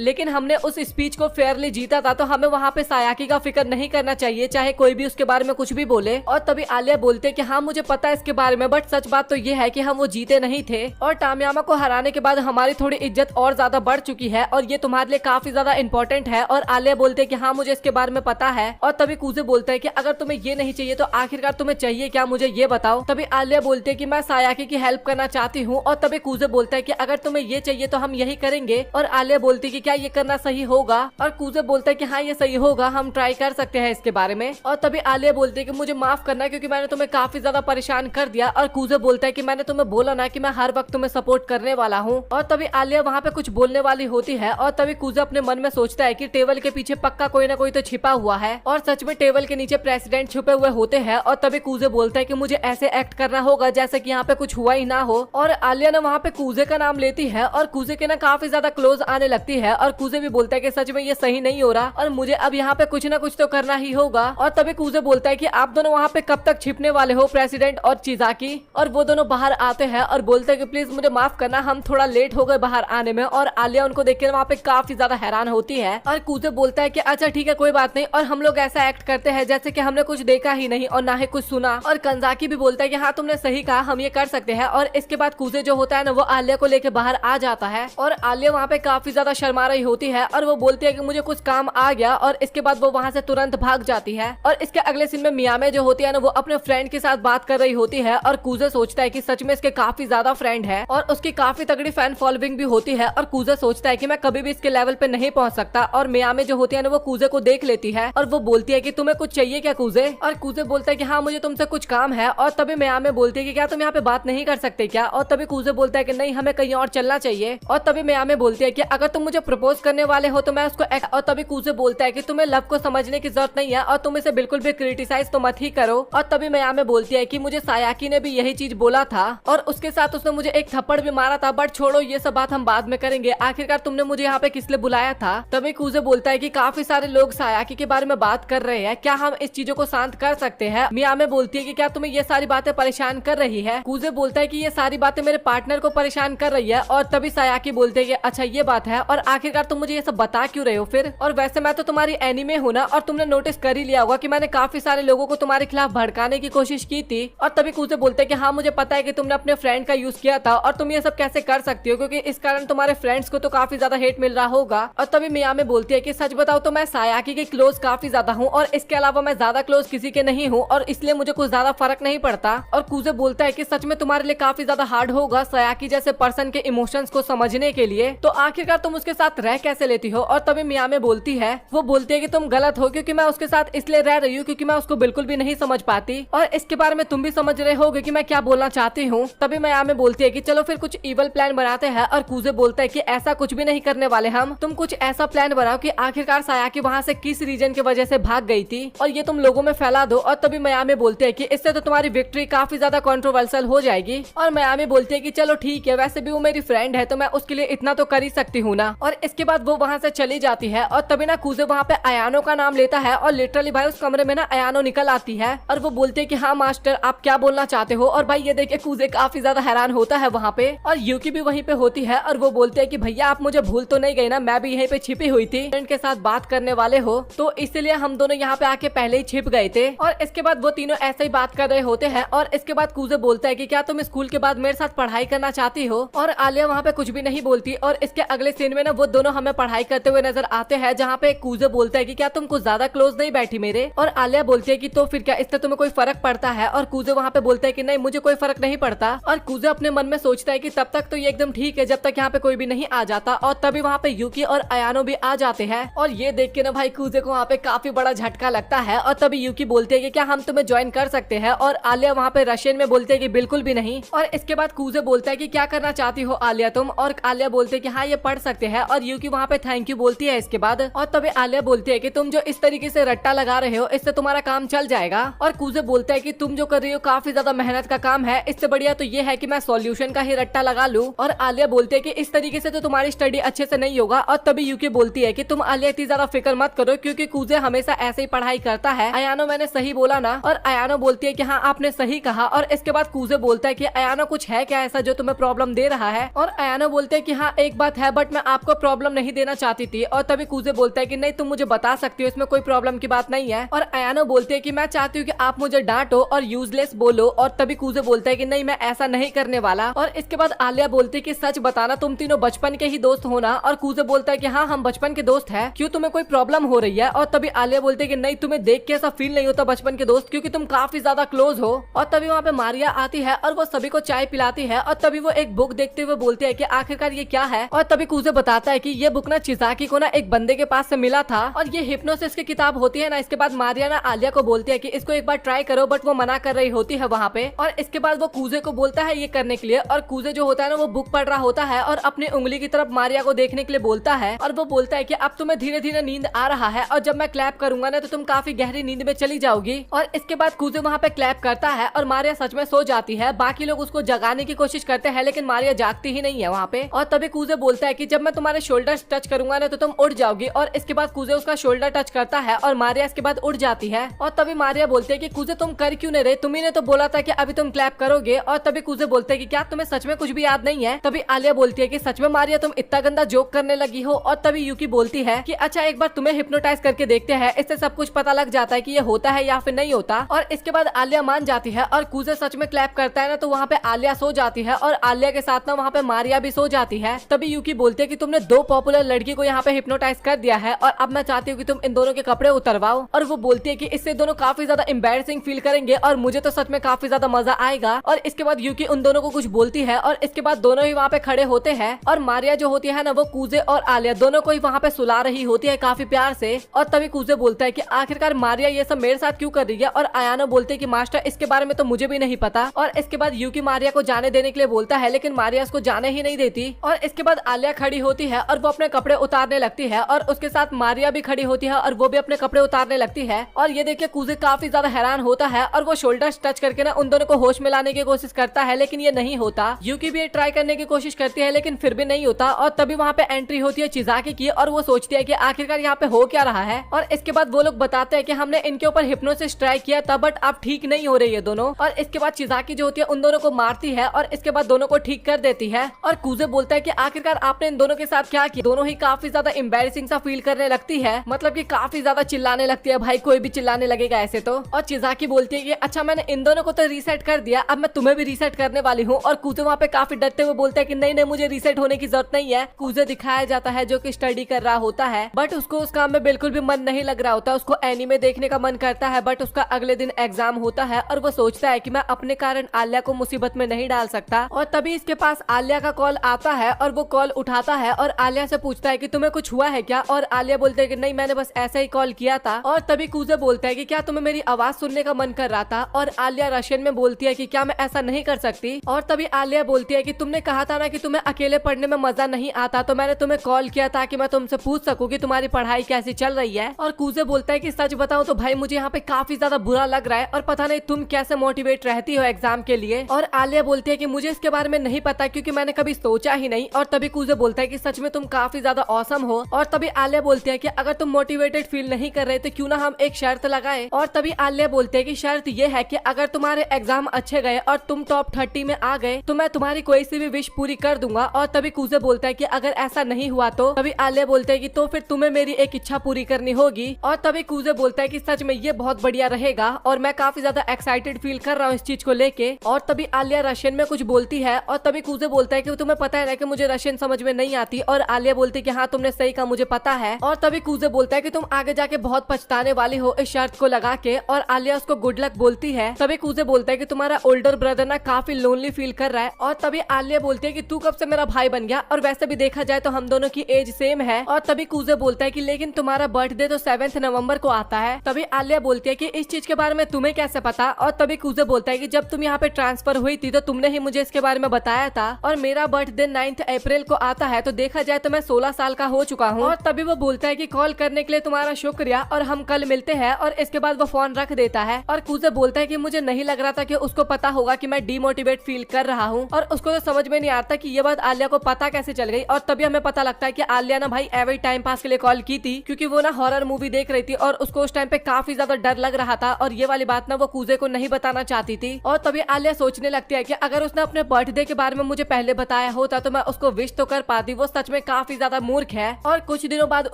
लेकिन हमने उस स्पीच को फेयरली जीता था तो हमें वहाँ पे सायाकी का फिक्र नहीं करना चाहिए चाहे कोई भी उसके बारे में कुछ भी बोले। और तभी आलिया बोलते कि हाँ मुझे पता है इसके बारे में, बट सच बात तो ये है कि हम वो जीते नहीं थे और तामियामा को हराने के बाद हमारी थोड़ी इज्जत और ज्यादा बढ़ चुकी है और ये तुम्हारे लिए काफी ज्यादा इंपॉर्टेंट है। और आलिया बोलते कि हाँ मुझे इसके बारे में पता है। और तभी कूजे बोलता है कि अगर तुम्हें ये नहीं चाहिए तो आखिरकार तुम्हें चाहिए क्या, मुझे ये बताओ। तभी आलिया बोलते है कि मैं सायाकी की हेल्प करना चाहती हूँ। और तभी कूजे बोलता है कि अगर तुम्हें ये चाहिए तो हम यही करेंगे। और आलिया बोलती है कि क्या ये करना सही होगा, और कूजे बोलता है कि हाँ ये सही होगा, हम ट्राई कर सकते हैं इसके बारे में। और तभी आलिया बोलती है कि मुझे माफ करना क्योंकि मैंने तुम्हें काफी ज्यादा परेशान कर दिया। और कूजे बोलता है कि मैंने तुम्हें बोला ना कि मैं हर वक्त तुम्हें सपोर्ट करने वाला हूँ। और तभी आलिया वहाँ पे कुछ बोलने वाली होती है और तभी कूजे अपने मन में सोचता है कि टेबल के पीछे पक्का कोई ना कोई तो छिपा हुआ है। और सच में टेबल के नीचे प्रेसिडेंट छुपे हुए होते हैं। और तभी कूजे बोलता है कि मुझे ऐसे एक्ट करना होगा जैसे कि यहाँ पे कुछ हुआ ही ना हो। और आलिया ने वहाँ पे कूजे का नाम लेती है और कूजे के ना काफी ज्यादा क्लोज आने लगती है। और कूजे भी बोलता है कि सच में ये सही नहीं हो रहा और मुझे अब यहाँ पे कुछ ना कुछ तो करना ही होगा। और तभी कूजे बोलता है कि आप दोनों वहाँ पे कब तक छिपने वाले हो, प्रेसिडेंट और चिजाकी। और वो दोनों बाहर आते हैं और बोलते हैं कि प्लीज मुझे माफ करना, हम थोड़ा लेट हो गए बाहर आने में। और आलिया उनको देखकर वहाँ पे काफी ज्यादा हैरान होती है। और कूजे बोलता है कि अच्छा ठीक है कोई बात नहीं, और हम लोग ऐसा एक्ट करते हैं जैसे कि हमने कुछ देखा ही नहीं और ना ही कुछ सुना। और कंजाकी भी बोलता है कि हाँ तुमने सही कहा, हम ये कर सकते हैं। और इसके बाद कूजे जो होता है ना वो आलिया को लेके बाहर आ जाता है और आलिया वहाँ पे काफी ज्यादा शर्मा रही होती है और वो बोलती है कि मुझे कुछ काम आ गया। और इसके बाद वो वहाँ से तुरंत भाग जाती है। और इसके अगले सीन में मियामे जो होती है ना वो अपने फ्रेंड के साथ बात कर रही होती है और कूजे सोचता है कि सच में इसके काफी ज्यादा फ्रेंड है और उसकी काफी तगड़ी फैन फॉलोइंग भी होती है। और कूजे सोचता है कि मैं कभी भी इसके लेवल पे नहीं पहुंच सकता। और मियामे जो होती है ना वो कूजे को देख लेती है और वो बोलती है कि तुम्हें कुछ चाहिए क्या कूजे। और कूजे बोलता है कि हाँ मुझे तुमसे कुछ काम है। और तभी मियामे बोलती है कि क्या तुम यहाँ पे बात नहीं कर सकते क्या। और तभी कूजे बोलता है कि नहीं हमें कहीं और चलना चाहिए। और तभी मियामे बोलती है कि अगर तुम मुझे प्रपोज करने वाले हो तो मैं उसको और तभी कूजे बोलता है कि तुम्हें लव को समझने की जरूरत नहीं है और तुम इसे बिल्कुल भी क्रिटिसाइज तो मत ही करो। और तभी मियामे बोलती है कि मुझे सायाकी ने भी यही चीज बोला था और उसके साथ उसने मुझे एक थप्पड़ भी मारा था, बट छोड़ो ये सब बात हम बाद में करेंगे, आखिरकार तुमने मुझे यहाँ पे किस लिए बुलाया था। तभी कूजे बोलता है कि काफी सारे लोग सायाकी के बारे में बात कर रहे हैं, क्या हम इस चीजों को शांत कर सकते हैं। मियामे बोलती है कि क्या तुम्हें ये सारी बातें परेशान कर रही है। कूजे बोलता है कि ये सारी बातें मेरे पार्टनर को परेशान कर रही है। और तभी सायाकी बोलते है कि अच्छा ये बात है और आखिरकार तुम मुझे ये सब बता क्यों रहे हो फिर। और वैसे मैं तो तुम्हारी एनीमे हूँ ना, और तुमने नोटिस कर ही लिया होगा कि मैंने काफी सारे लोगों को तुम्हारे खिलाफ भड़काने की कोशिश की थी। और तभी कूजे बोलते हैं कि हाँ मुझे पता है कि तुमने अपने फ्रेंड का यूज किया था और तुम ये सब कैसे कर सकती हो क्योंकि इस कारण तुम्हारे फ्रेंड्स को तो काफी ज्यादा हेट मिल रहा होगा। और तभी मियामे बोलती है कि सच बताओ तो मैं सायाकी के क्लोज काफी ज्यादा हूँ और इसके अलावा मैं ज्यादा क्लोज किसी के नहीं हूँ और इसलिए मुझे कुछ ज्यादा फर्क नहीं पड़ता। और कूजे बोलता है कि सच में तुम्हारे लिए काफी ज्यादा हार्ड होगा सायाकी जैसे पर्सन के इमोशंस को समझने के लिए, तो आखिरकार तुम उसके साथ रह कैसे लेती हो। और तभी मियामे बोलती है, वो बोलती है कि तुम गलत हो क्योंकि मैं उसके साथ इसलिए रह रही हूँ क्योंकि मैं उसको बिल्कुल भी नहीं समझ पाती और इसके बारे में तुम भी समझ रहे होगे कि मैं क्या बोलना चाहती हूँ। तभी मियामे बोलती है कि चलो फिर कुछ इवल प्लान बनाते हैं। और कूजे बोलता है कि ऐसा कुछ भी नहीं करने वाले हम, तुम कुछ ऐसा प्लान बनाओ कि आखिरकार सायाकी वहाँ से किस रीजन की वजह से भाग गई थी और ये तुम लोगों में फैला दो। और तभी मियामे बोलते हैं कि इससे तो तुम्हारी विक्ट्री काफी ज्यादा कंट्रोवर्शियल हो जाएगी। और मियामे बोलती है कि चलो ठीक है, वैसे भी वो मेरी फ्रेंड है तो मैं उसके लिए इतना तो कर ही सकती हूँ ना। और इसके बाद वो वहाँ से चली जाती है और तभी ना कूजे वहाँ पे अयानो का नाम लेता है और लिटरली भाई उस कमरे में ना अयानो निकल आती है और वो बोलते है कि हाँ मास्टर आप क्या बोलना चाहते हो। और भाई ये देख के कूजे काफी ज्यादा हैरान होता है वहाँ पे, और यूकी भी वहीं पे होती है और वो बोलते हैं कि भैया आप मुझे भूल तो नहीं गए ना, मैं भी यहीं पे छिपी हुई थी, इनके साथ बात करने वाले हो तो इसलिए हम दोनों यहाँ पे आके पहले ही छिप गए थे। और इसके बाद वो तीनों ऐसे ही बात कर रहे होते हैं और इसके बाद कूजे बोलता है कि क्या तुम स्कूल के बाद मेरे साथ पढ़ाई करना चाहती हो, और आलिया वहाँ पे कुछ भी नहीं बोलती। और इसके अगले सीन में ना वो दोनों हमें पढ़ाई करते हुए नजर आते हैं, जहाँ पे कूजे बोलता है कि क्या तुम कुछ ज्यादा क्लोज नहीं बैठी मेरे, और आलिया बोलती है कि तो फिर क्या इससे तुम्हें कोई फर्क पड़ता है, और कूजे वहाँ पे बोलता है कि नहीं मुझे कोई फर्क नहीं पड़ता। और कूजे अपने मन में सोचता है कि तब तक तो ये एकदम ठीक है जब तक यहाँ पे कोई भी नहीं आ जाता, और तभी वहाँ पे यूकी और अयानो भी आ जाते हैं। और ये देख के ना भाई कूजे को वहाँ पे काफी बड़ा झटका लगता है, और तभी यूकी बोलते है कि क्या हम तुम्हें ज्वाइन कर सकते हैं, और आलिया वहाँ पे रशियन में बोलते है कि बिल्कुल भी नहीं। और इसके बाद कूजे बोलता है कि क्या करना चाहती हो आलिया तुम, और आलिया बोलते है कि हाँ ये पढ़ सकते हैं, और यूकी वहाँ पे थैंक यू बोलती है इसके बाद। और तभी आलिया बोलती है कि तुम जो इस तरीके से रट्टा लगा रहे हो इससे तुम्हारा काम चल जाएगा, और कूजे बोलता है कि तुम जो कर रही हो काफी ज्यादा मेहनत का काम है, इससे बढ़िया तो ये है कि मैं सॉल्यूशन का ही रट्टा लगा लूं। और आलिया बोलती है कि इस तरीके से तो तुम्हारी स्टडी अच्छे से नहीं होगा। और तभी यूकी बोलती है कि तुम आलिया इतनी ज्यादा फिक्र मत करो क्योंकि कूजे हमेशा ऐसे ही पढ़ाई करता है। अयानो मैंने सही बोला ना, और अयानो बोलती है कि हाँ आपने सही कहा। और इसके बाद कूजे बोलता है कि अयानो कुछ है क्या ऐसा जो तुम्हें प्रॉब्लम दे रहा है, और अयानो बोलते है कि हाँ एक बात है बट मैं आपको प्रॉब्लम नहीं देना चाहती थी। और तभी कूजे बोलता है कि नहीं तुम मुझे बता सकती हो, इसमें कोई प्रॉब्लम की बात नहीं है। और अयानो बोलते है कि मैं चाहती हूँ कि आप मुझे डांटो और यूजलेस बोलो। और तभी कूजे बोलता है कि नहीं मैं ऐसा नहीं करने वाला। और इसके बाद आलिया बोलती है कि सच बताना तुम तीनों बचपन के ही दोस्त हो ना, और कूजे बोलता है कि हाँ हम बचपन के दोस्त हैं, क्यों तुम्हें कोई प्रॉब्लम हो रही है। और तभी आलिया बोलती है कि नहीं तुम्हें देख के ऐसा फील नहीं होता बचपन के दोस्त, क्योंकि तुम काफी ज्यादा क्लोज हो। और तभी वहाँ पे मारिया आती है और वो सभी को चाय पिलाती है, और तभी वो एक बुक देखते हुए बोलती है कि आखिरकार ये क्या है। और तभी कूजे बताता है कि ये बुक ना चिजाकी को ना एक बंदे के पास से मिला था, और ये हिप्नोसिस की किताब होती है ना। इसके बाद मारिया ना आलिया को बोलती है कि इसको एक बार ट्राई करो, बट वो मना कर रही होती है वहाँ पे। और इसके बाद वो कूजे को बोलता है ये करने के लिए, और कूजे जो होता है ना वो बुक पढ़ रहा होता है और अपनी उंगली की तरफ मारिया को देखने के लिए बोलता है, और वो बोलता है कि अब तुम्हें धीरे धीरे नींद आ रहा है, और जब मैं क्लैप करूंगा ना तो तुम काफी गहरी नींद में चली जाओगी। और इसके बाद कूजे वहाँ पे क्लैप करता है और मारिया सच में सो जाती है। बाकी लोग उसको जगाने की कोशिश करते हैं लेकिन मारिया जागती ही नहीं है वहाँ पे। और तभी कूजे बोलता है कि जब मैं तुम्हारे शोल्डर टच करूंगा ना तो तुम उड़ जाओगी। और इसके बाद कूजे उसका शोल्डर टच करता है और मारिया इसके बाद उड़ जाती है। और तभी मारिया बोलते है कि कूजे तुम कर क्यों नहीं रहे, तुम्ही ने तो बोला था कि अभी तुम क्लैप करोगे। और तभी कूजे बोलते है कि क्या तुम्हें सच में कुछ भी याद नहीं है। तभी आलिया बोलती है कि सच में मारिया तुम इतना गंदा जोक करने लगी हो। और तभी यूकी बोलती है कि अच्छा एक बार तुम्हें हिप्नोटाइज करके देखते हैं, इससे सब कुछ पता लग जाता है कि ये होता है या फिर नहीं होता। और इसके बाद आलिया मान जाती है और कूजे सच में क्लैप करता है ना तो वहाँ पे आलिया सो जाती है, और आलिया के साथ ना वहाँ पे मारिया भी सो जाती है। तभी यूकी बोलती है कि तुमने दो पॉपुलर लड़की को यहाँ पे हिप्नोटाइज कर दिया है, और अब मैं चाहती हूँ कि तुम इन दोनों के कपड़े उतरवाओ। और वो बोलती है कि इससे दोनों काफी ज्यादा एम्बैरसिंग फील करेंगे और मुझे तो सच में काफी ज्यादा मजा आएगा। और इसके बाद यूकी उन दोनों को कुछ बोलती है, और इसके बाद दोनों ही वहाँ पे खड़े होते हैं, और मारिया जो होती है ना वो कूजे और आलिया दोनों को ही वहाँ पे सुला रही होती है काफी प्यार से। और तभी कूजे बोलता है कि आखिरकार मारिया ये सब मेरे साथ क्यों कर रही है। और अयानो बोलते है कि मास्टर इसके बारे में तो मुझे भी नहीं पता। और इसके बाद यूकी मारिया को जाने देने के लिए बोलता है लेकिन मारिया उसको जाने ही नहीं देती। और इसके बाद आलिया खड़ी होती है और वो अपने कपड़े उतारने लगती है, और उसके साथ मारिया भी खड़ी होती है और वो भी अपने कपड़े उतारने लगती है। और ये देख के कूजे काफी ज्यादा हैरान होता है, और वो शोल्डर टच करके ना उन दोनों को होश में लाने की कोशिश करता है लेकिन ये नहीं होता। यूकी भी ट्राई करने की कोशिश करती है लेकिन फिर भी नहीं होता। और तभी वहाँ पे एंट्री होती है चिजाकी की, और वो सोचती है कि आखिरकार यहाँ पे हो क्या रहा है। और इसके बाद वो लोग बताते हैं कि हमने इनके ऊपर हिप्नोसिस ट्राई किया था बट अब ठीक नहीं हो रही है दोनों। और इसके बाद चिजाकी जो होती है उन दोनों को मारती है और इसके बाद दोनों को ठीक कर देती है। और कूजे बोलता है कि आखिरकार आपने इन दोनों के साथ क्या किया। दोनों ही काफी ज्यादा एम्बैरेसिंग सा फील करने लगती है, मतलब कि काफी ज्यादा चिल्लाने लगती है। भाई कोई भी चिल्लाने लगेगा ऐसे तो। और चिजाकी बोलती है कि अच्छा मैंने इन दोनों को तो रीसेट कर दिया, अब मैं तुम्हें भी रीसेट करने वाली हूँ। और कूजे वहाँ पे काफी डरते हुए बोलता है कि नहीं नहीं मुझे रीसेट होने की जरूरत नहीं है। कूजे दिखाया जाता है जो कि स्टडी कर रहा होता है बट उसको उस काम में बिल्कुल भी मन नहीं लग रहा होता। उसको एनीमे देखने का मन करता है बट उसका अगले दिन एग्जाम होता है, और वो सोचता है कि मैं अपने कारण आलिया को मुसीबत में नहीं डाल सकता। और तभी इसके पास आलिया का कॉल आता है, और वो कॉल उठाता है और आलिया से पूछता है कि तुम्हें कुछ हुआ है क्या। और आलिया बोलते है कि नहीं मैंने बस ऐसे ही कॉल किया था। और तभी कूजे बोलता है कि क्या तुम्हें मेरी आवाज सुनने का मन कर रहा था। और आलिया रशियन में बोलती है कि क्या मैं ऐसा नहीं कर सकती। और तभी आलिया बोलती है कि तुमने कहा था ना कि तुम्हें अकेले पढ़ने में मजा नहीं आता, तो मैंने तुम्हें कॉल किया ताकि मैं तुमसे पूछ सकूं कि तुम्हारी पढ़ाई कैसी चल रही है। और कूजे बोलता है कि सच बताऊं तो भाई मुझे यहाँ पे काफी ज्यादा बुरा लग रहा है, और पता नहीं तुम कैसे मोटिवेट रहती हो एग्जाम के लिए। और आलिया बोलती है कि मुझे इसके बारे में नहीं पता क्योंकि मैंने कभी सोचा ही नहीं। और तभी कूजे बोलता है कि सच में तुम काफी ज्यादा औसम हो। और तभी आलिया बोलती है कि अगर तुम मोटिवेटेड फील नहीं कर रहे तो क्यों ना हम एक शर्त लगाए। और तभी आलिया बोलते है कि शर्त ये है कि अगर तुम्हारे एग्जाम अच्छे गए गए और तुम टॉप 30 में आ गए तो मैं तुम्हारी कोई सी भी विश पूरी कर दूंगा। और तभी कूजे बोलता है कि अगर ऐसा नहीं हुआ तो तभी आलिया बोलते है कि तो फिर तुम्हें मेरी एक इच्छा पूरी करनी होगी। और तभी कूजे बोलता है कि सच में ये बहुत बढ़िया रहेगा और मैं काफी ज्यादा एक्साइटेड फील कर रहा हूँ इस चीज को लेके। और तभी आलिया रशियन में कुछ बोलती है और तभी कूजे बोलता है कि तुम्हें पता है ना कि मुझे रशियन समझ में नहीं आती। और आलिया बोलती है कि हाँ तुमने सही कहा, मुझे पता है। और तभी कूजे बोलता है कि तुम आगे जाके बहुत पछताने वाली हो इस शर्त को लगा के। और आलिया उसको गुड लक बोलती है। तभी कूजे बोलता है कि तुम्हारा ओल्डर ब्रदर ना काफी लोनली फील कर रहा है। और तभी आलिया बोलती है कि तू कब से मेरा भाई बन गया, और वैसे भी देखा जाए तो हम दोनों की एज सेम है। और तभी कूजे बोलता है कि लेकिन तुम्हारा बर्थडे तो 7 नवंबर को आता है। तभी आलिया बोलती है कि इस चीज के बारे में तुम्हें कैसे पता। और तभी कूजे बोलता है कि जब तुम यहाँ पे ट्रांसफर हुई थी तो तुमने ही मुझे इसके बारे में बताया था। और मेरा बर्थडे 9 अप्रैल को आता है तो देखा जाए तो मैं 16 साल का हो चुका हूँ। और तभी वो बोलता है कि कॉल करने के लिए तुम्हारा शुक्रिया और हम कल मिलते हैं। और इसके बाद वो फोन रख देता है। और कूजे बोलता है कि मुझे नहीं लग रहा था कि उसको पता होगा कि मैं डिमोटिवेट फील कर रहा हूँ। और उसको तो समझ में नहीं आता कि ये बात आलिया को पता कैसे चल गई। और तभी हमें पता लगता है कि आलिया ना भाई एवरी टाइम पास के लिए कॉल की थी, क्योंकि वो ना हॉरर मूवी देख रही थी और उसको उस टाइम पे काफी ज्यादा डर लग रहा था। और ये वाली बात ना वो कूजे को नहीं बताना चाहती थी। और तभी आलिया सोचने लगती है कि अगर उसने अपने बर्थडे के बारे में मुझे पहले बताया होता तो मैं उसको विश तो कर पाती। वो सच में काफी ज्यादा मूर्ख है। और कुछ दिनों बाद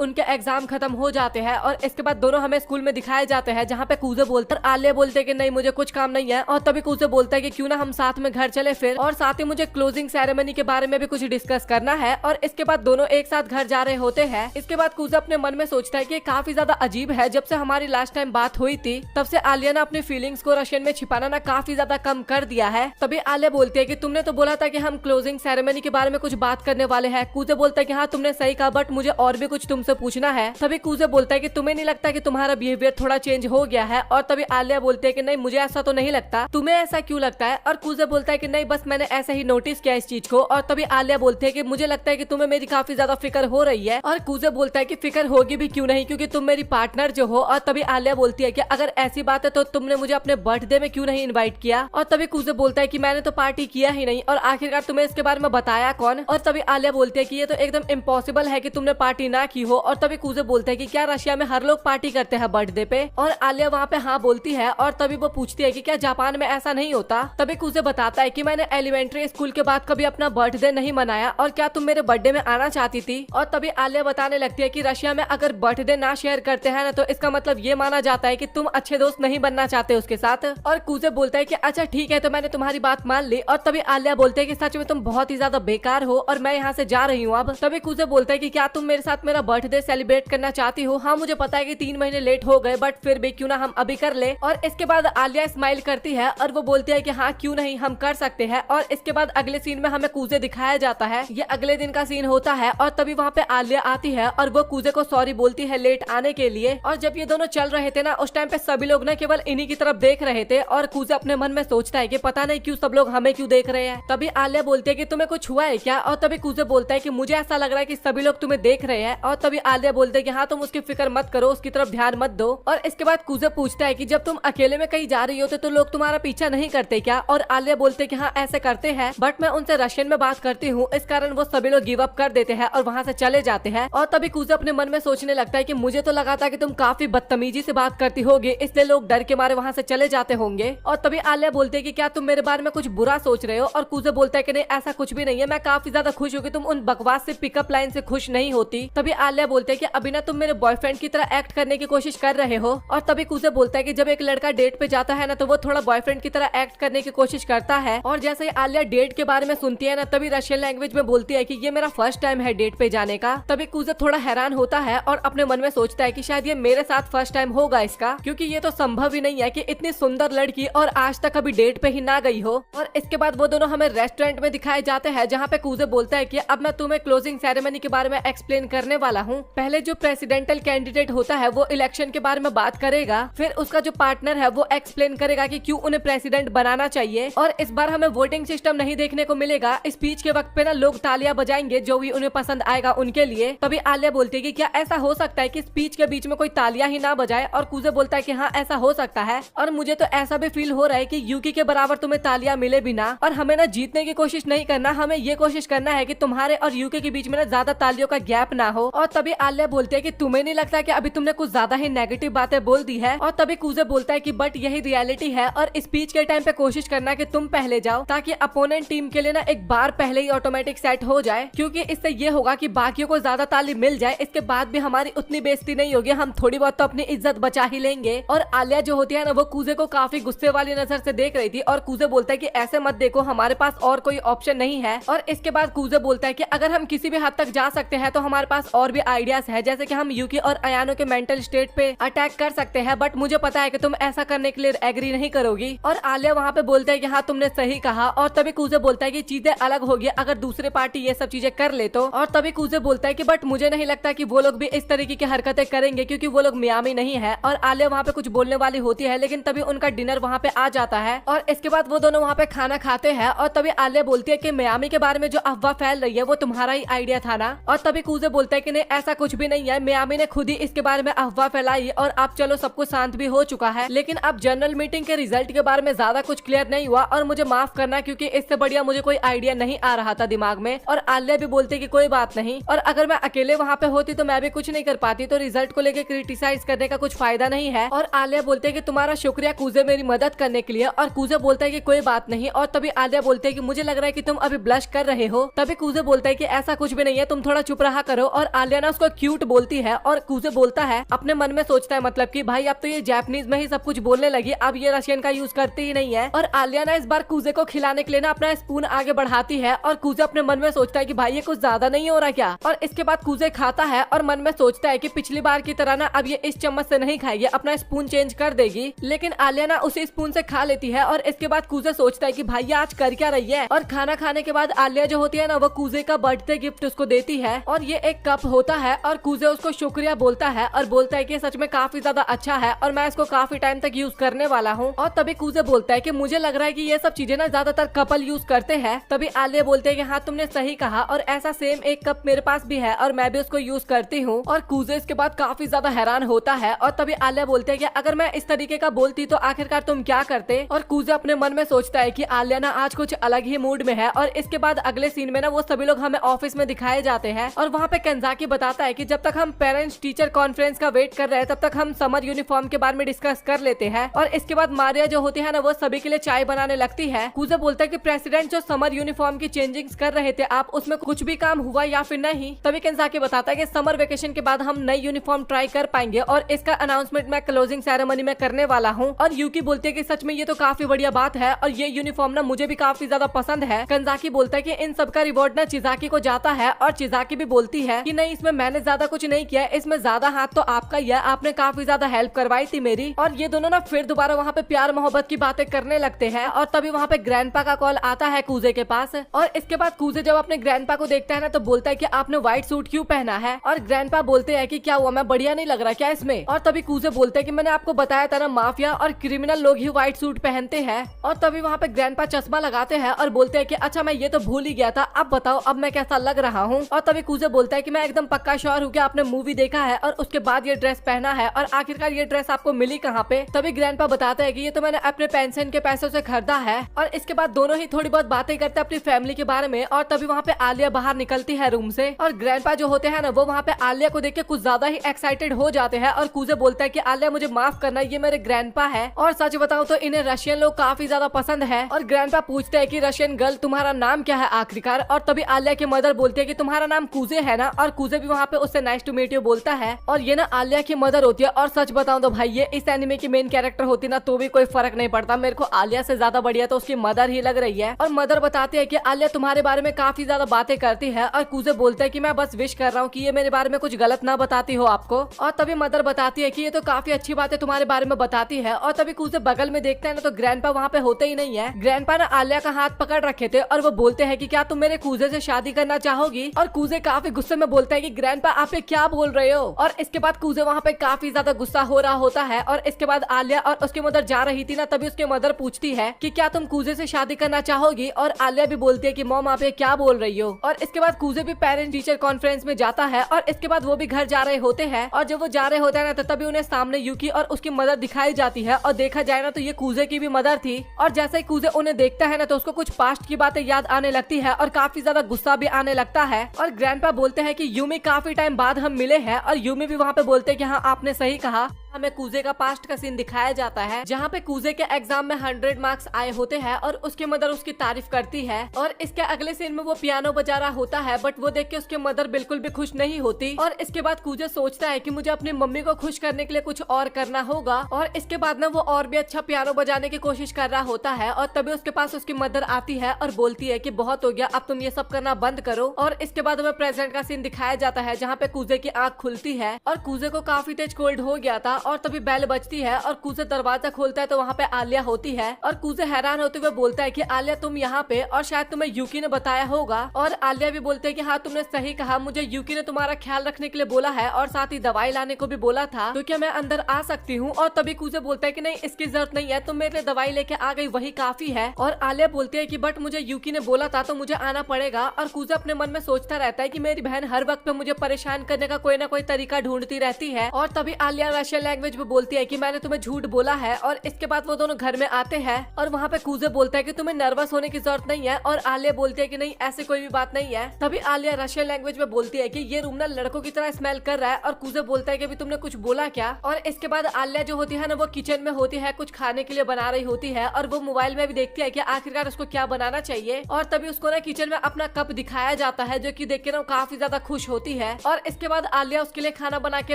उनके एग्जाम खत्म हो जाते हैं और इसके बाद दोनों हमें स्कूल में दिखाए जाते हैं, जहाँ पे कूजे बोलते हैं, आलिया बोलते हैं कि नहीं मुझे कुछ काम नहीं है। और तभी कूजे बोलता है कि क्यों ना हम साथ में घर चले फिर, और साथ ही मुझे क्लोजिंग सेरेमनी के बारे में भी कुछ डिस्कस करना है। और इसके बाद दोनों एक साथ घर जा रहे होते हैं। इसके बाद कूजे अपने मन में सोचता है कि काफी ज्यादा अजीब है, जब से हमारी लास्ट टाइम बात हुई थी तब से आलिया ने अपनी फीलिंग्स को रशियन में छिपाना ना काफी ज्यादा कम कर दिया है। तभी आलिया बोलती है कि तुमने तो बोला था कि हम क्लोजिंग सेरेमनी के बारे में कुछ बात करने वाले हैं। कूजे बोलता है कि हाँ तुमने सही कहा, बट मुझे और भी कुछ तुमसे पूछना है। तभी कूजे बोलता है कि तुम्हें नहीं लगता कि तुम्हारा बिहेवियर थोड़ा चेंज हो गया है। और तभी आलिया बोलती है कि नहीं मुझे ऐसा तो नहीं लगता, तुम्हें ऐसा क्यों लगता है। और कूजे बोलता है कि नहीं बस मैंने ऐसा ही नोटिस किया इस चीज को। और तभी आलिया बोलती है कि मुझे लगता है कि तुम्हें मेरी काफी ज्यादा फिक्र हो रही है। और कूजे बोलता है कि फिक्र होगी भी क्यों नहीं, क्योंकि तुम मेरी पार्टनर जो हो। और तभी आलिया बोलती है कि अगर ऐसी बात है तो तुमने मुझे अपने बर्थडे में क्यों नहीं इनवाइट किया। और तभी कूजे बोलता है कि मैंने तो पार्टी किया ही नहीं, और आखिरकार तुम्हें इसके बारे में बताया कौन। और तभी आलिया बोलती है कि ये तो एकदम इम्पॉसिबल है कि तुमने पार्टी ना की हो। और तभी कूजे बोलते हैं कि क्या रशिया में हर लोग पार्टी करते हैं बर्थडे पे। और आलिया वहाँ पे हाँ बोलती है। और तभी वो पूछती है कि क्या जापान में ऐसा नहीं होता। तभी कूजे बताता है कि मैंने एलिमेंट्री स्कूल के बाद कभी अपना बर्थडे नहीं मनाया, और क्या तुम मेरे बर्थडे में आना चाहती थी। और तभी आलिया बताने लगती है कि रशिया में अगर बर्थडे ना शेयर करते हैं ना तो इसका मतलब ये माना जाता है कि तुम अच्छे दोस्त नहीं बनना चाहते उसके साथ। और कूजे बोलता है कि अच्छा ठीक है तो मैंने तुम्हारी बात मान ली। और तभी आलिया बोलते है कि सच में तुम बहुत ही ज्यादा बेकार हो और मैं यहाँ से जा रही हूँ अब। तभी कूजे बोलता है कि क्या तुम मेरे साथ मेरा बर्थडे सेलिब्रेट करना चाहती हो। हाँ मुझे पता है कि 3 महीने लेट हो गए, बट फिर भी क्यों ना हम अभी कर ले। और इसके बाद आलिया स्माइल करती है और वो बोलती है कि हाँ क्यों नहीं हम कर सकते हैं। और इसके बाद अगले सीन में हमें कूजे दिखाया जाता है। ये अगले दिन का सीन होता है और तभी वहाँ पे आलिया आती है और वो कूजे को सॉरी बोलती है लेट आने के लिए। और जब ये दोनों चल रहे थे ना उस टाइम पे सभी लोग ना केवल इन्हीं की तरफ देख रहे थे। और कूजे अपने मन में सोचता है कि पता नहीं क्यों सब लोग हमें क्यों देख रहे हैं। तभी आलिया बोलती है कि तुम्हें कुछ हुआ है क्या। और तभी कूजे बोलता है कि मुझे ऐसा लग रहा है कि सभी लोग तुम्हें देख रहे हैं। और तभी आलिया बोलते है कि हाँ तुम उसकी फिक्र मत करो, उसकी तरफ ध्यान मत दो। और इसके बाद कूजे पूछता है कि जब तुम अकेले में कहीं जा रही होते तो लोग तुम्हारा पीछा नहीं करते क्या। और आलिया बोलते कि हाँ ऐसे करते हैं, बट मैं उनसे रशियन में बात करती हूँ, इस कारण वो सभी लोग गिव अप कर देते हैं और वहाँ से चले जाते हैं। और तभी कूजे अपने मन में सोचने लगता है कि मुझे तो लगा था कि तुम काफी बदतमीजी से बात करती होगी, इसलिए लोग डर के मारे वहाँ से चले जाते होंगे। और तभी आलिया बोलते है कि क्या तुम मेरे बारे में कुछ बुरा सोच रहे हो। और कूजे बोलता है कि नहीं ऐसा कुछ भी नहीं है, मैं काफी ज्यादा खुश हूँ कि तुम उन बकवास से पिकअप लाइन से खुश नहीं होती। तभी आलिया बोलते है कि अभी ना तुम मेरे बॉयफ्रेंड की तरह एक्ट करने की कोशिश कर रहे हो। और तभी कूजे बोलता है कि जब एक लड़का डेट पे जाता है ना तो वो थोड़ा बॉयफ्रेंड की तरह एक्ट करने की कोशिश करता है। और जैसे ही आलिया डेट के बारे में सुनती है ना तभी रशियन लैंग्वेज में बोलती है कि ये मेरा फर्स्ट टाइम है डेट पे जाने का। तभी कूजे थोड़ा हैरान होता है और अपने मन में सोचता है कि शायद ये मेरे साथ फर्स्ट टाइम होगा इसका, क्योंकि ये तो संभव ही नहीं है कि इतनी सुंदर लड़की और आज तक अभी डेट पे ही ना गई हो। और इसके बाद वो दोनों हमें रेस्टोरेंट में दिखाए जाते हैं, जहाँ पे कूजे बोलता है कि अब मैं तुम्हें क्लोजिंग सेरेमनी के बारे में एक्सप्लेन करने वाला हूँ। पहले जो प्रेसिडेंटल कैंडिडेट होता है वो इलेक्शन के बारे में बात करेगा, फिर उसका जो पार्टनर है वो एक्सप्लेन करेगा कि क्यों उन्हें प्रेसिडेंट बनाना चाहिए। और इस बार हमें वोटिंग सिस्टम नहीं देखने को मिलेगा। स्पीच के वक्त पे ना लोग तालियां बजाएंगे जो भी उन्हें पसंद आएगा उनके लिए। तभी आलिया बोलती है कि क्या ऐसा हो सकता है कि स्पीच के बीच में कोई तालियां ही ना बजाए। और कूजे बोलता है कि हाँ ऐसा हो सकता है, और मुझे तो ऐसा भी फील हो रहा है कि यूकी के बराबर तुम्हें तालियां मिले बिना। और हमें ना जीतने की कोशिश नहीं करना, हमें ये कोशिश करना है कि तुम्हारे और यूके के बीच में ना ज्यादा तालियों का गैप ना हो। और तभी आलिया बोलती है कि तुम्हें नहीं लगता कि अभी तुमने कुछ ज्यादा ही नेगेटिव बातें बोल दी है। और तभी कूजे बोलता है कि बट यही रियलिटी है और स्पीच के टाइम टाइम पे कोशिश करना कि तुम पहले जाओ, ताकि अपोनेंट टीम के लिए ना एक बार पहले ही ऑटोमेटिक सेट हो जाए, क्योंकि इससे ये होगा कि बाकियों को ज्यादा ताली मिल जाए, इसके बाद भी हमारी उतनी बेइज्जती नहीं होगी, हम थोड़ी बहुत तो अपनी इज्जत बचा ही लेंगे। और आलिया जो होती है ना वो कूजे को काफी गुस्से वाली नजर से देख रही थी, और कूजे बोलता है कि ऐसे मत देखो, हमारे पास और कोई ऑप्शन नहीं है। और इसके बाद कूजे बोलता है कि अगर हम किसी भी हद तक जा सकते हैं तो हमारे पास और भी आइडियाज है, जैसे कि हम यूकी और अयानो के मेंटल स्टेट पे अटैक कर सकते हैं, बट मुझे पता है कि तुम ऐसा करने के लिए एग्री नहीं करोगी। और आलिया वहाँ पे बोलता है कि हाँ तुमने सही कहा। और तभी कूजे बोलता है कि चीजें अलग होगी अगर दूसरे पार्टी ये सब चीजें कर ले तो। और तभी कूजे बोलता है कि बट मुझे नहीं लगता कि वो लोग भी इस तरीके की हरकतें करेंगे, क्योंकि वो लोग मियामी नहीं है। और आलिया वहाँ पे कुछ बोलने वाली होती है, लेकिन तभी उनका डिनर वहाँ पे आ जाता है, और इसके बाद वो दोनों वहाँ पे खाना खाते हैं। और तभी आलिया बोलती है कि मियामी के बारे में जो अफवाह फैल रही है वो तुम्हारा ही आइडिया था ना। और तभी कूजे बोलता है कि नहीं, ऐसा कुछ भी नहीं है, मियामी ने खुद ही इसके बारे में अफवाह फैलाई, और अब चलो सब कुछ शांत भी हो चुका है। लेकिन अब जनरल मीटिंग के रिजल्ट के बारे में ज्यादा कुछ क्लियर नहीं हुआ, और मुझे माफ करना क्योंकि इससे बढ़िया मुझे कोई आइडिया नहीं आ रहा था दिमाग में। और आलिया भी बोलती है कि कोई बात नहीं, और अगर मैं अकेले वहाँ पे होती तो मैं भी कुछ नहीं कर पाती, तो रिजल्ट को लेकर क्रिटिसाइज करने का कुछ फायदा नहीं है। और आलिया बोलते है कि तुम्हारा शुक्रिया कूजे मेरी मदद करने के लिए। और कूजे बोलता है कि कोई बात नहीं। और तभी आलिया बोलते है कि मुझे लग रहा है कि तुम अभी ब्लश कर रहे हो। तभी कूजे बोलता है कि ऐसा कुछ भी नहीं है, तुम थोड़ा चुप रहा करो। और आलिया ना उसको क्यूट बोलती है, और कूजे बोलता है अपने मन में सोचता है मतलब कि भाई अब तो ये जापानीज में ही सब कुछ बोलने लगी, अब ये रशियन का यूज करती ही नहीं है। और आलिया ना इस बार कूजे को खिलाने के लिए ना अपना स्पून आगे बढ़ाती है, और कूजे अपने मन में सोचता है कि भाई ये कुछ ज्यादा नहीं हो रहा क्या। और इसके बाद कूजे खाता है और मन में सोचता है कि पिछली बार की तरह ना अब ये इस चम्मच से नहीं खाएगी, अपना स्पून चेंज कर देगी। लेकिन आलिया ना उसी स्पून से खा लेती है, और इसके बाद कूजे सोचता है कि भाई ये आज कर क्या रही है। और खाना खाने के बाद आलिया जो होती है ना वो कूजे का बर्थडे गिफ्ट उसको देती है, और ये एक कप होता है। और कूजे उसको शुक्रिया बोलता है, और बोलता है कि सच में काफी ज्यादा अच्छा है, और मैं इसको काफी टाइम तक यूज करने वाला हूँ। और तभी कूजे बोलता है कि मुझे लग रहा है कि ये सब चीजें ना ज्यादातर कपल यूज करते हैं। तभी आलिया बोलते हैं कि हाँ तुमने सही कहा, और ऐसा सेम एक कप मेरे पास भी है, और मैं भी उसको यूज करती हूँ। और कूजे इसके बाद काफी ज्यादा हैरान होता है। और तभी आलिया बोलते हैं कि अगर मैं इस तरीके का बोलती तो आखिरकार तुम क्या करते। और कूजे अपने मन में सोचता है कि आलिया ना आज कुछ अलग ही मूड में है। और इसके बाद अगले सीन में ना वो सभी लोग हमें ऑफिस में दिखाए जाते हैं, और वहाँ पे केंजाकी बताता है कि जब तक हम पेरेंट्स टीचर कॉन्फ्रेंस का वेट कर रहे हैं तब तक हम समर यूनिफॉर्म के बारे में डिस्कस कर लेते हैं। और इसके बाद मारिया जो होती है ना वो सभी के लिए चाय बनाने लगती है। कूजे बोलता है कि प्रेसिडेंट जो समर यूनिफॉर्म की चेंजिंग्स कर रहे थे, आप उसमें कुछ भी काम हुआ या फिर नहीं। तभी केंजाकी बताता है कि समर वेकेशन के बाद हम नई यूनिफॉर्म ट्राई कर पाएंगे, और इसका अनाउंसमेंट मैं क्लोजिंग सेरेमनी में करने वाला हूँ। और यूकी बोलती है कि सच में ये तो काफी बढ़िया बात है, और ये यूनिफॉर्म ना मुझे भी काफी ज्यादा पसंद है। केंजाकी बोलता है कि इन सब का रिवॉर्ड ना चिजाकी को जाता है, और चिजाकी भी बोलती है कि नहीं, इसमें मैंने ज्यादा कुछ नहीं किया, इसमें ज्यादा हाथ तो आपका ही है, आपने काफी ज्यादा हेल्प करवाई थी मेरी। और ये दोनों ना फिर दोबारा वहाँ पे प्यार मोहब्बत की बातें करने लगते हैं। और तभी वहाँ पे ग्रैंडपा का कॉल आता है कूजे के पास, और इसके बाद कूजे जब अपने ग्रैंडपा को देखता है ना तो बोलता है कि आपने व्हाइट सूट क्यों पहना है। और ग्रैंडपा बोलते हैं कि क्या हुआ, मैं बढ़िया नहीं लग रहा क्या इसमें। और तभी कूजे बोलते हैं कि मैंने आपको बताया था ना, माफिया और क्रिमिनल लोग ही व्हाइट सूट पहनते हैं। और तभी वहाँ पे ग्रैंडपा चश्मा लगाते हैं और बोलते हैं कि अच्छा मैं ये तो भूल ही गया था, अब बताओ अब मैं कैसा लग रहा हूँ। और तभी कूजे बोलता है कि मैं एकदम पक्का श्योर हूँ कि आपने मूवी देखा है और उसके बाद ये ड्रेस पहना है, और आखिरकार ये ड्रेस आपको मिली कहाँ पे। तभी ग्रैंडपा बताता है कि ये तो मैंने अपने पेंशन के पैसों से खरीदा है। और इसके बाद दोनों ही थोड़ी बहुत बातें करते हैं अपनी फैमिली के बारे में। और तभी वहाँ पे आलिया बाहर निकलती है रूम से, और ग्रैंडपा जो होते हैं ना वो वहाँ पे आलिया को देख के कुछ ज्यादा ही एक्साइटेड हो जाते हैं। और कूजे बोलता है कि आलिया मुझे माफ करना, ये मेरे ग्रैंडपा है, और सच बताऊं तो इन्हें रशियन लोग काफी ज्यादा पसंद है। और ग्रैंडपा पूछते हैं कि रशियन गर्ल तुम्हारा नाम क्या है आखिरकार। और तभी आलिया की मदर बोलती है कि तुम्हारा नाम कूजे है ना। और कूजे भी वहाँ पे उससे नाइस टू मीट यू बोलता है, और ये ना आलिया की मदर होती है। और सच बताऊं तो भाई ये इस एनिमे की मेन कैरेक्टर होती ना तो भी कोई फर्क नहीं पड़ता, मेरे को आलिया से ज्यादा बढ़िया तो उसकी मदर ही लग रही है। और मदर बताती है कि आलिया तुम्हारे बारे में काफी ज्यादा बातें करती है। और कूजे बोलता है कि मैं बस विश कर रहा हूँ कि ये मेरे बारे में कुछ गलत ना बताती हो आपको। और तभी मदर बताती है कि ये तो काफी अच्छी बातें तुम्हारे बारे में बताती है। और तभी कूजे बगल में देखते हैं ना तो ग्रैंडपा वहाँ पे होते ही नहीं है। ग्रैंडपा ने आलिया का हाथ पकड़ रखे थे, और वो बोलते हैं कि क्या तुम मेरे कूजे से शादी करना चाहोगी। और कूजे काफी गुस्से में बोलता है कि ग्रैंडपा आप ये क्या बोल रहे हो। और इसके बाद कूजे वहाँ पे काफी ज्यादा गुस्सा हो रहा होता है। और इसके बाद आलिया और उसकी मदर जा रही थी ना, तभी उसकी मदर पूछती है कि क्या तुम कूजे से शादी करना चाहोगी। और आलिया भी बोलती है कि मॉम आप ये क्या बोल रही हो। और इसके बाद कूजे भी पेरेंट टीचर कॉन्फ्रेंस में जाता है, और इसके बाद वो भी घर जा रहे होते हैं। और जब वो जा रहे होते हैं ना तो तभी उन्हें सामने यूकी और उसकी मदर दिखाई जाती है, और देखा जाए ना तो ये कूजे की भी मदर थी। और जैसे ही कूजे उन्हें देखता है ना तो उसको कुछ पास्ट की बातें याद आने लगती है, और काफी ज्यादा गुस्सा भी आने लगता है। और ग्रैंडपा बोलते हैं कि यूमी काफी टाइम बाद हम मिले हैं। और यूमी भी वहाँ पे बोलते हैं कि हाँ आपने सही कहा, हमें कूजे का पास्ट का सीन दिखाया जाता है, जहाँ पे कूजे के एग्जाम में 100 मार्क्स आए होते हैं और उसकी मदर उसकी तारीफ करती है। और इसके अगले सीन में वो पियानो बजा रहा होता है, बट वो देख के उसके मदर बिल्कुल भी खुश नहीं होती। और इसके बाद कूजे सोचता है कि मुझे अपनी मम्मी को खुश करने के लिए कुछ और करना होगा। और इसके बाद ना वो और भी अच्छा पियानो बजाने की कोशिश कर रहा होता है। और तभी उसके पास उसकी मदर आती है और बोलती है कि बहुत हो गया, अब तुम ये सब करना बंद करो। और इसके बाद हमें प्रेजेंट का सीन दिखाया जाता है, जहाँ पे कूजे की आंख खुलती है और कूजे को काफी तेज कोल्ड हो गया था। और तभी बेल बजती है और कूजे दरवाजा खोलता है तो वहाँ पे आलिया होती है। और कूजे हैरान होते हुए बोलता है कि आलिया तुम यहाँ पे, और शायद तुम्हें यूकी ने बताया होगा। और आलिया भी बोलते है कि हाँ तुमने सही कहा, मुझे यूकी ने तुम्हारा ख्याल रखने के लिए बोला है और साथ ही दवाई लाने को भी बोला था, तो क्या मैं अंदर आ सकती हूँ? और तभी कूजे बोलता है कि नहीं, इसकी जरूरत नहीं है, तुम मेरे लिए दवाई लेके आ गई वही काफी है। और आलिया बोलती है कि बट मुझे यूकी ने बोला था तो मुझे आना पड़ेगा। और कूजे अपने मन में सोचता रहता है कि मेरी बहन हर वक्त पे मुझे परेशान करने का कोई ना कोई तरीका ढूंढती रहती है। और तभी आलिया रशियन लैंग्वेज में बोलती है कि मैंने तुम्हें झूठ बोला है। और इसके बाद वो दोनों घर में आते हैं और वहाँ पे कूजे बोलता है कि तुम्हें नर्वस होने की जरूरत नहीं है। और आलिया बोलती है कि नहीं, ऐसी कोई भी बात नहीं है। तभी आलिया रशियन लैंग्वेज में बोलती है कि ये रूम ना लड़कों की तरह स्मेल कर रहा है। और कूजे बोलता है कि अभी तुमने कुछ बोला क्या? और इसके बाद आलिया जो होती है ना, वो किचन में होती है, कुछ खाने के लिए बना रही होती है। और वो मोबाइल में भी देखती है कि आखिरकार उसको क्या बनाना चाहिए। और तभी उसको ना किचन में अपना कप दिखाया जाता है, जो कि देख के ना काफी ज्यादा खुश होती है। और इसके बाद आलिया उसके लिए खाना बना के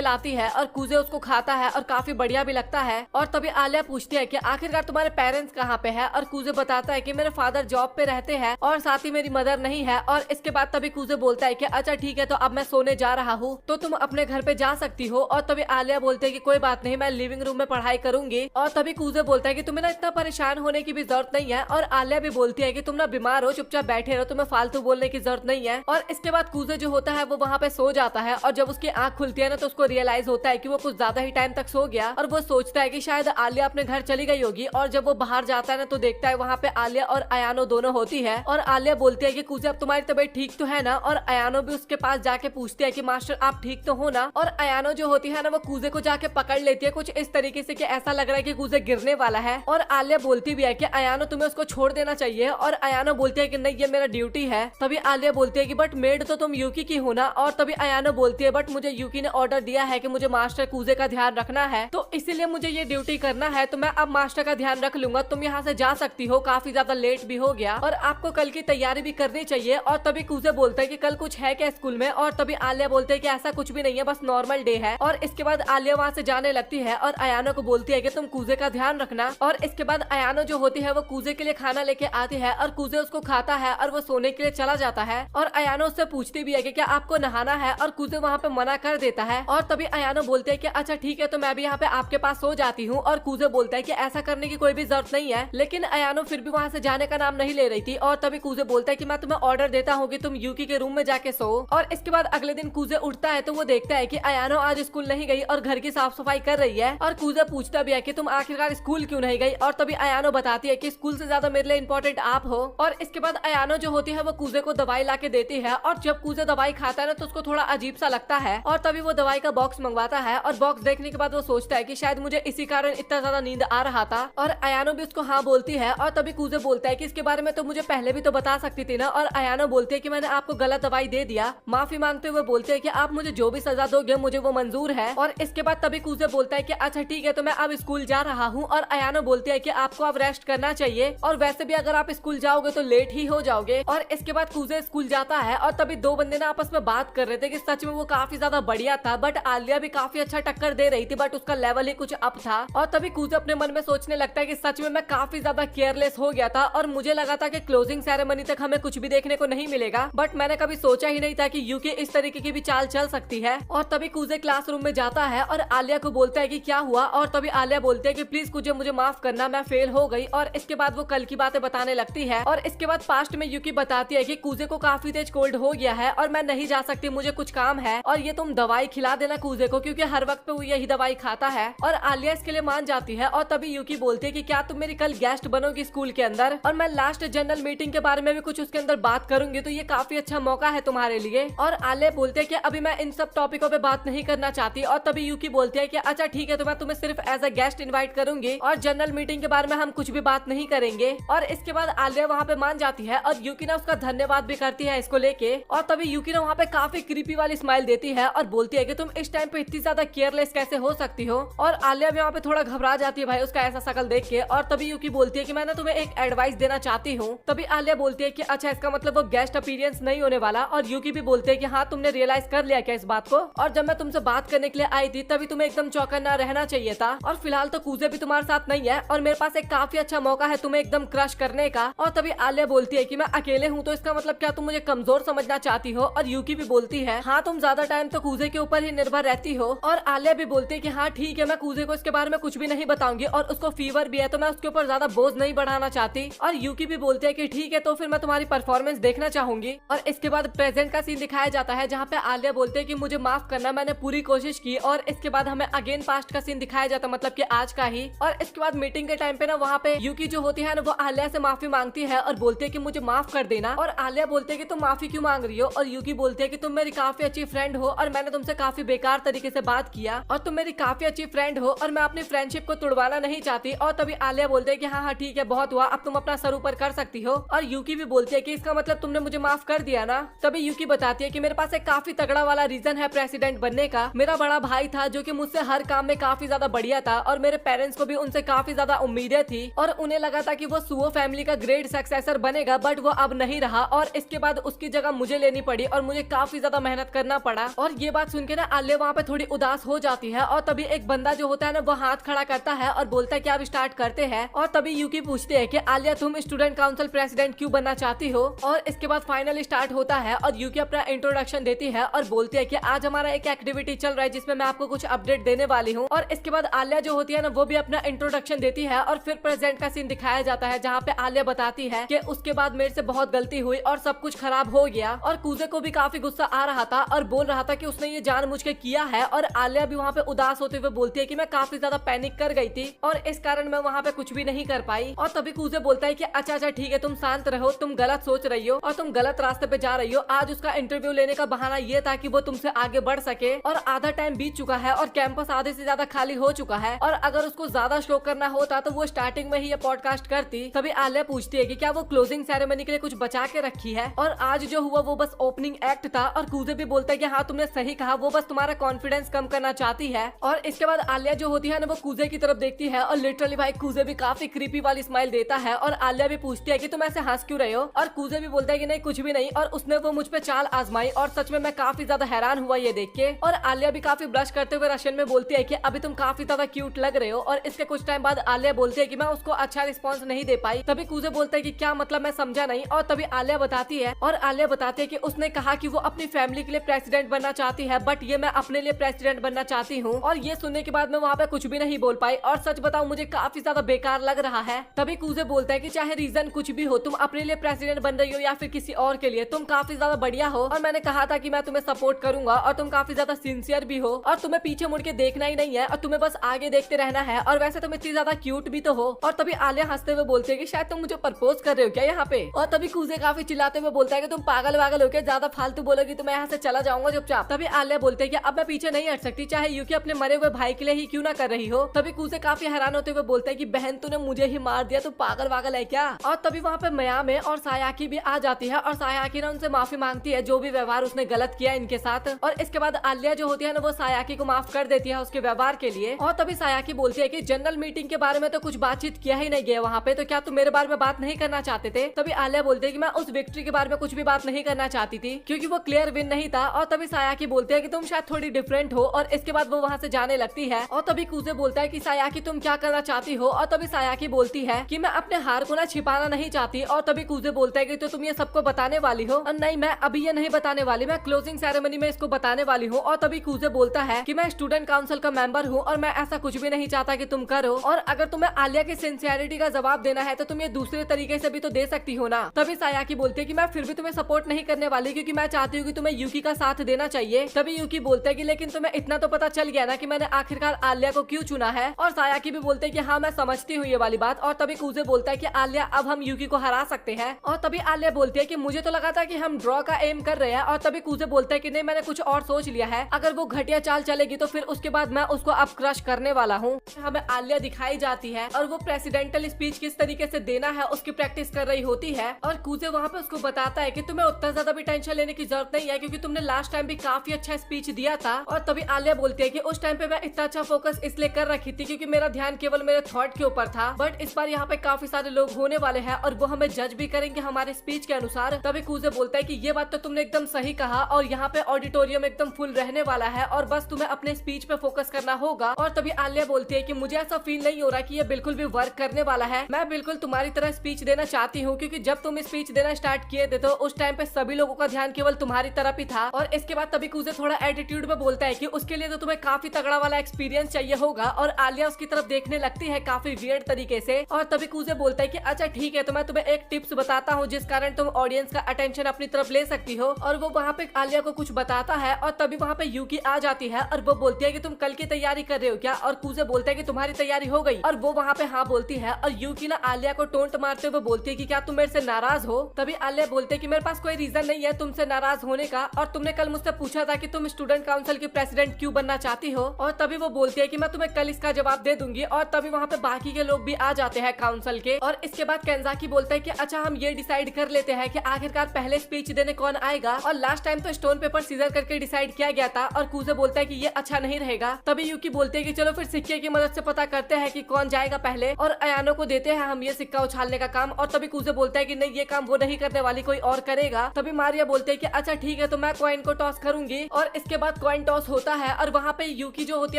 लाती है और कूजे उसको खाता है और काफी बढ़िया भी लगता है। और तभी आलिया पूछती है कि आखिरकार तुम्हारे पेरेंट्स कहाँ पे है? और कूजे बताता है कि मेरे फादर जॉब पे रहते हैं और साथ ही मेरी मदर नहीं है। और इसके बाद तभी कूजे बोलता है कि अच्छा ठीक है, तो अब मैं सोने जा रहा हूँ, तो तुम अपने घर पे जा सकती हो। और तभी आलिया बोलते है कि कोई बात नहीं, मैं लिविंग रूम में पढ़ाई करूंगी। और तभी कूजे बोलता है कि तुम्हें ना इतना परेशान होने की भी जरूरत नहीं है। और आलिया भी बोलती है कि तुम ना बीमार हो, चुपचाप बैठे रहो, तुम्हें फालतू बोलने की जरूरत नहीं है। और इसके बाद कूजे जो होता है वो वहाँ पे सो जाता है। और जब उसकी आंख खुलती है ना, तो उसको रियलाइज होता है कि वो कुछ ज्यादा ही टाइम तक सो गया। और वो सोचता है कि शायद आलिया अपने घर चली गई होगी। और जब वो बाहर जाता है ना, तो देखता है वहाँ पे आलिया और अयानो दोनों होती है। और आलिया बोलती है कि कूजे अब तुम्हारी तबीयत ठीक तो है ना? और अयानो भी उसके पास जाके पूछती है कि मास्टर आप ठीक तो हो ना? और अयानो जो होती है ना, वो कूजे को जाके पकड़ लेती है कुछ इस तरीके से कि ऐसा लग रहा है कि कूजे गिरने वाला है। और आलिया बोलती भी है कि अयानो तुम्हें उसको छोड़ देना चाहिए। और अयानो बोलती है कि नहीं, ये मेरा ड्यूटी है। तभी आलिया बोलती है कि बट मेड तो तुम यूकी की हो ना? और तभी अयानो बोलती है बट मुझे यूकी ने ऑर्डर दिया है कि मुझे मास्टर कूजे का ध्यान रखना है, तो इसीलिए मुझे ये ड्यूटी करना है, तो मैं अब मास्टर का ध्यान रख लूंगा, तुम यहाँ से जा सकती हो, काफी ज्यादा लेट भी हो गया और आपको कल की तैयारी भी करनी चाहिए। और तभी कूजे बोलता है कि कल कुछ है क्या स्कूल में? और तभी आलिया बोलते है कि ऐसा कुछ भी नहीं है, बस नॉर्मल डे है। और इसके बाद आलिया वहाँ से जाने लगती है और अयानो को बोलती है कि तुम कूजे का ध्यान रखना। और इसके बाद अयानो जो होती है वो कूजे के लिए खाना लेके आती है और कूजे उसको खाता है और वो सोने के लिए चला जाता है। और अयानो उससे पूछती भी है कि क्या आपको नहाना है? और कूजे वहाँ पे मना कर देता है। और तभी अयानो बोलते है कि अच्छा ठीक है, तो मैं भी यहाँ पे आपके पास सो जाती हूँ। और कूजे बोलता है कि ऐसा करने की कोई भी जरूरत नहीं है, लेकिन अयानो फिर भी वहाँ से जाने का नाम नहीं ले रही थी। और तभी कूजे बोलता है कि मैं तुम्हें ऑर्डर देता हूँ कि तुम यूकी के रूम में जाके सो। और इसके बाद अगले दिन कूजे उठता है तो वो देखता है कि अयानो आज स्कूल नहीं गई और घर की साफ सफाई कर रही है। और कूजे पूछता भी है कि तुम आखिरकार स्कूल क्यों नहीं गई? और तभी अयानो बताती है कि स्कूल से ज्यादा मेरे लिए इम्पोर्टेंट आप हो। और इसके बाद अयानो जो होती है वो कूजे को दवाई ला के देती है। और जब कूजे दवाई खाता है ना, तो उसको थोड़ा अजीब सा लगता है। और तभी वो दवाई का बॉक्स मंगवाता है और बॉक्स देखने के बाद वो सोचता है कि शायद मुझे इसी कारण इतना ज्यादा नींद आ रहा था। और अयानो भी उसको हाँ बोलती है। और तभी कूजे बोलता है कि इसके बारे में तो मुझे पहले भी तो बता सकती थी ना? और अयानो बोलती है कि मैंने आपको गलत दवाई दे दिया, माफी मांगते हुए बोलते हैं कि आप मुझे जो भी सजा दोगे मुझे वो मंजूर है। और इसके बाद तभी कूजे बोलता है कि अच्छा ठीक है, तो मैं अब स्कूल जा रहा हूँ। और अयानो बोलती है कि आपको अब रेस्ट करना चाहिए, और वैसे भी अगर आप स्कूल जाओगे तो लेट ही हो जाओगे। और इसके बाद कूजे स्कूल जाता है और तभी दो बंदे ना आपस में बात कर रहे थे कि सच में वो काफी ज्यादा बढ़िया था, बट आलिया भी काफी अच्छा टक्कर दे रही थी, बट उसका लेवल ही कुछ अप था। और तभी कूजे अपने मन में सोचने लगता है कि सच में मैं काफी ज्यादा केयरलेस हो गया था और मुझे लगा था कि क्लोजिंग सेरेमनी तक हमें कुछ भी देखने को नहीं मिलेगा, बट मैंने कभी सोचा ही नहीं था कि यूके इस तरीके की भी चाल चल सकती है। और तभी कूजे क्लासरूम में जाता है और आलिया को बोलता है कि क्या हुआ? और तभी आलिया बोलती है कि प्लीज कूजे मुझे माफ करना, मैं फेल हो गई। और इसके बाद वो कल की बातें बताने लगती है। और इसके बाद पास्ट में यूकी बताती है कि कूजे को काफी तेज कोल्ड हो गया है और मैं नहीं जा सकती, मुझे कुछ काम है, और ये तुम दवाई खिला देना कूजे को, क्योंकि हर वक्त पे वो यही दवाई खाता है। और आलिया इसके लिए मान जाती है। और तभी यूकी बोलती है कि क्या तुम मेरी कल गेस्ट बनोगी स्कूल के अंदर, और मैं लास्ट जनरल मीटिंग के बारे में भी कुछ उसके अंदर बात करूंगी, तो ये काफी अच्छा मौका है तुम्हारे लिए। और आलिया बोलते है कि अभी मैं इन सब टॉपिकों पे बात नहीं करना चाहती। और तभी यूकी बोलती है कि अच्छा ठीक है, तो मैं तुम्हें सिर्फ एज अ गेस्ट इनवाइट करूंगी और जनरल मीटिंग के बारे में हम कुछ भी बात नहीं करेंगे। और इसके बाद आलिया वहाँ पे मान जाती है और यूकी ना उसका धन्यवाद भी करती है इसको लेके। और तभी यूकी ना वहाँ पे काफी क्रीपी वाली स्माइल देती है और बोलती है कि तुम इस टाइम पे इतनी ज्यादा केयरलेस कैसे हो सकती हो। और आलिया भी वहाँ पे थोड़ा घबरा जाती है भाई उसका ऐसा शक्ल देख के। और तभी यूकी बोलती है कि मैं ना तुम्हें एक एडवाइस देना चाहती हूँ। तभी आलिया बोलती है कि अच्छा इसका मतलब वो गेस्ट अपीयरेंस नहीं होने वाला। और यूकी भी बोलते है कि हाँ तुमने रियलाइज कर लिया क्या इस बात को, और जब मैं तुमसे बात करने के लिए आई थी तभी तुम्हें एकदम चौकन्ना रहना चाहिए था। और फिलहाल तो कूजे भी तुम्हारे साथ नहीं है और मेरे पास एक काफी अच्छा मौका है तुम्हें एकदम क्रश करने का। और तभी आलिया बोलती है कि मैं अकेले हूँ तो इसका मतलब क्या तुम मुझे कमजोर समझना चाहती हो। और यूकी भी बोलती है हाँ तुम ज्यादा टाइम तो कूजे के ऊपर ही निर्भर रहती हो। और आलिया भी बोलती है कि हाँ ठीक है मैं कूजे को इसके बारे में कुछ भी नहीं बताऊंगी और उसको फीवर भी है तो मैं उसके ऊपर ज्यादा बोझ नहीं बढ़ाना चाहती। और यूकी भी बोलते है कि ठीक है तो फिर मैं तुम्हारी परफॉर्मेंस देखना चाहूंगी। और इसके बाद प्रेजेंट का सीन दिखाया जाता है जहाँ पे आलिया बोलते है कि मुझे माफ करना मैंने पूरी कोशिश की। और इसके बाद हमें अगेन पास्ट का सीन दिखाया जाता है मतलब कि आज का ही। और इसके बाद मीटिंग के टाइम पे ना वहाँ पे यूकी जो होती है ना वो आलिया से माफी मांगती है और बोलती है कि मुझे माफ कर देना। और आलिया बोलते है कि तुम माफी क्यों मांग रही हो। और यूकी बोलती है कि तुम मेरी काफी अच्छी फ्रेंड हो और मैंने तुमसे काफी बेकार तरीके से बात किया और तुम मेरी काफी अच्छी फ्रेंड हो और मैं अपनी फ्रेंडशिप को तोड़वाना नहीं चाहती। और तभी आलिया बोलते है कि हाँ हाँ ठीक है बहुत हुआ अब तुम अपना सर ऊपर कर सकती हो। और यूकी भी बोलती है कि इसका मतलब तुमने मुझे माफ कर दिया ना। तभी यूकी बताती है कि मेरे पास एक काफी तगड़ा वाला रीजन है प्रेसिडेंट बनने का। मेरा बड़ा भाई था जो कि मुझसे हर काम में काफी ज्यादा बढ़िया था और मेरे पेरेंट्स को भी उनसे काफी ज्यादा उम्मीदें थी और उन्हें लगा था कि वो सुओ फैमिली का ग्रेट सक्सेसर बनेगा, बट वो अब नहीं रहा और इसके बाद उसकी जगह मुझे लेनी पड़ी और मुझे काफी ज्यादा मेहनत करना पड़ा। और ये बात सुन के ना आलिया वहाँ पे थोड़ी उदास हो जाती है और तभी एक बंदा जो होता है ना वो हाथ खड़ा करता है और बोलता है कि आप स्टार्ट करते हैं। और तभी यूकी पूछती है कि आलिया तुम स्टूडेंट काउंसिल प्रेसिडेंट क्यों बनना चाहती हो। और इसके बाद फाइनली स्टार्ट होता है और यूकी अपना इंट्रोडक्शन देती है और बोलती है कि आज हमारा एक एक्टिविटी चल रहा है जिसमें मैं आपको कुछ अपडेट देने वाली हूँ। और इसके बाद आलिया जो होती है ना वो भी अपना इंट्रोडक्शन देती है और फिर प्रेजेंट का सीन दिखाया जाता है जहाँ पे आलिया बताती है कि उसके बाद मेरे से बहुत गलती हुई और सब कुछ खराब हो गया। और कूजे को भी काफी गुस्सा आ रहा था और बोल रहा था कि उसने ये जानबूझ के किया है। और आलिया भी वहाँ पे उदास होते हुए बोलती है कि मैं काफी ज्यादा पैनिक कर गई थी और इस कारण मैं वहाँ पे कुछ भी नहीं कर पाई। और तभी कूजे बोलता है कि अच्छा अच्छा ठीक है तुम शांत रहो, तुम गलत सोच रही हो और तुम गलत रास्ते पे जा रही हो। आज उसका इंटरव्यू लेने का बहाना ये था कि वो तुमसे आगे बढ़ सके और आधा टाइम बीत चुका है और कैंपस आधे से ज्यादा खाली हो चुका है और अगर उसको ज्यादा शो करना होता तो वो स्टार्टिंग में ही ये पॉडकास्ट करती। तभी आलिया पूछती है कि क्या वो क्लोजिंग सेरेमनी के लिए कुछ बचा के रखी है। और आज जो हुआ वो बस ओपनिंग एक्ट था। और कूजे भी बोलता है कि हाँ तुमने सही कहा, वो बस तुम्हारा कॉन्फिडेंस कम करना चाहती है। और इसके बाद आलिया जो होती है ना वो कूजे की तरफ देखती है और लिटरली भाई कूजे भी काफी क्रीपी वाली स्माइल देता है। और आलिया भी पूछती है कि तुम ऐसे हंस क्यों रहे हो। और कूजे भी बोलता है कि नहीं कुछ भी नहीं। और उसने वो मुझ पे चाल आजमाई और सच में मैं काफी ज्यादा हैरान हुआ ये देख के। और आलिया भी काफी ब्लश करते हुए रशियन में बोलती है कि अभी तुम काफी ज्यादा क्यूट लग रहे हो। और इसके कुछ टाइम बाद आलिया बोलती है कि मैं उसको अच्छा रिस्पॉन्स नहीं दे पाई। तभी कूजे बोलता है कि क्या मतलब, मैं समझा नहीं। और तभी आलिया बताती है कि उसने कहा कि वो अपनी फैमिली के लिए प्रेसिडेंट बनना चाहती है, बट ये मैं अपने लिए प्रेसिडेंट बनना चाहती हूँ। और ये सुनने के बाद मैं वहाँ पे कुछ भी नहीं बोल पाई और सच बताऊं मुझे काफी ज्यादा बेकार लग रहा है। तभी कूजे बोलता है कि चाहे रीजन कुछ भी हो, तुम अपने लिए प्रेसिडेंट बन रही हो या फिर किसी और के लिए, तुम काफी ज्यादा बढ़िया हो और मैंने कहा था कि मैं तुम्हें सपोर्ट करूंगा और तुम काफी ज्यादा सिंसियर भी हो और तुम्हें पीछे मुड़ के देखना ही नहीं है और तुम्हें बस आगे देखते रहना है। और वैसे तुम इतनी ज्यादा क्यूट भी तो हो। और तभी आलिया हंसते हुए बोलती है कि शायद तुम मुझे प्रपोज कर रहे हो क्या यहाँ पे। और तभी कूजे काफी चिल्लाते हुए बोलता है कि तुम पागल वागल हो के ज्यादा फालतू बोलोगी तो मैं यहाँ से चला जाऊंगा चुपचाप। तभी आलिया बोलते है कि अब मैं पीछे नहीं हट सकती, चाहे यूकी अपने मरे हुए भाई के लिए ही क्यों ना कर रही हो। तभी कूजे काफी हैरान होते हुए बोलते है कि बहन तूने मुझे ही मार दिया, तू पागल वागल है क्या। और तभी वहाँ पे मयामे और सायाकी भी आ जाती है और सायाकी ना उनसे माफी मांगती है जो भी व्यवहार उसने गलत किया इनके साथ। और इसके बाद आलिया जो होती है ना वो सायाकी को माफ कर देती है उसके व्यवहार के लिए। और तभी सायाकी बोलती है कि जनरल मीटिंग के बारे में तो कुछ बातचीत किया ही नहीं गया वहाँ पे, तो क्या तुम मेरे बारे में बात नहीं करना चाहते थे। तभी आलिया बोलती है कि मैं उस विक्ट्री के बारे में कुछ भी बात नहीं करना चाहती थी क्योंकि वो क्लियर विन नहीं था। और तभी सायाकी बोलते हैं कि तुम शायद थोड़ी डिफरेंट हो और इसके बाद वो वहाँ से जाने लगती है। और तभी कूजे बोलता है कि सायाकी तुम क्या करना चाहती हो। और तभी सायाकी बोलती है कि मैं अपने हार को ना छिपाना नहीं चाहती। और तभी कूजे बोलता है कि तो तुम ये सबको बताने वाली हो। और नहीं, मैं अभी ये नहीं बताने वाली, मैं क्लोजिंग सेरेमनी में इसको बताने वाली हूँ। और तभी कूजे बोलता है कि मैं स्टूडेंट काउंसिल का मेंबर हूँ और मैं ऐसा कुछ भी नहीं चाहता कि तुम करो। और अगर तुम्हें आलिया की सिंसियरिटी का जवाब देना है तो तुम ये दूसरे तरीके से भी तो दे सकती हो ना। तभी सायाकी बोलती है कि मैं फिर भी तुम्हें सपोर्ट नहीं करने वाली क्योंकि मैं चाहती हूँ कि तुम्हें यूकी का साथ देना चाहिए। तभी यूकी बोलते है कि लेकिन तुम्हें इतना तो पता चल गया ना कि मैंने आखिरकार आलिया को क्यों चुना है। और सायाकी भी बोलते है कि हाँ मैं समझती हूँ ये वाली बात। और तभी कूजे बोलता है कि आलिया अब हम यूकी को हरा सकते हैं। और तभी आलिया बोलती है कि मुझे तो लगा था कि हम ड्रॉ का एम कर रहे हैं। और तभी कूजे बोलता है कि नहीं, मैंने कुछ और सोच लिया है, अगर वो घटिया चाल चलेगी तो फिर उसके बाद मैं उसको अब क्रश करने वाला हूँ। हमें आलिया दिखाई जाती है और वो प्रेसिडेंटल स्पीच किस तरीके से देना है उसकी प्रैक्टिस कर रही होती है। और कूजे वहाँ पे उसको बताता है कि तुम्हें उतना ज्यादा भी टेंशन लेने की जरूरत नहीं है क्योंकि तुमने लास्ट टाइम भी काफी अच्छा स्पीच दिया था। और तभी आलिया बोलती है कि उस उस टाइम पे मैं इतना अच्छा फोकस इसलिए कर रखी थी क्योंकि मेरा ध्यान केवल मेरे थॉट के ऊपर था। बट इस बार यहाँ पे काफी सारे लोग होने वाले हैं और वो हमें जज भी करेंगे हमारे स्पीच के अनुसार। तभी कूजे बोलता है कि ये बात तो तुमने एकदम सही कहा और यहाँ पे ऑडिटोरियम एकदम फुल रहने वाला है और बस तुम्हें अपने स्पीच पे फोकस करना होगा। और तभी आलिया बोलती है कि मुझे ऐसा फील नहीं हो रहा कि ये बिल्कुल भी वर्क करने वाला है। मैं बिल्कुल तुम्हारी तरह स्पीच देना चाहती हूँ क्योंकि जब तुम स्पीच देना स्टार्ट किए थे तो उस टाइम पे सभी लोगों का ध्यान केवल तुम्हारी तरफ ही था। और इसके बाद तभी कूजे थोड़ा एटीट्यूड में बोलता है कि उसके लिए तो तुम्हें काफी तगड़ा वाला एक्सपीरियंस चाहिए होगा। और आलिया उसकी तरफ देखने लगती है काफी वियर्ड तरीके से। और तभी कूजे बोलता है कि अच्छा ठीक है, तो मैं तुम्हें एक टिप्स बताता हूँ जिस कारण तुम ऑडियंस का अटेंशन अपनी तरफ ले सकती हो। और वो वहाँ पे आलिया को कुछ बताता है और तभी वहाँ पे यूकी आ जाती है और वो बोलती है कि तुम कल की तैयारी कर रहे हो क्या। और कूजे बोलता है कि तुम्हारी तैयारी हो गई और वो वहाँ पे हाँ बोलती है। और यूकी ना आलिया को टोंट मारते हुए बोलती है कि क्या तुम मेरे से नाराज हो। तभी आलिया बोलते है कि मेरे पास कोई रीजन नहीं है तुमसे नाराज होने का और तुमने कल मुझसे पूछा था कि तुम स्टूडेंट काउंसिल की प्रेसिडेंट क्यों बनना चाहती हो। और तभी वो बोलती है कि मैं तुम्हें कल इसका जवाब दे दूंगी। और तभी वहाँ पे बाकी के लोग भी आ जाते हैं काउंसिल के। और इसके बाद केंजाकी बोलता है कि अच्छा हम ये डिसाइड कर लेते हैं कि आखिरकार पहले स्पीच देने कौन आएगा। और लास्ट टाइम तो स्टोन पेपर सीजर करके डिसाइड किया गया था। और कूजे बोलता है कि ये अच्छा नहीं रहेगा। तभी यूकी बोलते है कि चलो फिर सिक्के की मदद से पता करते हैं कि कौन जाएगा पहले और अयानो को देते हैं हम ये सिक्का उछालने का काम। और तभी कूजे बोलता है कि नहीं, ये काम वो नहीं करने वाली, कोई और करेगा। तभी मारिया बोलते है कि अच्छा ठीक है, तो मैं कॉइन को टॉस करूंगी। और इसके बाद कॉइन टॉस होता है और वहाँ पे यूकी जो होती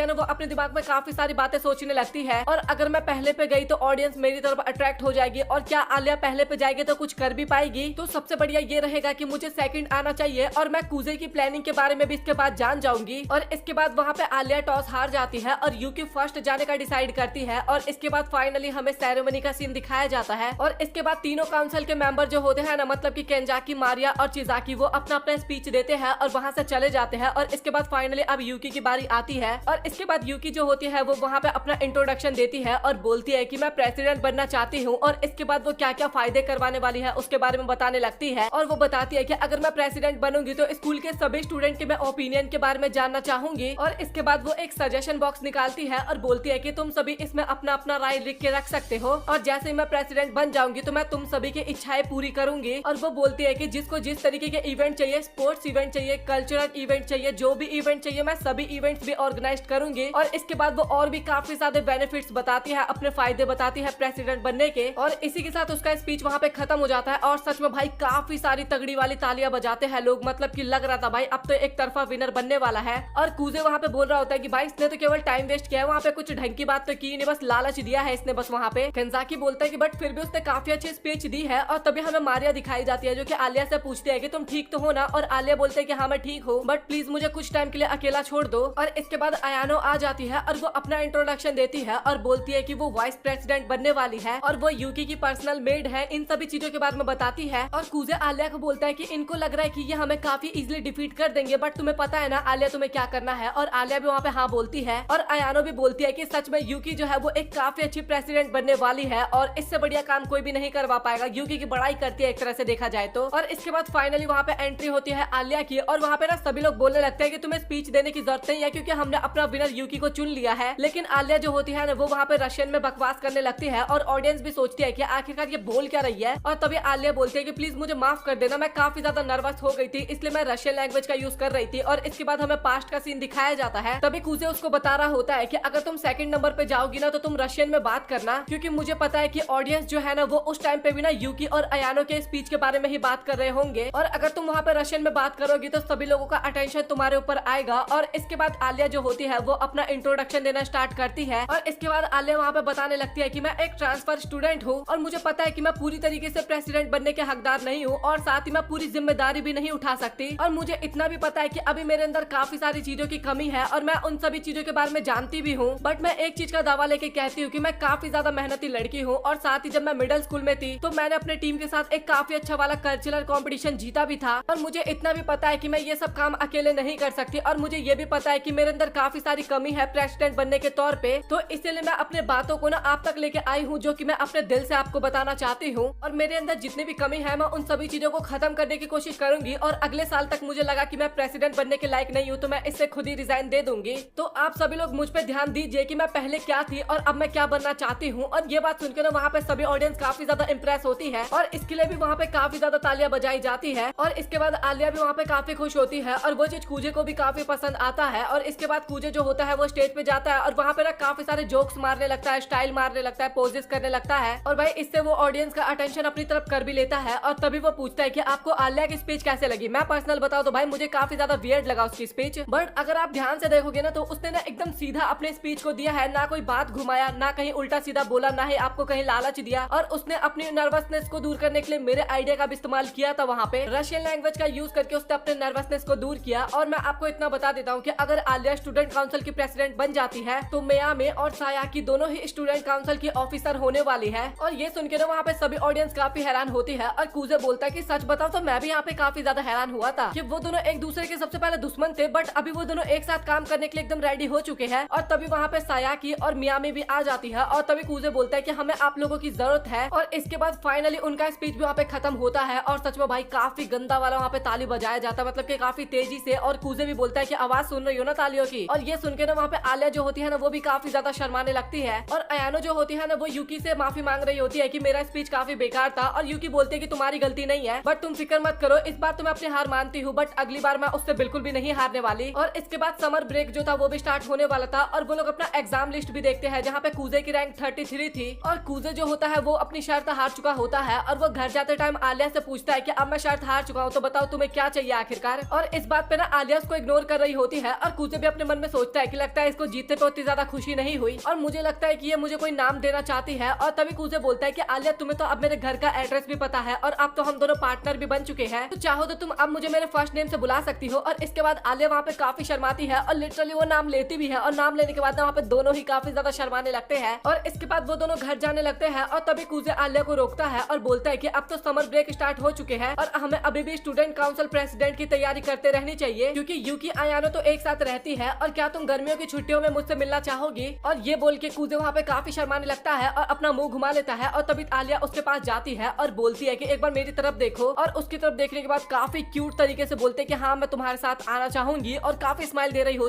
है ना वो अपने दिमाग में काफी सारी बातें सोचने लगती है। और अगर मैं पहले पे गई तो ऑडियंस मेरी तरफ अट्रैक्ट हो जाएगी और क्या आलिया पहले पे जाएगी तो कुछ कर भी पाएगी। तो सबसे बढ़िया ये रहेगा कि मुझे सेकंड आना चाहिए और मैं कूजे की प्लानिंग के बारे में भी इसके बाद जान जाऊंगी। और इसके बाद वहाँ पे आलिया टॉस हार जाती है और यूकी फर्स्ट जाने का डिसाइड करती है। और इसके बाद फाइनली हमें सेरेमनी का सीन दिखाया जाता है। और इसके बाद तीनों काउंसिल के मेंबर जो होते हैं ना, मतलब कि केंजाकी, मारिया और चिजाकी, वो अपना अपना स्पीच देते हैं और वहाँ से चले जाते हैं। और इसके बाद फाइनली अब यूकी की बारी आती है। और इसके बाद यूकी जो होती है वो वहाँ पे अपना इंट्रोडक्शन देती है और बोलती है कि मैं प्रेसिडेंट बनना चाहती हूँ। और इसके बाद वो क्या क्या फायदे करवाने वाली है उसके बारे में बताने लगती है। और वो बताती है कि अगर मैं प्रेसिडेंट बनूंगी तो स्कूल के सभी स्टूडेंट के मैं ओपिनियन के बारे में जानना चाहूंगी। और इसके बाद वो एक सजेशन बॉक्स निकालती है और बोलती है कि तुम सभी इसमें अपना अपना राय लिख के रख सकते हो और जैसे ही मैं प्रेसिडेंट बन जाऊंगी तो मैं तुम सभी की इच्छाएं पूरी करूंगी। और वो बोलती है कि जिसको जिस तरीके के इवेंट चाहिए, स्पोर्ट्स इवेंट चाहिए, कल्चरल इवेंट चाहिए, जो भी इवेंट चाहिए, मैं सभी इवेंट्स भी ऑर्गेनाइज करूंगी। और इसके बाद वो और भी काफी सारे बेनिफिट्स बताती है, अपने फायदे बताती है प्रेसिडेंट बनने के। और इसी के साथ उसका स्पीच वहाँ पे खत्म हो जाता है। और सच में भाई काफी सारी तगड़ी वाली तालियां बजाते हैं लोग, मतलब कि लग रहा था भाई अब तो एक तरफा विनर बनने वाला है। और कूजे वहाँ पे बोल रहा होता है कि भाई इसने तो केवल टाइम वेस्ट किया है, वहाँ पे कुछ ढंग की बात तो की नहीं, बस लालच दिया है इसने बस वहाँ पे। केंजाकी बोलता है कि बट फिर भी उसने काफी अच्छी स्पीच दी है। और तभी हमें मारिया दिखाई जाती है जो कि आलिया से पूछती है कि तुम ठीक तो हो ना। और आलिया बोलते है कि हाँ मैं ठीक हूँ, बट प्लीज मुझे कुछ टाइम के लिए अकेला छोड़ दो। और इसके बाद अयानो आ जाती है और वो अपना इंट्रोडक्शन देती है और बोलती है कि वो वाइस प्रेसिडेंट बनने वाली है और वो यूकी की पर्सनल मेड है, इन सभी चीजों के बारे में बताती है। और कूजे आलिया को बोलता है कि इनको लग रहा है कि ये हमें काफी इजीली डिफीट कर देंगे, बट तुम्हें पता है ना आलिया तुम्हें क्या करना है। और आलिया भी वहाँ पे हाँ बोलती है। और अयानो भी बोलती है कि सच में यूकी जो है वो एक काफी अच्छी प्रेसिडेंट बनने वाली है और इससे बढ़िया काम कोई भी नहीं करवा पाएगा। यूकी की बड़ाई करती है एक तरह से देखा जाए तो। और इसके बाद फाइनली वहाँ पे एंट्री होती है आलिया की और वहाँ पे ना सभी लोग बोलने लगते हैं कि तुम्हें स्पीच देने की जरूरत नहीं है क्योंकि हमने अपना विनर यूकी को चुन लिया है। लेकिन आलिया जो होती है ना वो वहाँ पे रशियन में बकवास करने लगती है और ऑडियंस भी सोचती है कि आखिरकार ये बोल क्या रही है। और तभी आलिया बोलती है कि प्लीज मुझे माफ कर देना, मैं काफी ज्यादा नर्वस हो गई थी इसलिए मैं रशियन लैंग्वेज का यूज कर रही थी। और इसके बाद हमें पास्ट का सीन दिखाया जाता है। तभी कूजे उसको बता रहा होता है कि अगर तुम सेकंड नंबर पे जाओगी ना तो तुम रशियन में बात करना, क्योंकि मुझे पता है कि ऑडियंस जो है ना वो उस टाइम पे भी ना यूकी और अयानो के स्पीच के बारे में ही बात कर रहे होंगे। और अगर तुम वहाँ पे रशियन में बात करोगी तो सभी लोगों का अटेंशन तुम्हारे ऊपर आएगा। और इसके बाद आलिया जो होती है वो अपना इंट्रोडक्शन देना स्टार्ट करती है। और इसके बाद आलिया वहाँ पे बताने लगती है कि मैं एक ट्रांसफर स्टूडेंट हूँ और मुझे पता है कि मैं पूरी तरीके से प्रेसिडेंट बनने के हकदार नहीं हूँ और साथ ही मैं पूरी जिम्मेदारी भी नहीं उठा सकती। और मुझे इतना भी पता है कि अभी मेरे अंदर काफी सारी चीजों की कमी है और मैं उन सभी चीजों के बारे में जानती भी हूँ। बट मैं एक चीज का दावा लेके कहती हूँ कि मैं काफी ज्यादा मेहनती लड़की हूँ। और साथ ही जब मैं मिडिल स्कूल में थी तो मैंने अपने टीम के साथ एक काफी अच्छा वाला कल्चरल कंपटीशन जीता भी था। और मुझे इतना भी पता है कि मैं ये सब काम अकेले नहीं कर सकती और मुझे ये भी पता है कि मेरे अंदर काफी सारी कमी है प्रेसिडेंट बनने के तौर पे। तो इसीलिए मैं अपने बातों को ना आप तक लेके आई हूँ जो कि मैं अपने दिल से आपको बताना चाहती हूँ। और मेरे अंदर जितनी भी कमी है मैं उन सभी चीजों को खत्म करने की कोशिश करूंगी। और अगले साल तक मुझे लगा कि मैं प्रेसिडेंट बनने के लायक नहीं हूँ तो मैं इससे खुद ही रिजाइन दे दूंगी। तो आप सभी लोग मुझ पे ध्यान दीजिए कि मैं पहले क्या थी और अब मैं क्या बनना चाहती हूँ। और ये बात सुनकर ना वहाँ पे सभी ऑडियंस काफी ज्यादा इम्प्रेस होती है और इसके लिए भी वहाँ पे काफी ज्यादा तालियां बजाई जाती है। और इसके बाद आलिया भी वहाँ पे काफी खुश होती है और वो चीज कूजे को भी काफी पसंद आता है। और इसके बाद कूजे जो होता है वो स्टेज पे जाता है और वहाँ पे ना काफी सारे जोक्स मारने लगता है, स्टाइल मारने लगता है, पोजेस करने लगता है और भाई इससे वो ऑडियंस का अटेंशन अपनी तरफ कर भी लेता है। और तभी वो पूछता है कि आपको आलिया की स्पीच कैसे लगी। मैं पर्सनल बताऊं तो भाई मुझे काफी ज्यादा वियर्ड लगा उसकी स्पीच, बट अगर आप ध्यान से देखोगे ना तो उसने ना एकदम सीधा अपने स्पीच को दिया है, ना कोई बात घुमाया, ना कहीं उल्टा सीधा बोला, ना ही आपको कहीं लालच दिया। और उसने अपनी नर्वसनेस को दूर करने के लिए मेरे आइडिया का भी इस्तेमाल किया था। वहाँ पे रशियन लैंग्वेज का यूज करके उसने अपने नर्वसनेस को दूर किया। और मैं आपको इतना बता देता हूँ कि अगर आलिया स्टूडेंट काउंसिल की प्रेसिडेंट बन जाती है तो मियामी और सायाकी दोनों ही स्टूडेंट काउंसिल की ऑफिसर होने वाली है। और ये सुन के ना वहाँ पे सभी ऑडियंस काफी हैरान होती है और कूजे बोलता है कि सच बताओ तो मैं भी यहाँ पे काफी ज्यादा हैरान हुआ था कि वो दोनों एक दूसरे के सबसे पहले दुश्मन थे, बट अभी वो दोनों एक साथ काम करने के लिए एकदम रेडी हो चुके हैं। और तभी वहाँ पे सायाकी और मियामी भी आ जाती है और तभी कूजे बोलता है कि हमें आप लोगों की जरूरत है। और इसके बाद फाइनली उनका स्पीच भी वहाँ पे खत्म होता है और सच में भाई काफी गंदा वाला वहाँ पे ताली बजाया जाता है, मतलब कि काफी तेजी से। और कूजे भी बोलता है कि आवाज सुन रही हो ना तालियों की। और ये सुन के ना वहाँ पे आलिया जो होती है ना वो भी काफी ज्यादा शर्माने लगती है। और अयानो जो होती है ना वो यूकी से माफी मांग रही होती है कि मेरा स्पीच काफी बेकार था। और यूकी बोलती है कि तुम्हारी गलती नहीं है, बट तुम फिक्र मत करो, इस बार तो मैं अपनी हार मानती हूँ, बट अगली बार मैं उससे बिल्कुल भी नहीं हारने वाली। और इसके बाद समर ब्रेक जो था वो भी स्टार्ट होने वाला था और वो लोग अपना एग्जाम लिस्ट भी देखते हैं जहाँ पे कूजे की रैंक 33 थी। और कूजे जो होता है वो अपनी शर्त हार चुका होता है और वो घर जाते टाइम आलिया से पूछता है कि अब मैं शर्त हार चुका हूँ तो बताओ तुम्हें क्या चाहिए आखिरकार। और इस बात पे ना आलिया उसको इग्नोर कर रही होती है और कूजे भी अपने मन में सोचता है कि लगता है इसको जीतने पे उतनी ज्यादा खुशी नहीं हुई और मुझे लगता है कि ये मुझे कोई नाम देना चाहती है। और तभी कूजे बोलता है कि आलिया तुम्हें तो अब मेरे घर का एड्रेस भी पता है और अब तो हम दोनों पार्टनर भी बन चुके हैं, तो चाहो तो तुम अब मुझे मेरे फर्स्ट नेम से बुला सकती हो। और इसके बाद आलिया वहाँ पे काफी शर्माती है और लिटरली वो नाम लेती भी है और नाम लेने के बाद वहाँ पे दोनों ही काफी ज्यादा शर्माने लगते हैं। और इसके बाद वो दोनों घर जाने लगते हैं और तभी कूजे आलिया को रोकता है और बोलता है कि अब तो समर ब्रेक स्टार्ट हो चुके हैं और हमें अभी भी स्टूडेंट काउंसिल प्रेसिडेंट की तैयारी करते रहनी चाहिए क्योंकि यूकी अयानो तो एक साथ रहती है और क्या तुम गर्मियों की छुट्टियों में मुझसे मिलना चाहोगी। और ये बोल के कूजे वहाँ पे काफी शर्माने लगता है और अपना मुंह घुमा लेता है। और तभी आलिया उसके पास जाती है और बोलती है कि एक बार मेरी तरफ देखो। और उसकी तरफ देखने के बाद काफी क्यूट तरीके से बोलते हैं कि हाँ मैं तुम्हारे साथ आना चाहूंगी और काफी स्माइल दे रही होती